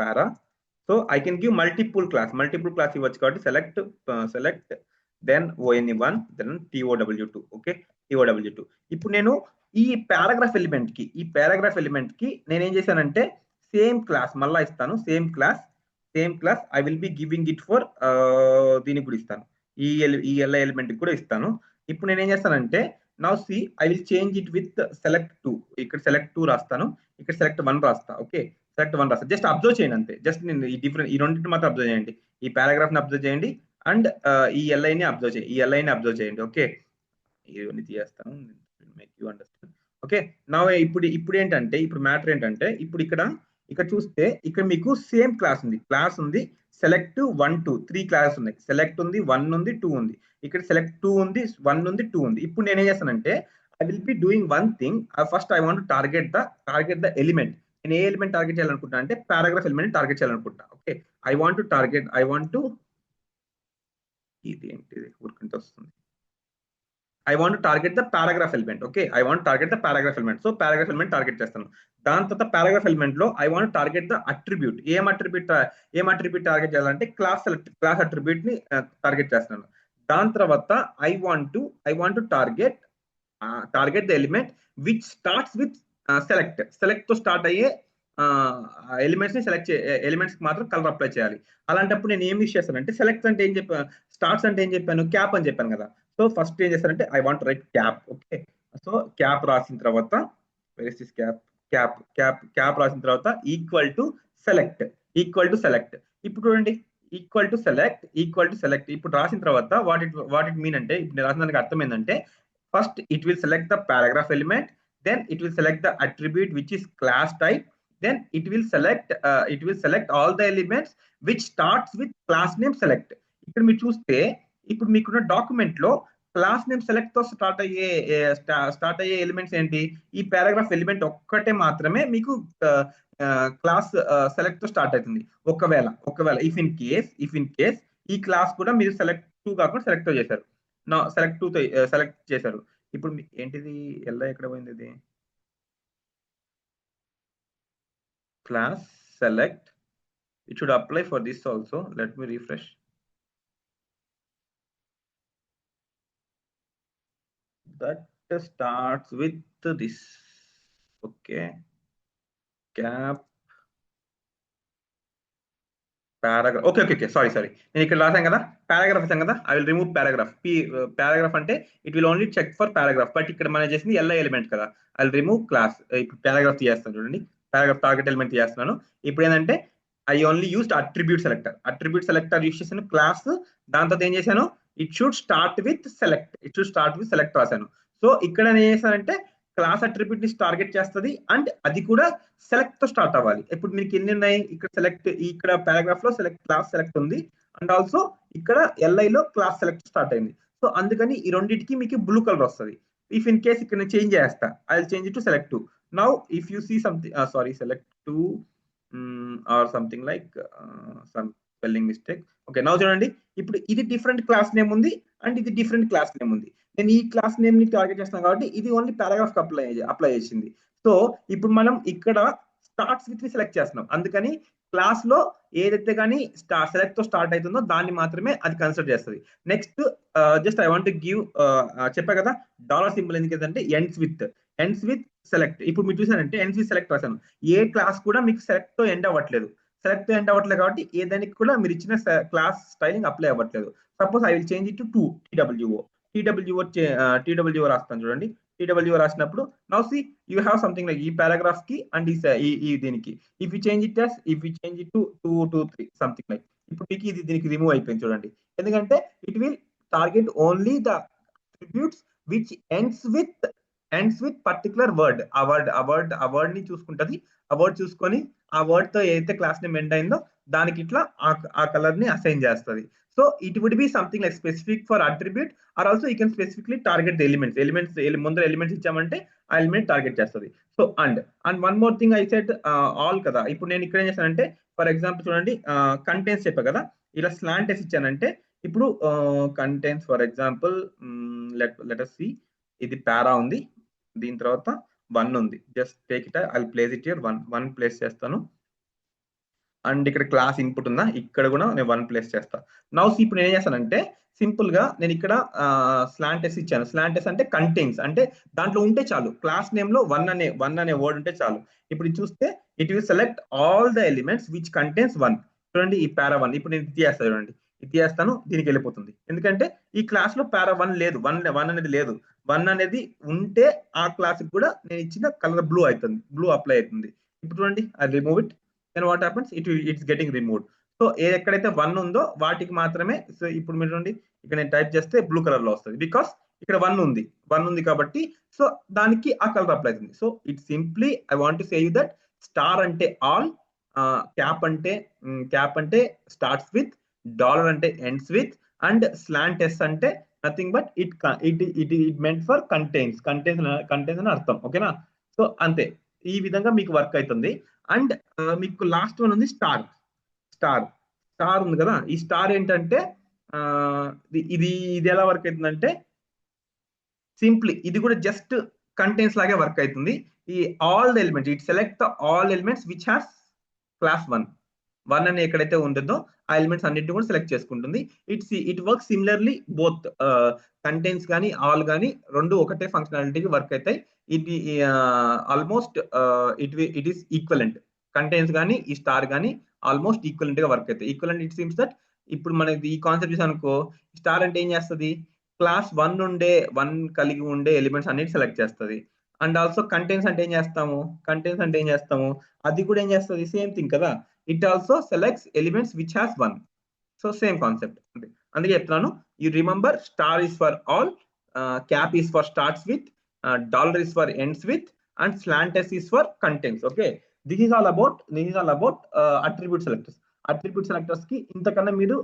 [SPEAKER 1] para. So I can give multiple class ఇవ్వచ్చు కాబట్టి select then ONE1 then TOW2, okay, TOW2. ఇప్పుడు నేను ఈ paragraph element కి నేను ఏం చేశానంటే, సేమ్ క్లాస్ మళ్ళా ఇస్తాను. Same class I will be giving it for, దీనికి కూడా ఇస్తాను, ఈ LI ఎలిమెంట్ కూడా ఇస్తాను. ఇప్పుడు నేను ఏం చేస్తానంటే, now see I will change it with select2. ఇక్కడ select2 రాస్తాను, ఇక్కడ select1 రాస్తా, ఓకే. select1 రాస్తా. జస్ట్ అబ్జర్వ్ చేయండి అంతే. జస్ట్ నేను ఈ రెండింటిని మాత్రం అబ్జర్వ్ చేయండి. ఈ పారాగ్రాఫ్ ని అబ్జర్వ్ చేయండి అండ్ ఈ LI ని అబ్జర్వ్ చేయండి, ఓకే. ఇవన్నీ తీయేస్తాను, మేక్ యూ అండర్స్టాండ్, ఓకే. నా ఇప్పుడు ఏంటంటే, ఇప్పుడు మ్యాటర్ ఏంటంటే, ఇప్పుడు ఇక్కడ చూస్తే ఇక్కడ మీకు సేమ్ క్లాస్ ఉంది. సెలెక్ట్ 1 2 3 క్లాసెస్ ఉన్నాయి. సెలెక్ట్ ఉంది, 1 ఉంది, 2 ఉంది. ఇక్కడ సెలెక్ట్ 2 ఉంది, 1 ఉంది, 2 ఉంది. ఇప్పుడు నేను ఏం చేస్తానంటే, I will be doing one thing. First I want target the element. నేను ఏ ఎలిమెంట్ టార్గెట్ చేయాలనుకుంటా అంటే, పారాగ్రాఫ్ ఎలిమెంట్ టార్గెట్ చేయాలనుకుంటా, ఓకే. ఇది ఏంటిది ఊరుకుంటూ వస్తుంది. I want to target the paragraph element, okay. So paragraph element target చేస్తాను. దాని తర్వాత paragraph element లో I want to target the attribute. ఏం attribute target చేయాలంటే, క్లాస్ attribute ని టార్గెట్ చేస్తున్నాను. దాని తర్వాత I want to target the element which starts with select తో స్టార్ట్ అయ్యే ఎలిమెంట్స్ ని ఎలిమెంట్స్ కి మాత్రం కలర్ అప్లై చేయాలి. అలాంటప్పుడు నేను ఏం యూస్ చేస్తానంటే, సెలెక్ట్ అంటే ఏం చెప్పాను, స్టార్ట్స్ అంటే ఏం చెప్పాను, క్యాప్ అని చెప్పాను కదా. సో ఫస్ట్ ఏం చేస్తానంటే, I want right cap, okay. So cap రాసిన తర్వాత, క్యాప్ రాసిన తర్వాత ఈక్వల్ టు సెలెక్ట్. ఇప్పుడు చూడండి, ఈక్వల్ టు సెలెక్ట్. ఇప్పుడు రాసిన తర్వాత వాట్ ఇట్ మీన్ అంటే, ఇప్పుడు నేను రాసిన దానికి అర్థం ఏంటంటే, first it will select the paragraph element, then it will select the attribute which is class type, then it will select all the elements which starts with class name select. ఇక్కడ మీరు చూస్తే, ఇప్పుడు మీకున్న డాక్యుమెంట్ లో class name select తో start అయ్యే elements ఏంటి, ఈ పారాగ్రాఫ్ ఎలిమెంట్ ఒక్కటే మాత్రమే మీకు క్లాస్ సెలెక్ట్ తో స్టార్ట్ అవుతుంది. ఒకవేళ ఇఫ్ ఇన్ కేస్ ఈ క్లాస్ కూడా మీరు select2 కాకుండా select తో చేశారు, select2 తో సెలెక్ట్ చేశారు. ఇప్పుడు ఏంటిది ఎలా ఎక్కడ పోయింది, ఇది class select, it should apply for this also. Let me refresh. That starts with this, okay. Cap paragraph, okay, sorry నేను ఇక్కడ రాసాను కదా, పారాగ్రాఫ్ ఇస్తాను కదా, I will remove paragraph. Paragraph అంటే it will only check for paragraph, but ఇక్కడ మనం చేసింది LI ఎలిమెంట్ కదా, I will remove class. ఇప్పుడు పారాగ్రాఫ్ తీయేస్తాను చూడండి, పారాగ్రాఫ్ టార్గెట్ ఎలిమెంట్ చేస్తున్నాను. ఇప్పుడు ఏంటంటే, I only used attribute selector use చేశాను క్లాస్. దాని తర్వాత ఏం చేశాను, it should start with select రాశాను. సో ఇక్కడ నేను ఏం చేశానంటే, క్లాస్ అట్రిబ్యూట్ ని టార్గెట్ చేస్తుంది అండ్ అది కూడా సెలెక్ట్ తో స్టార్ట్ అవ్వాలి. ఇప్పుడు మీకు ఎన్ని ఉన్నాయి, ఇక్కడ సెలెక్ట్, ఇక్కడ పారాగ్రాఫ్ లో సెలెక్ట్ క్లాస్ సెలెక్ట్ ఉంది అండ్ ఆల్సో ఇక్కడ LI లో క్లాస్ సెలెక్ట్ స్టార్ట్ అయింది. సో అందుకని ఈ రెండింటికి మీకు బ్లూ కలర్ వస్తుంది. ఇఫ్ ఇన్ కేస్ ఇక్కడ నేను చేంజ్ చేస్తా, I will change it to select 2. Now if you see something, sorry, select 2 or something like some spelling mistake. Okay, now చూడండి, ఇప్పుడు ఇది డిఫరెంట్ క్లాస్ నేమ్ ఉంది అండ్ ఇది different class name ఉంది. నేను ఈ క్లాస్ నేమ్ ని టార్గెట్ చేస్తాను కాబట్టి ఇది ఓన్లీ పారాగ్రాఫ్ అప్లై చేసింది. సో ఇప్పుడు మనం ఇక్కడ స్టార్ట్స్ విత్ ని సెలెక్ట్ చేస్తున్నాం, అందుకని క్లాస్ లో ఏదైతే కానీ సెలెక్ట్ తో స్టార్ట్ అవుతుందో దాన్ని మాత్రమే అది కన్సిడర్ చేస్తుంది. Next just I want give, చెప్పా కదా డాలర్ సింబల్ ఎందుకంటే ఎండ్స్ విత్ సెలెక్ట్. ఇప్పుడు మీరు చూసారంటే ఎండ్స్ విత్ సెలెక్ట్ రాశాను, ఏ క్లాస్ కూడా మీకు సెలెక్ట్ తో ఎండ్ అవ్వట్లేదు కాబట్టి ఏ దానికి కూడా మీరు ఇచ్చిన క్లాస్ స్టైలింగ్ అప్లై అవ్వట్లేదు. Suppose I will change it to TWO రాస్తాను చూడండి. TWO రాసినప్పుడు now see you have something like ఈ పారాగ్రాఫ్ కి అండ్ ఈ దీనికి if you change it to 2 2 3 something like, ఇప్పుడు మీకు ఇది దీనికి రిమూవ్ అయిపోయింది చూడండి. ఎందుకంటే it will target only the attributes which ends with particular word. ఆ వర్డ్ ని చూసుకుంటది. ఆ వర్డ్ చూసుకొని ఆ వర్డ్ తో ఏదైతే క్లాస్ నేమ్ ఎండ్ అయిందో దానికి ఇట్లా ఆ కలర్ ని అసైన్ చేస్తుంది. So it would be something like specific for attribute or also you can specifically target the elements ముందర ఎలిమెంట్స్ ఇచ్చామంటే ఆ ఎలిమెంట్ టార్గెట్ చేస్తుంది. So and one more thing I set all కదా. ఇప్పుడు నేను ఇక్కడ ఏం చేశానంటే ఫర్ ఎగ్జాంపుల్ చూడండి, కంటెంట్స్ చెప్పా కదా, ఇలా స్లాంట్ ఎస్ ఇచ్చానంటే ఇప్పుడు contents for example let us see, ఇది పారా ఉంది, దీని తర్వాత 1 ఉంది. Just take it, I will place it here, 1 place చేస్తాను. అండ్ ఇక్కడ క్లాస్ ఇన్పుట్ ఉందా, ఇక్కడ కూడా నేను 1 ప్లేస్ చేస్తా. నౌ ఇప్పుడు నేను ఏం చేస్తానంటే సింపుల్ గా నేను ఇక్కడ స్లాంట్ ఎస్ ఇచ్చాను. స్లాంట్ ఎస్ అంటే కంటెంట్స్, అంటే దాంట్లో ఉంటే చాలు, క్లాస్ నేమ్ లో 1 అనే వర్డ్ ఉంటే చాలు. ఇప్పుడు ఇది చూస్తే it will select all the elements which contents 1. చూడండి ఈ పారా 1, ఇప్పుడు నేను ఇది చేస్తాను చూడండి, ఇది చేస్తాను, దీనికి వెళ్ళిపోతుంది. ఎందుకంటే ఈ క్లాస్ లో పారా 1 లేదు, 1 అనేది లేదు. 1 అనేది ఉంటే ఆ క్లాస్ కూడా నేను ఇచ్చిన కలర్ బ్లూ అవుతుంది, బ్లూ అప్లై అవుతుంది. ఇప్పుడు చూడండి I remove it, then what happens, it's getting removed. So ఎక్కడైతే 1 ఉందో వాటికి మాత్రమే. సో ఇప్పుడు మీరు చూడండి ఇక్కడ నేను టైప్ చేస్తే బ్లూ కలర్ లో వస్తుంది, బికాస్ ఇక్కడ 1 ఉంది కాబట్టి సో దానికి ఆ కలర్ అప్లై అవుతుంది. So it simply I want to say you that star అంటే ఆల్, క్యాప్ అంటే స్టార్ట్స్ విత్, డాలర్ అంటే ends with, and slant S అంటే nothing but it meant for contents అని అర్థం. ఓకేనా? సో అంతే, ఈ విధంగా మీకు వర్క్ అవుతుంది. అండ్ మీకు లాస్ట్ వన్ ఉంది స్టార్ ఉంది కదా. ఈ స్టార్ ఏంటంటే ఇది ఎలా వర్క్ అవుతుందంటే సింప్లీ ఇది కూడా జస్ట్ కంటెంట్స్ లాగే వర్క్ అవుతుంది. ఈ all the elements, it select the all elements which has class 1 అని ఎక్కడైతే ఉంటుందో ఆ ఎలిమెంట్స్ అన్నింటిని కూడా సెలెక్ట్ చేసుకుంటుంది. It work similarly both contents కానీ ఆల్ కానీ రెండు ఒకటే ఫంక్షనాలిటీకి వర్క్ అవుతాయి. ఇది almost it is equivalent. Contents కానీ ఈ స్టార్ కానీ ఆల్మోస్ట్ ఈక్వలెంట్ గా వర్క్ అవుతాయి. ఈక్వలెంట్ ఇట్ సీమ్స్ దట్ ఇప్పుడు మనకి ఈ కాన్సెప్ట్ చూసాను అనుకో, స్టార్ అంటే ఏం చేస్తుంది, క్లాస్ 1 కలిగి ఉండే ఎలిమెంట్స్ అన్నిటి సెలెక్ట్ చేస్తుంది. అండ్ ఆల్సో కంటెంట్స్ అంటే ఏం చేస్తాము, అది కూడా ఏం చేస్తుంది, సేమ్ థింగ్ కదా. It also selects elements which has 1. So same concept. అందుకే చెప్తున్నాను, you remember star is for all, cap is for starts with, dollar is for ends with, and slant S is for contents. Okay, this is all about attribute selectors కి ఇంతకన్నా మీరు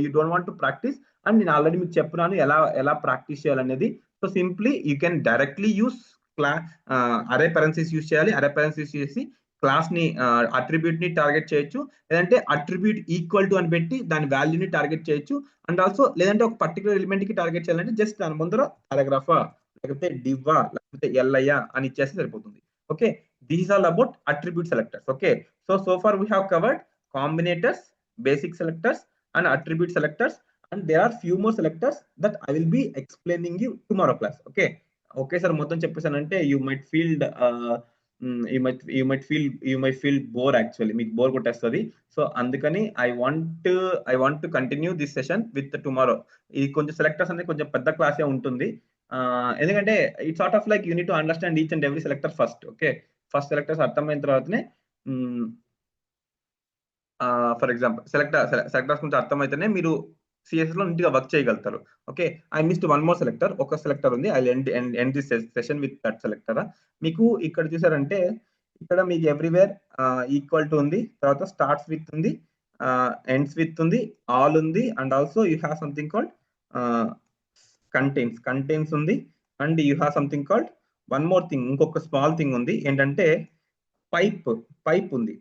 [SPEAKER 1] you don't want to practice. And నేను already మీకు చెప్తున్నాను ఎలా practice చేయాలనేది. So simply you can directly use అరే పెరెన్సీస్ use చేయాలి. అరే పెరెన్సీస్ చేసి క్లాస్ ని అట్రిబ్యూట్ ని టార్గెట్ చేయొచ్చు, లేదంటే అట్రిబ్యూట్ ఈక్వల్ టు అని పెట్టి దాని వాల్యూని టార్గెట్ చేయొచ్చు. అండ్ ఆల్సో లేదంటే ఒక పర్టికులర్ ఎలిమెంట్ కి టార్గెట్ చేయాలంటే జస్ట్ దాని ముందర పారాగ్రాఫా లేకపోతే డివ్వా లేకపోతే ఎల్ఐయా అని ఇచ్చేస్తే సరిపోతుంది. Okay, this is all about attribute selectors. Okay, so far we have covered combinators, basic selectors, and attribute selectors, and there are few more selectors that I will be explaining you tomorrow class. Okay sir, మొత్తం చెప్పేసానంటే you might feel bore. actually మీకు bore కొట్టేస్తుంది. So అందుకని I want to continue this session with tomorrow. ఇది కొంచెం selectors అనేది కొంచెం పెద్ద క్లాసే ఉంటుంది, ఎందుకంటే it's sort of like you need to understand each and every selector first. Okay, first selectors అర్థమైన తర్వాతనే ఫర్ ఎగ్జాంపుల్ సెలెక్టర్స్ గురించి అర్థమైతేనే మీరు సిఎస్ఎస్ లో నీట్ గా వర్క్ చేయగలుగుతారు. Okay, I missed one more selector, ఒక సెలెక్టర్ ఉంది. I end this session with that selector. మీకు ఇక్కడ చూసారంటే ఇక్కడ మీకు ఎవ్రీవేర్ ఈక్వల్ టు ఉంది, తర్వాత స్టార్ట్స్ విత్ ఉంది, ఎండ్స్ విత్ ఉంది, ఆల్ ఉంది, and also you have something called contains ఉంది, and you have something called one more thing, ఇంకొక స్మాల్ థింగ్ ఉంది ఏంటంటే పైప్ ఉంది.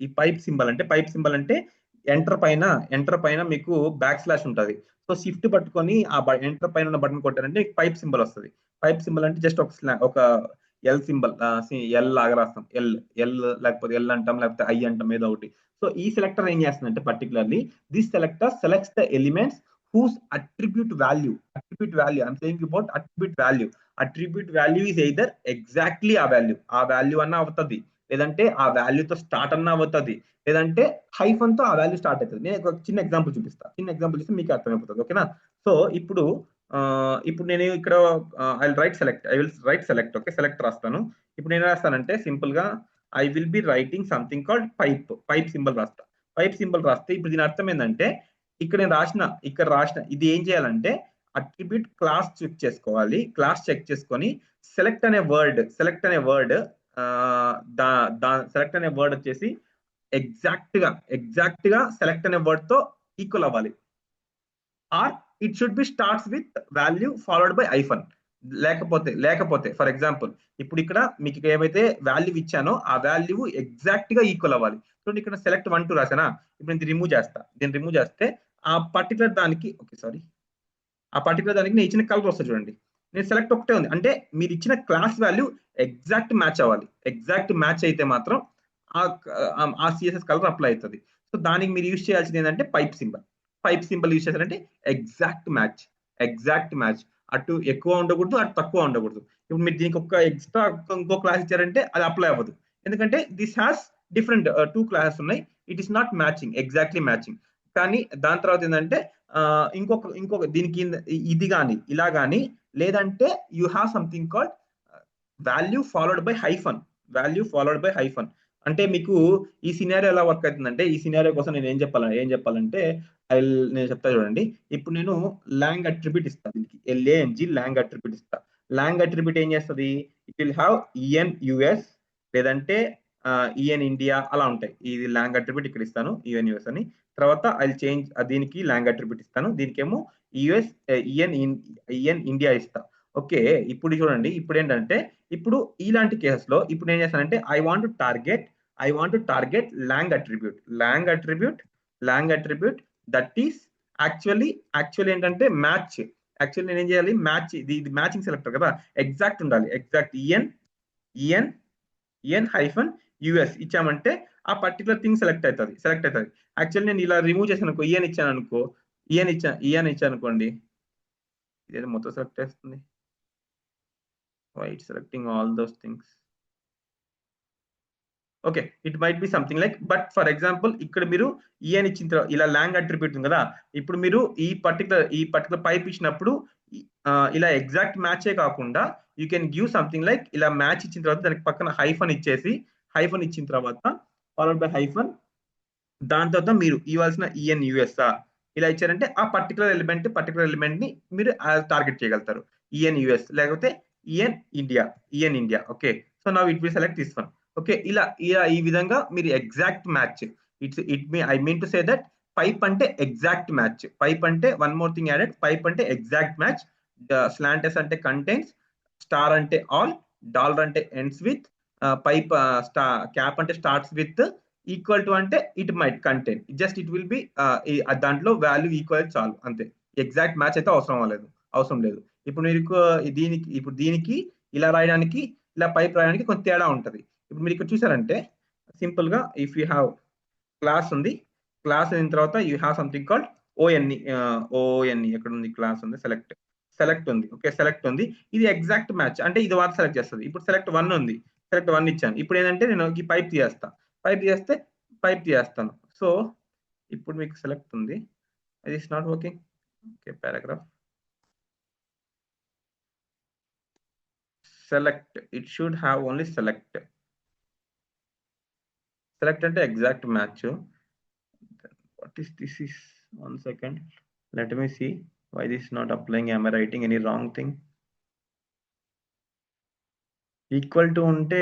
[SPEAKER 1] ఈ పైప్ సింబల్ అంటే ఎంటర్ పైన మీకు బ్యాక్ స్లాష్ ఉంటుంది. సో షిఫ్ట్ పట్టుకొని ఆ ఎంటర్ పైన ఉన్న బటన్ కొట్టారంటే పైప్ సింబల్ వస్తుంది. పైప్ సింబల్ అంటే జస్ట్ ఒక ఎల్ సింబల్, ఎల్ లాగా రాస్తాం, ఎల్ లేకపోతే ఎల్ అంటాం, లేకపోతే ఐ అంటాం, ఏదో ఒకటి. సో ఈ సెలెక్టర్ ఏం చేస్తుందంటే particularly this selector selects the elements whose attribute value I'm saying about attribute value is either exactly ఆ వాల్యూ అన్న అవుతుంది, లేదంటే ఆ వాల్యూతో స్టార్ట్ అన్న అవుతుంది, లేదంటే హైఫన్ తో ఆ వాల్యూ స్టార్ట్ అవుతుంది. నేను ఒక చిన్న ఎగ్జాంపుల్ చూపిస్తే మీకు అర్థమైపోతుంది. ఓకేనా? సో ఇప్పుడు నేను ఇక్కడ I will right select. Okay, select రాస్తాను. ఇప్పుడు నేను రాస్తానంటే సింపుల్ గా I will be writing something called pipe symbol రాస్తే ఇప్పుడు దీని అర్థం ఏంటంటే ఇక్కడ రాసిన ఇది ఏం చేయాలంటే అట్రిబ్యూట్ క్లాస్ చెక్ చేసుకోవాలి. క్లాస్ చెక్ చేసుకొని సెలెక్ట్ అనే వర్డ్ సెలెక్ట్ అనే వర్డ్ వచ్చేసి ఎగ్జాక్ట్ గా సెలెక్ట్ అనే వర్డ్ తో ఈక్వల్ అవ్వాలి. Or it should be starts with value followed by hyphen. లేకపోతే ఫర్ ఎగ్జాంపుల్ ఇప్పుడు ఇక్కడ మీకు ఏమైతే వాల్యూ ఇచ్చానో ఆ వాల్యూ ఎగ్జాక్ట్ గా ఈక్వల్ అవ్వాలి. చూడండి ఇక్కడ సెలెక్ట్ 1 2 రాసానా, ఇప్పుడు నేను రిమూవ్ చేస్తే ఆ పర్టికులర్ దానికి నేను ఇచ్చిన కలర్ వస్తుంది. చూడండి నేను సెలెక్ట్ ఒకటే ఉంది అంటే మీరు ఇచ్చిన క్లాస్ వాల్యూ ఎగ్జాక్ట్ మ్యాచ్ అవ్వాలి. ఎగ్జాక్ట్ మ్యాచ్ అయితే మాత్రం ఆ సిఎస్ఎస్ కలర్ అప్లై అవుతుంది. సో దానికి మీరు యూజ్ చేయాల్సింది ఏంటంటే పైప్ సింబల్ యూజ్ చేశారంటే ఎగ్జాక్ట్ మ్యాచ్. అటు ఎక్కువ ఉండకూడదు, అటు తక్కువ ఉండకూడదు. ఇప్పుడు మీరు దీనికి ఒక ఎక్స్ట్రా ఇంకో క్లాస్ ఇచ్చారంటే అది అప్లై అవ్వదు, ఎందుకంటే దిస్ హ్యాస్ డిఫరెంట్ 2 క్లాసెస్ ఉన్నాయి. It is not matching, exactly matching. కానీ దాని తర్వాత ఏంటంటే ఇంకొక దీనికి ఇది కానీ ఇలా కానీ, లేదంటే you have something called value followed by hyphen. అంటే మీకు ఈ సినారియో ఎలా వర్క్ అవుతుందంటే ఈ సినారియో కోసం నేను ఏం చెప్పాలంటే నేను చెప్తా చూడండి. ఇప్పుడు నేను లాంగ్ అట్రిబ్యూట్ ఇస్తాను దీనికి, LANG లాంగ్ అట్రిబ్యూట్ ఇస్తా. లాంగ్ అట్రిబ్యూట్ ఏం చేస్తుంది, it will have EN US లేదంటే EN ఇండియా అలా ఉంటాయి. ఇది లాంగ్ అట్రిబ్యూట్ ఇక్కడ ఇస్తాను EN US అని. తర్వాత ఐ చేంజ్ దీనికి లాంగ్ అట్రిబ్యూట్ ఇస్తాను, దీనికేమో EN ఇండియా ఇస్తా. ఓకే, ఇప్పుడు చూడండి ఇప్పుడు ఏంటంటే ఇప్పుడు ఇలాంటి కేసెస్ లో ఇప్పుడు ఏం చేస్తానంటే I want to target long attribute that is actually ఏంటంటే మ్యాచ్. యాక్చువల్లీ నేను ఏం చేయాలి, మ్యాచ్ ఇది మ్యాచింగ్ సెలెక్టర్ కదా, ఎగ్జాక్ట్ ఉండాలి. ఎగ్జాక్ట్ EN హైఫన్ US ఇచ్చామంటే ఆ పర్టికులర్ థింగ్ సెలెక్ట్ అవుతుంది. యాక్చువల్లీ నేను ఇలా రిమూవ్ చేశాను అనుకో, EN ఇచ్చాను అనుకోండి, ఇదేదో మొత్తం సెలెక్ట్ చేస్తుంది. Why it's selecting all those things? Okay, it might be something like, but for example ఇక్కడ మీరు EN ఇచ్చిన తర్వాత ఇలా లాంగ్ అట్రిబ్యూట్ ఉంది కదా, ఇప్పుడు మీరు ఈ పర్టికులర్ పైప్ ఇచ్చినప్పుడు ఇలా ఎగ్జాక్ట్ మ్యాచే కాకుండా you can give something like ఇలా మ్యాచ్ ఇచ్చిన తర్వాత దానికి పక్కన హైఫన్ ఇచ్చిన తర్వాత ఫాలోడ్ బై హైఫన్, దాని తర్వాత మీరు ఇవ్వాల్సిన EN US ఇలా ఇచ్చారంటే ఆ పర్టికులర్ ఎలిమెంట్ ని మీరు టార్గెట్ చేయగలుగుతారు. EN US లేకపోతే EN India. Okay, so now it will select this one. Okay, ఇలా ఈ విధంగా మీరు exact match. I mean to say that pipe అంటే ఎగ్జాక్ట్ మ్యాచ్. పైప్ అంటే one more thing added, pipe అంటే ఎగ్జాక్ట్ మ్యాచ్, స్లాంట్ ఎస్ అంటే contains, star అంటే all, dollar అంటే ఎండ్స్ విత్, పైప్ క్యాప్ అంటే స్టార్ట్స్ విత్, ఈక్వల్ టు అంటే it might contain, just it will B దాంట్లో value equal చాలు అంతే. ఎగ్జాక్ట్ మ్యాచ్ అయితే అవసరం లేదు. ఇప్పుడు దీనికి ఇలా రాయడానికి, ఇలా పైప్ రాయడానికి కొంత తేడా ఉంటది. ఇప్పుడు మీరు ఇక్కడ చూసారంటే సింపుల్ గా ఇఫ్ యూ హ్యావ్ క్లాస్ అయిన తర్వాత you have something called ONE ఎక్కడ ఉంది, క్లాస్ ఉంది, సెలెక్ట్ ఉంది. ఓకే, సెలెక్ట్ ఉంది, ఇది ఎగ్జాక్ట్ మ్యాచ్ అంటే ఇది వాటి సెలెక్ట్ చేస్తుంది. ఇప్పుడు సెలెక్ట్ 1 ఉంది, సెలెక్ట్ 1 ఇచ్చాను. ఇప్పుడు ఏంటంటే నేను ఈ పైప్ తీయేస్తాను. సో ఇప్పుడు మీకు సెలెక్ట్ ఉంది, ఇది is not working. Okay, paragraph select, it should have only select అంటే exact match. What is this? 1 second. Let me see why this is not applying. Am I writing any wrong thing? Equal to unte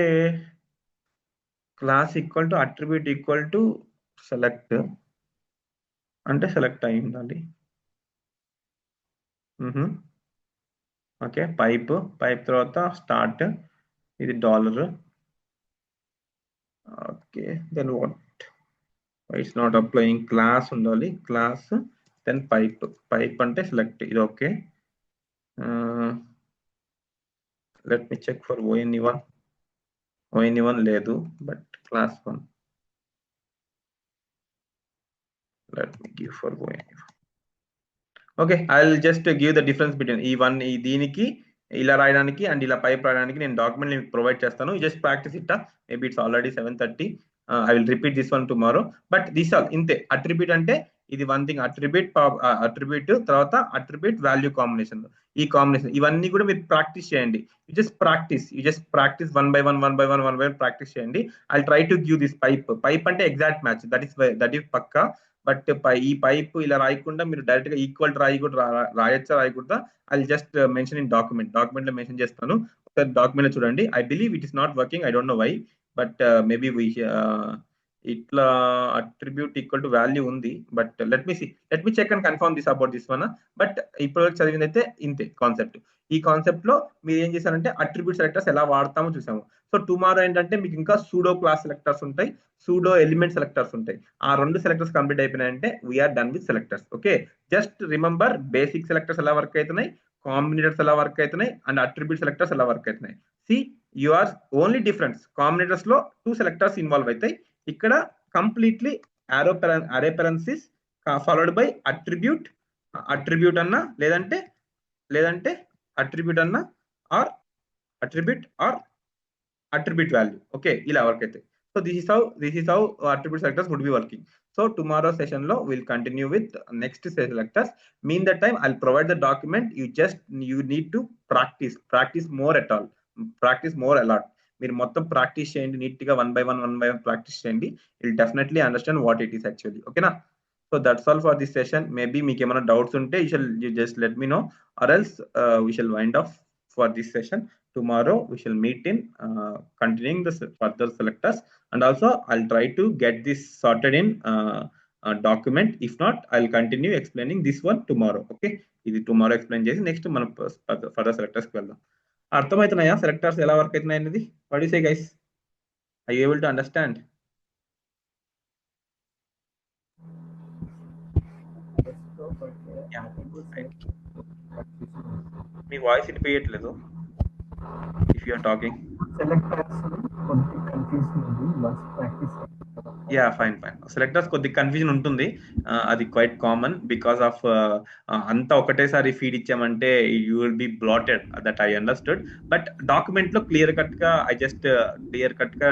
[SPEAKER 1] class equal to attribute equal to select అంటే select అయి ఉండాలి. Okay, pipe తర్వాత start, ఇది dollar. Okay, then what, it's not applying. Class ఉండాలి, class then pipe అంటే select, ఇది okay. Let me check for ONE1 లేదు, but class 1. let me give for ONE1. okay, I'll just give the difference between ఈ దీనికి ఇలా రాయడానికి and ఇలా pipe రాయడానికి నేను డాక్యుమెంట్ ని ప్రొవైడ్ చేస్తాను. Just practice it. Maybe it's already 7:30. I will repeat this one tomorrow. But this all ఇంతే. అట్రిబ్యూట్ అంటే ఇది వన్ థింగ్. అట్రిబ్యూట్ తర్వాత అట్రిబ్యూట్ వాల్యూ కాంబినేషన్, ఈ కాంబినేషన్ ఇవన్నీ కూడా మీరు ప్రాక్టీస్ చేయండి. You just practice one by one practice చేయండి. I try to give this pipe అంటే ఎగ్జాక్ట్ మ్యాచ్, దట్ ఈస్ పక్కా. బట్ ఈ పైప్ ఇలా రాయకుండా మీరు డైరెక్ట్ గా ఈక్వల్ రాయొచ్చా రాయకూడదా, I just mention in document లో మెన్షన్ చేస్తాను. ఒకసారి డాక్యుమెంట్ లో చూడండి. I believe it is not working, I don't know why, but maybe ఇట్లా అట్రిబ్యూట్ ఈక్వల్ టు వాల్యూ ఉంది. But let me check and confirm this about this one. But ఇప్పుడు చదివింది అయితే ఇంతే కాన్సెప్ట్. ఈ కాన్సెప్ట్ లో మీరు ఏం చేశారంటే అట్రిబ్యూట్ సెలెక్టర్స్ ఎలా వాడతామో చూసాము. సో టుమారో ఏంటంటే మీకు ఇంకా సూడో క్లాస్ సెలెక్టర్స్ ఉంటాయి, సూడో ఎలిమెంట్ సెలెక్టర్స్ ఉంటాయి. ఆ 2 సెలెక్టర్స్ కంప్లీట్ అయిపోయినాయంటే we're done with selectors. Okay, just remember basic selectors ఎలా వర్క్ అవుతున్నాయి, కాంబినేటర్స్ ఎలా వర్క్ అవుతున్నాయి, అండ్ అట్రిబ్యూట్ సెలెక్టర్స్ ఎలా వర్క్ అవుతున్నాయి. See you are only difference, combinators లో 2 సెలెక్టర్స్ ఇన్వాల్వ్ అవుతాయి. ఇక్కడ కంప్లీట్లీ అరే పెరెన్సిస్ ఫాలోడ్ బై అట్రిబ్యూట్ అన్నా లేదంటే అట్రిబ్యూట్ అన్నా ఆర్ అట్రిబ్యూట్ వాల్యూ. ఓకే, ఇలా వర్క్ అవుతాయి. So this is how attribute selectors would be working. So tomorrow session lo we'll continue with next selectors. Mean that time I'll provide the document. You need to practice more a lot. మీరు మొత్తం practice చేయండి neat గా, one by one practice చేయండి. Will definitely understand what it is actually. ఓకేనా? So that's all for this session. Maybe మీకు ఏమైనా doubts ఉంటే you just let me know, or else we shall wind off for this session. Tomorrow we shall meet in continuing the further selectors, and also I'll try to get this sorted in document. If not, I'll continue explaining this one tomorrow. Okay, ఇది tomorrow explain చేసి next మనం further selectors కి వెళ్దాం. అర్థమవుతున్నాయా selectors ఎలా work అవుతున్నాయి అనేది? What you say guys? Are you able to understand? మీ voice వినిపించట్లేదు if you are talking. Yeah, fine. Selectors కొద్ది కన్ఫ్యూజన్ ఉంటుంది, అది క్వైట్ కామన్ బికాస్ ఆఫ్ అంతా ఒకటేసారి ఫీడ్ ఇచ్చామంటే you will be bloated, that I understood. But document లో clear cut గా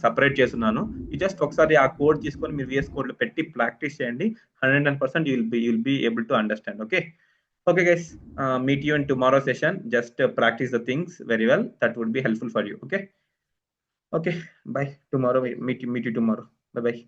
[SPEAKER 1] సపరేట్ చేస్తున్నాను. జస్ట్ ఒకసారి ఆ కోడ్ తీసుకొని మీరు VS కోడ్ లో పెట్టి ప్రాక్టీస్ చేయండి. 110% you will be able to understand. Okay guys, meet you in tomorrow session. Just practice the things very well. That would be helpful for you. Okay, bye. Tomorrow meet you tomorrow. Bye.